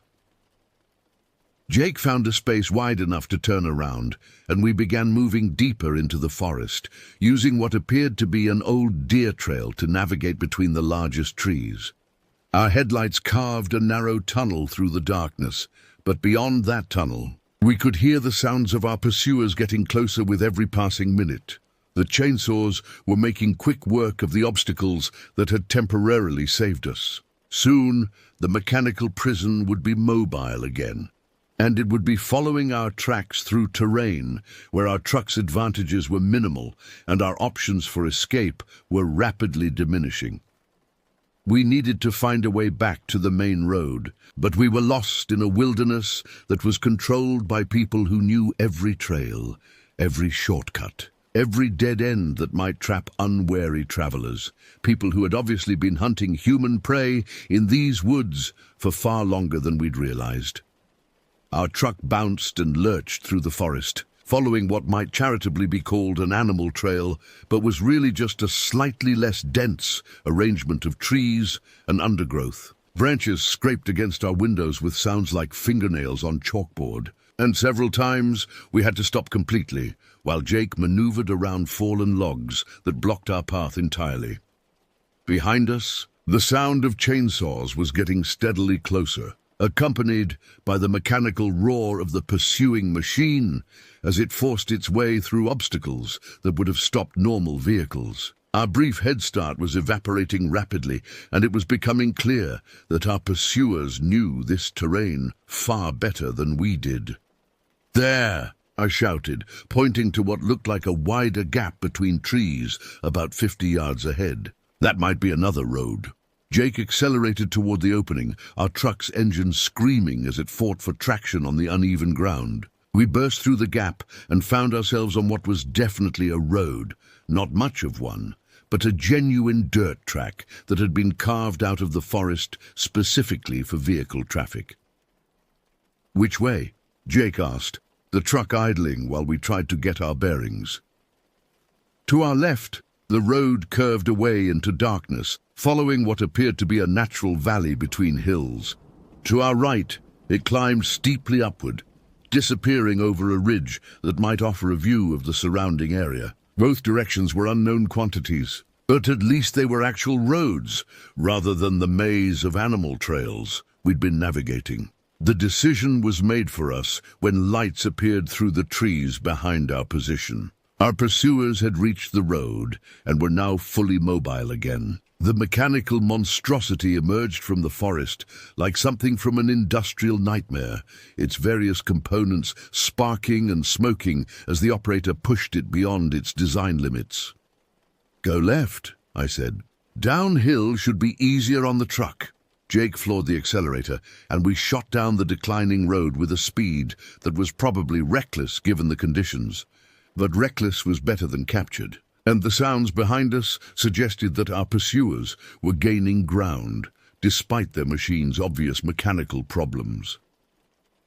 Jake found a space wide enough to turn around, and we began moving deeper into the forest, using what appeared to be an old deer trail to navigate between the largest trees. Our headlights carved a narrow tunnel through the darkness, but beyond that tunnel, we could hear the sounds of our pursuers getting closer with every passing minute. The chainsaws were making quick work of the obstacles that had temporarily saved us. Soon, the mechanical prison would be mobile again, and it would be following our tracks through terrain where our truck's advantages were minimal and our options for escape were rapidly diminishing. We needed to find a way back to the main road, but we were lost in a wilderness that was controlled by people who knew every trail, every shortcut, every dead end that might trap unwary travelers, people who had obviously been hunting human prey in these woods for far longer than we'd realized. Our truck bounced and lurched through the forest, following what might charitably be called an animal trail, but was really just a slightly less dense arrangement of trees and undergrowth. Branches scraped against our windows with sounds like fingernails on chalkboard, and several times we had to stop completely while Jake maneuvered around fallen logs that blocked our path entirely. Behind us, the sound of chainsaws was getting steadily closer, accompanied by the mechanical roar of the pursuing machine as it forced its way through obstacles that would have stopped normal vehicles. Our brief head start was evaporating rapidly, and it was becoming clear that our pursuers knew this terrain far better than we did. "There!" I shouted, pointing to what looked like a wider gap between trees about 50 yards ahead. That might be another road. Jake accelerated toward the opening, our truck's engine screaming as it fought for traction on the uneven ground. We burst through the gap and found ourselves on what was definitely a road, not much of one, but a genuine dirt track that had been carved out of the forest specifically for vehicle traffic. "Which way?" Jake asked, the truck idling while we tried to get our bearings. To our left, the road curved away into darkness, following what appeared to be a natural valley between hills. To our right, it climbed steeply upward, disappearing over a ridge that might offer a view of the surrounding area. Both directions were unknown quantities, but at least they were actual roads, rather than the maze of animal trails we'd been navigating. The decision was made for us when lights appeared through the trees behind our position. Our pursuers had reached the road and were now fully mobile again. The mechanical monstrosity emerged from the forest like something from an industrial nightmare, its various components sparking and smoking as the operator pushed it beyond its design limits. "Go left," I said. "Downhill should be easier on the truck." Jake floored the accelerator, and we shot down the declining road with a speed that was probably reckless given the conditions. But reckless was better than captured, and the sounds behind us suggested that our pursuers were gaining ground, despite their machine's obvious mechanical problems.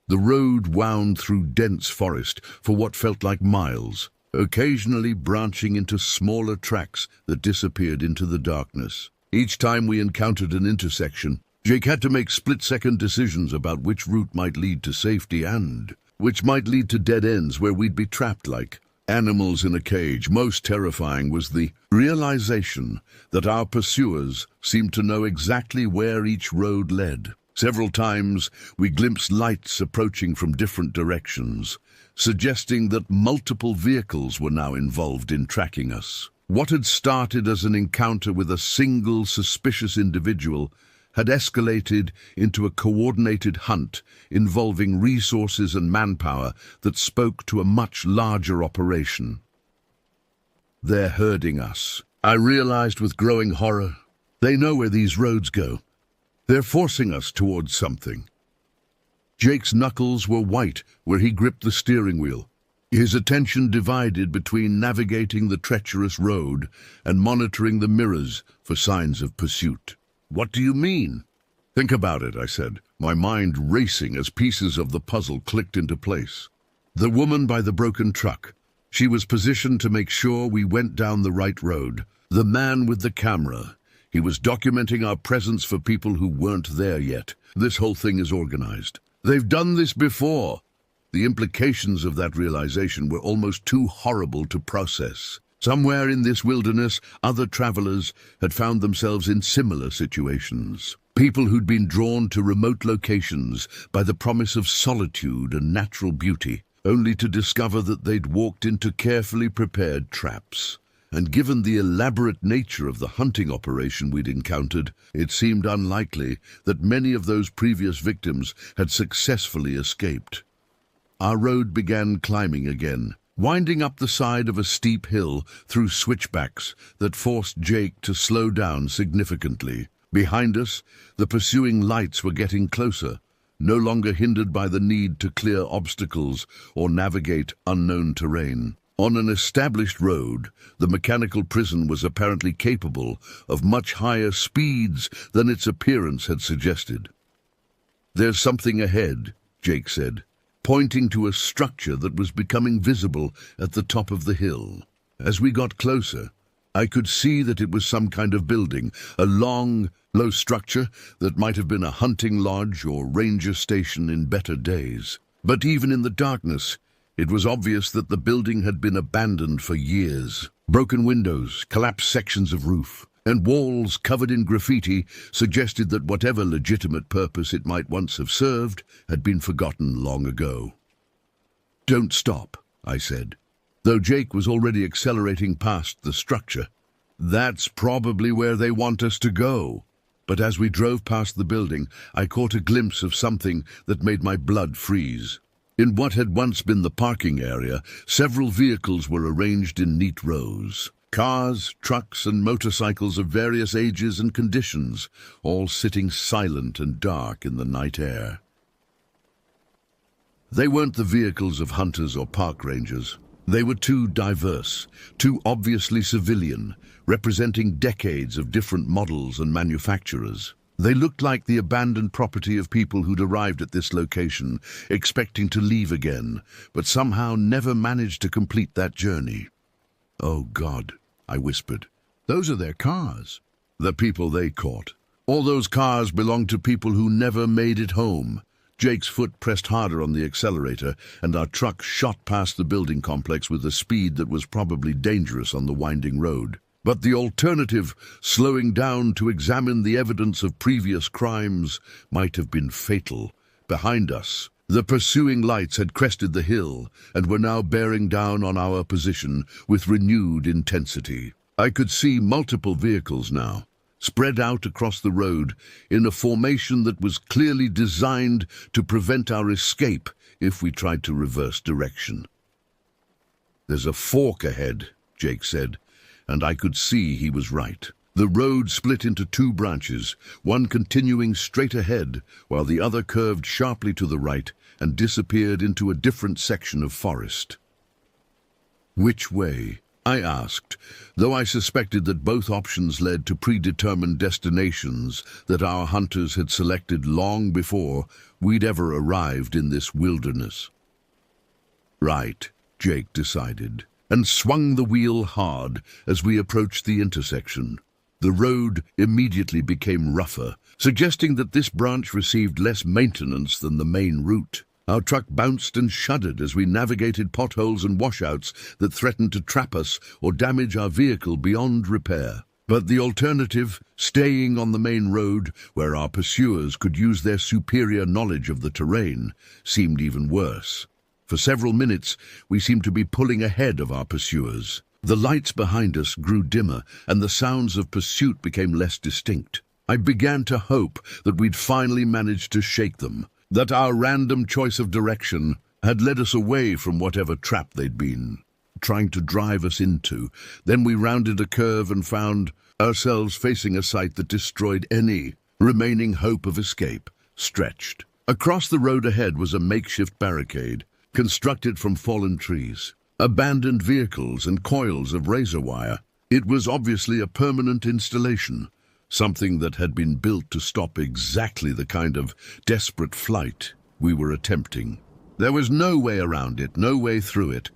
The road wound through dense forest for what felt like miles, occasionally branching into smaller tracks that disappeared into the darkness. Each time we encountered an intersection, Jake had to make split-second decisions about which route might lead to safety and which might lead to dead ends where we'd be trapped like animals in a cage. Most terrifying was the realization that our pursuers seemed to know exactly where each road led. Several times we glimpsed lights approaching from different directions, suggesting that multiple vehicles were now involved in tracking us. What had started as an encounter with a single suspicious individual had escalated into a coordinated hunt involving resources and manpower that spoke to a much larger operation. "They're herding us," I realized with growing horror. "They know where these roads go. They're forcing us towards something." Jake's knuckles were white where he gripped the steering wheel, his attention divided between navigating the treacherous road and monitoring the mirrors for signs of pursuit. "What do you mean?" "Think about it," I said, my mind racing as pieces of the puzzle clicked into place. The woman by the broken truck. She was positioned to make sure we went down the right road. The man with the camera. He was documenting our presence for people who weren't there yet. This whole thing is organized. They've done this before. The implications of that realization were almost too horrible to process. Somewhere in this wilderness, other travelers had found themselves in similar situations. People who'd been drawn to remote locations by the promise of solitude and natural beauty, only to discover that they'd walked into carefully prepared traps. And given the elaborate nature of the hunting operation we'd encountered, it seemed unlikely that many of those previous victims had successfully escaped. Our road began climbing again, winding up the side of a steep hill through switchbacks that forced Jake to slow down significantly. Behind us, the pursuing lights were getting closer, no longer hindered by the need to clear obstacles or navigate unknown terrain. On an established road, the mechanical prison was apparently capable of much higher speeds than its appearance had suggested. "There's something ahead," Jake said, pointing to a structure that was becoming visible at the top of the hill. As we got closer, I could see that it was some kind of building, a long, low structure that might have been a hunting lodge or ranger station in better days. But even in the darkness, it was obvious that the building had been abandoned for years. Broken windows, collapsed sections of roof, and walls covered in graffiti suggested that whatever legitimate purpose it might once have served had been forgotten long ago. "Don't stop," I said, though Jake was already accelerating past the structure. "That's probably where they want us to go." But as we drove past the building, I caught a glimpse of something that made my blood freeze. In what had once been the parking area, several vehicles were arranged in neat rows. Cars, trucks, and motorcycles of various ages and conditions, all sitting silent and dark in the night air. They weren't the vehicles of hunters or park rangers. They were too diverse, too obviously civilian, representing decades of different models and manufacturers. They looked like the abandoned property of people who'd arrived at this location, expecting to leave again, but somehow never managed to complete that journey. "Oh God," I whispered. "Those are their cars." "The people they caught. All those cars belonged to people who never made it home." Jake's foot pressed harder on the accelerator, and our truck shot past the building complex with a speed that was probably dangerous on the winding road. But the alternative, slowing down to examine the evidence of previous crimes, might have been fatal. Behind us, the pursuing lights had crested the hill and were now bearing down on our position with renewed intensity. I could see multiple vehicles now, spread out across the road in a formation that was clearly designed to prevent our escape if we tried to reverse direction. "There's a fork ahead," Jake said, and I could see he was right. The road split into two branches, one continuing straight ahead, while the other curved sharply to the right and disappeared into a different section of forest. "Which way?" I asked, though I suspected that both options led to predetermined destinations that our hunters had selected long before we'd ever arrived in this wilderness. "Right," Jake decided, and swung the wheel hard as we approached the intersection. The road immediately became rougher, suggesting that this branch received less maintenance than the main route. Our truck bounced and shuddered as we navigated potholes and washouts that threatened to trap us or damage our vehicle beyond repair. But the alternative, staying on the main road where our pursuers could use their superior knowledge of the terrain, seemed even worse. For several minutes, we seemed to be pulling ahead of our pursuers. The lights behind us grew dimmer, and the sounds of pursuit became less distinct. I began to hope that we'd finally managed to shake them, that our random choice of direction had led us away from whatever trap they'd been trying to drive us into. Then we rounded a curve and found ourselves facing a sight that destroyed any remaining hope of escape. Stretched across the road ahead was a makeshift barricade, constructed from fallen trees, abandoned vehicles, and coils of razor wire. It was obviously a permanent installation, something that had been built to stop exactly the kind of desperate flight we were attempting. There was no way around it, no way through it,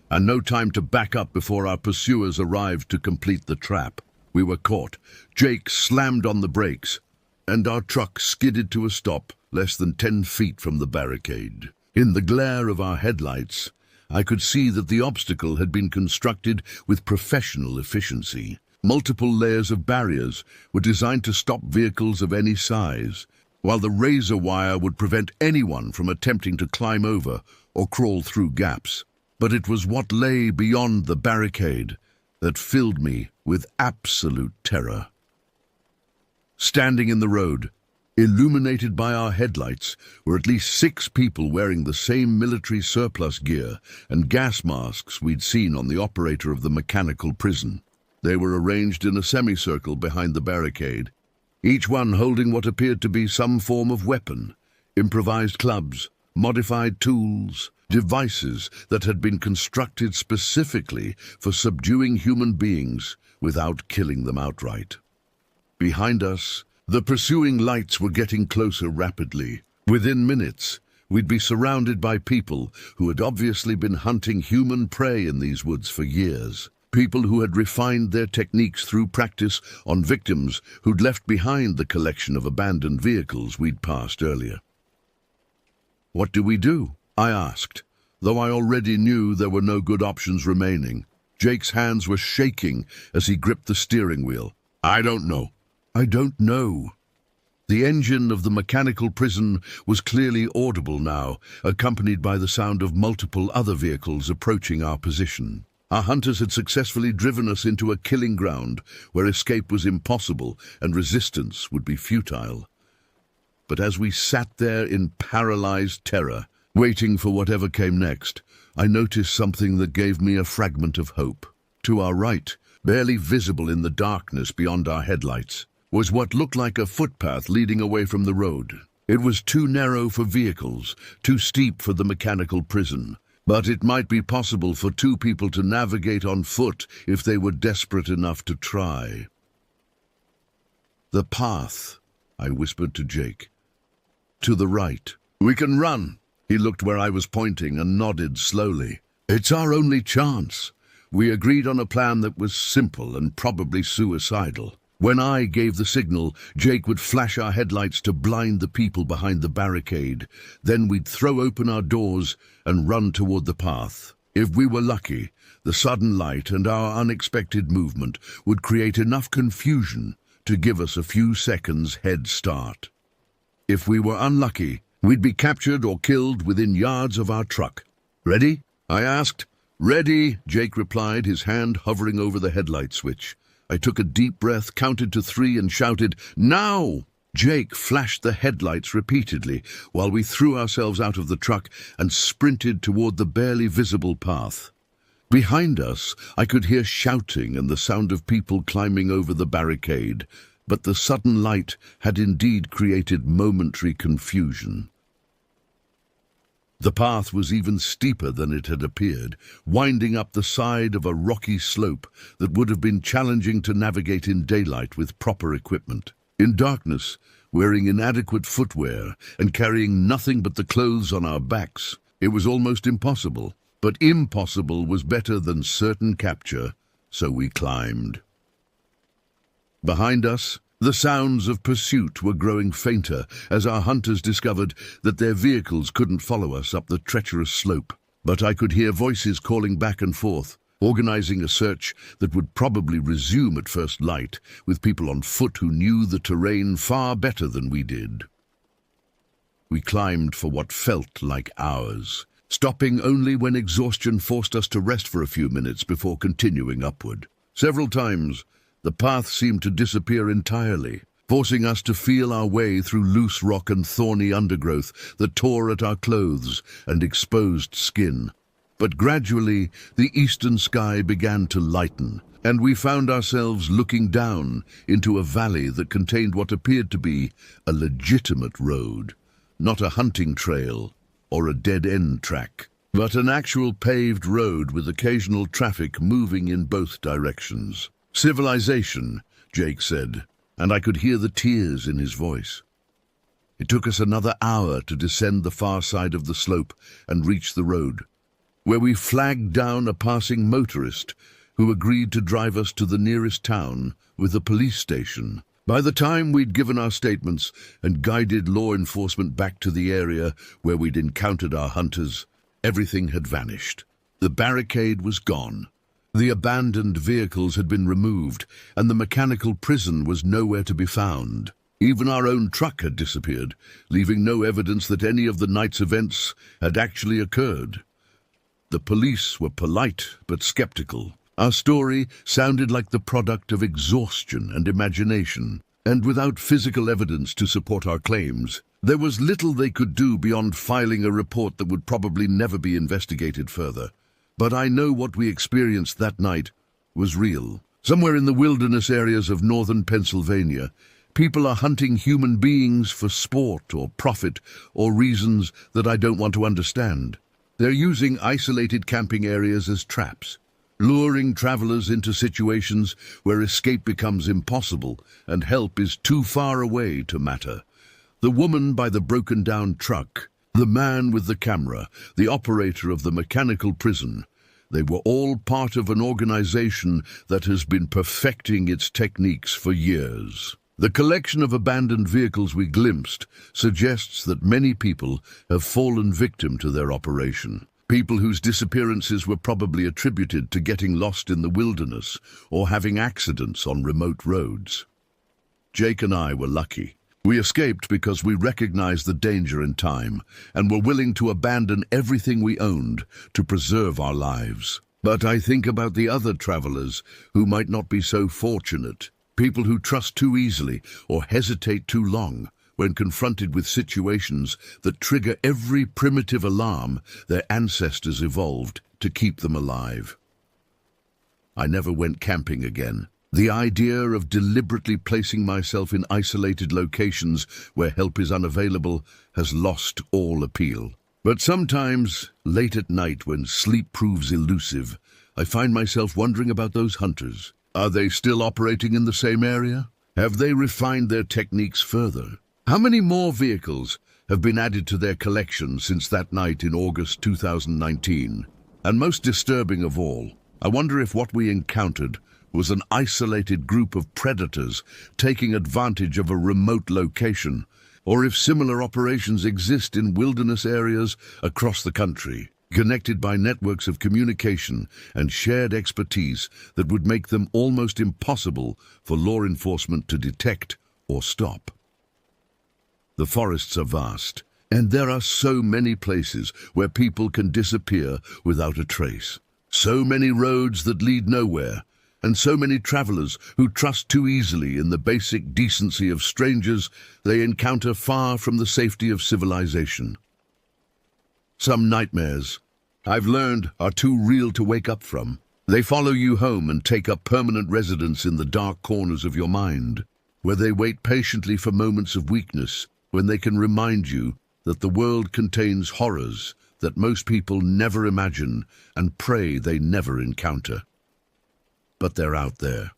and no time to back up before our pursuers arrived to complete the trap. We were caught. Jake slammed on the brakes, and our truck skidded to a stop less than 10 feet from the barricade. In the glare of our headlights, I could see that the obstacle had been constructed with professional efficiency. Multiple layers of barriers were designed to stop vehicles of any size, while the razor wire would prevent anyone from attempting to climb over or crawl through gaps. But it was what lay beyond the barricade that filled me with absolute terror. Standing in the road, illuminated by our headlights, were at least 6 people wearing the same military surplus gear and gas masks we'd seen on the operator of the mechanical prison. They were arranged in a semicircle behind the barricade, each one holding what appeared to be some form of weapon, improvised clubs, modified tools, devices that had been constructed specifically for subduing human beings without killing them outright. Behind us, the pursuing lights were getting closer rapidly. Within minutes, we'd be surrounded by people who had obviously been hunting human prey in these woods for years. People who had refined their techniques through practice on victims who'd left behind the collection of abandoned vehicles we'd passed earlier. "What do we do?" I asked, though I already knew there were no good options remaining. Jake's hands were shaking as he gripped the steering wheel. "I don't know. I don't know." The engine of the mechanical prison was clearly audible now, accompanied by the sound of multiple other vehicles approaching our position. Our hunters had successfully driven us into a killing ground where escape was impossible and resistance would be futile. But as we sat there in paralyzed terror, waiting for whatever came next, I noticed something that gave me a fragment of hope. To our right, barely visible in the darkness beyond our headlights, was what looked like a footpath leading away from the road. It was too narrow for vehicles, too steep for the mechanical prison. But it might be possible for two people to navigate on foot if they were desperate enough to try. "The path," I whispered to Jake. "To the right. We can run." He looked where I was pointing and nodded slowly. "It's our only chance." We agreed on a plan that was simple and probably suicidal. When I gave the signal, Jake would flash our headlights to blind the people behind the barricade. Then we'd throw open our doors and run toward the path. If we were lucky, the sudden light and our unexpected movement would create enough confusion to give us a few seconds head start. If we were unlucky, we'd be captured or killed within yards of our truck. "Ready?" I asked. "Ready," Jake replied, his hand hovering over the headlight switch. I took a deep breath, counted to 3 and shouted, "Now!" Jake flashed the headlights repeatedly while we threw ourselves out of the truck and sprinted toward the barely visible path. Behind us, I could hear shouting and the sound of people climbing over the barricade, but the sudden light had indeed created momentary confusion. The path was even steeper than it had appeared, winding up the side of a rocky slope that would have been challenging to navigate in daylight with proper equipment. In darkness, wearing inadequate footwear and carrying nothing but the clothes on our backs, it was almost impossible. But impossible was better than certain capture, so we climbed. Behind us, the sounds of pursuit were growing fainter as our hunters discovered that their vehicles couldn't follow us up the treacherous slope. But I could hear voices calling back and forth, organizing a search that would probably resume at first light, with people on foot who knew the terrain far better than we did. We climbed for what felt like hours, stopping only when exhaustion forced us to rest for a few minutes before continuing upward. Several times, the path seemed to disappear entirely, forcing us to feel our way through loose rock and thorny undergrowth that tore at our clothes and exposed skin. But gradually, the eastern sky began to lighten, and we found ourselves looking down into a valley that contained what appeared to be a legitimate road, not a hunting trail or a dead-end track, but an actual paved road with occasional traffic moving in both directions. "Civilization," Jake said, and I could hear the tears in his voice. It took us another hour to descend the far side of the slope and reach the road, where we flagged down a passing motorist who agreed to drive us to the nearest town with a police station. By the time we'd given our statements and guided law enforcement back to the area where we'd encountered our hunters, everything had vanished. The barricade was gone. The abandoned vehicles had been removed, and the mechanical prison was nowhere to be found. Even our own truck had disappeared, leaving no evidence that any of the night's events had actually occurred. The police were polite but skeptical. Our story sounded like the product of exhaustion and imagination, and without physical evidence to support our claims, there was little they could do beyond filing a report that would probably never be investigated further. But I know what we experienced that night was real. Somewhere in the wilderness areas of northern Pennsylvania, people are hunting human beings for sport or profit or reasons that I don't want to understand. They're using isolated camping areas as traps, luring travelers into situations where escape becomes impossible and help is too far away to matter. The woman by the broken-down truck, the man with the camera, the operator of the mechanical prison, they were all part of an organization that has been perfecting its techniques for years. The collection of abandoned vehicles we glimpsed suggests that many people have fallen victim to their operation. People whose disappearances were probably attributed to getting lost in the wilderness or having accidents on remote roads. Jake and I were lucky. We escaped because we recognized the danger in time and were willing to abandon everything we owned to preserve our lives. But I think about the other travelers who might not be so fortunate, people who trust too easily or hesitate too long when confronted with situations that trigger every primitive alarm their ancestors evolved to keep them alive. I never went camping again. The idea of deliberately placing myself in isolated locations where help is unavailable has lost all appeal. But sometimes, late at night when sleep proves elusive, I find myself wondering about those hunters. Are they still operating in the same area? Have they refined their techniques further? How many more vehicles have been added to their collection since that night in August 2019? And most disturbing of all, I wonder if what we encountered was an isolated group of predators taking advantage of a remote location, or if similar operations exist in wilderness areas across the country, connected by networks of communication and shared expertise that would make them almost impossible for law enforcement to detect or stop. The forests are vast, and there are so many places where people can disappear without a trace. So many roads that lead nowhere, and so many travelers who trust too easily in the basic decency of strangers they encounter far from the safety of civilization. Some nightmares, I've learned, are too real to wake up from. They follow you home and take up permanent residence in the dark corners of your mind, where they wait patiently for moments of weakness, when they can remind you that the world contains horrors that most people never imagine and pray they never encounter. But they're out there,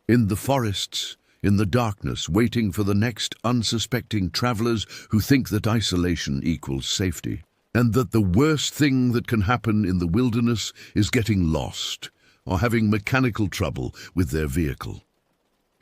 in the forests, in the darkness, waiting for the next unsuspecting travelers who think that isolation equals safety, and that the worst thing that can happen in the wilderness is getting lost or having mechanical trouble with their vehicle.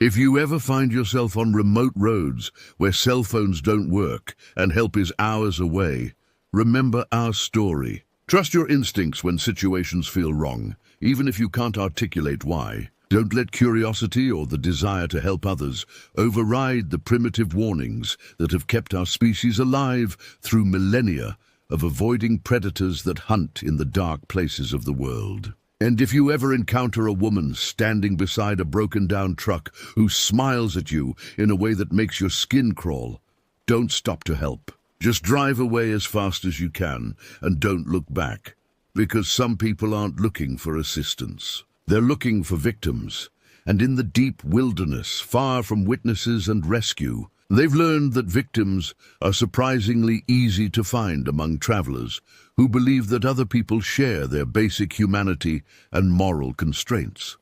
If you ever find yourself on remote roads where cell phones don't work and help is hours away, remember our story. Trust your instincts when situations feel wrong, even if you can't articulate why. Don't let curiosity or the desire to help others override the primitive warnings that have kept our species alive through millennia of avoiding predators that hunt in the dark places of the world. And if you ever encounter a woman standing beside a broken-down truck who smiles at you in a way that makes your skin crawl, don't stop to help. Just drive away as fast as you can and don't look back, because some people aren't looking for assistance. They're looking for victims, and in the deep wilderness, far from witnesses and rescue, they've learned that victims are surprisingly easy to find among travelers who believe that other people share their basic humanity and moral constraints.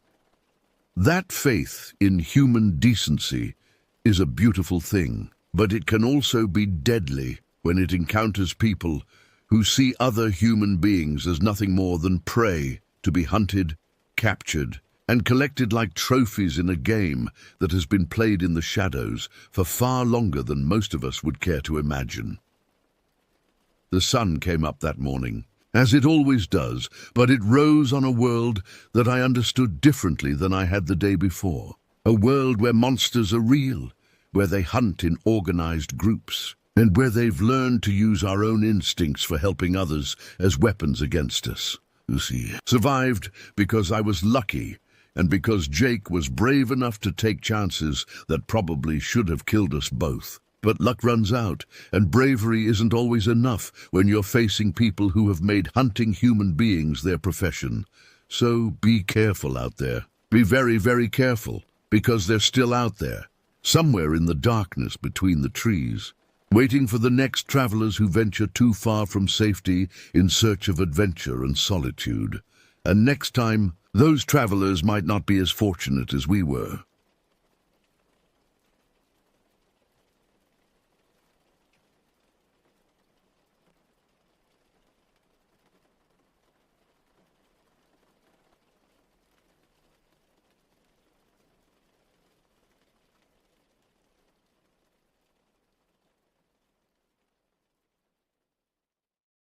That faith in human decency is a beautiful thing, but it can also be deadly when it encounters people who see other human beings as nothing more than prey to be hunted, captured, and collected like trophies in a game that has been played in the shadows for far longer than most of us would care to imagine. The sun came up that morning, as it always does, but it rose on a world that I understood differently than I had the day before. A world where monsters are real, where they hunt in organized groups, and where they've learned to use our own instincts for helping others as weapons against us. You see, survived because I was lucky, and because Jake was brave enough to take chances that probably should have killed us both. But luck runs out, and bravery isn't always enough when you're facing people who have made hunting human beings their profession. So be careful out there. Be very, very careful, because they're still out there, somewhere in the darkness between the trees. waiting for the next travelers who venture too far from safety in search of adventure and solitude. And next time, those travelers might not be as fortunate as we were.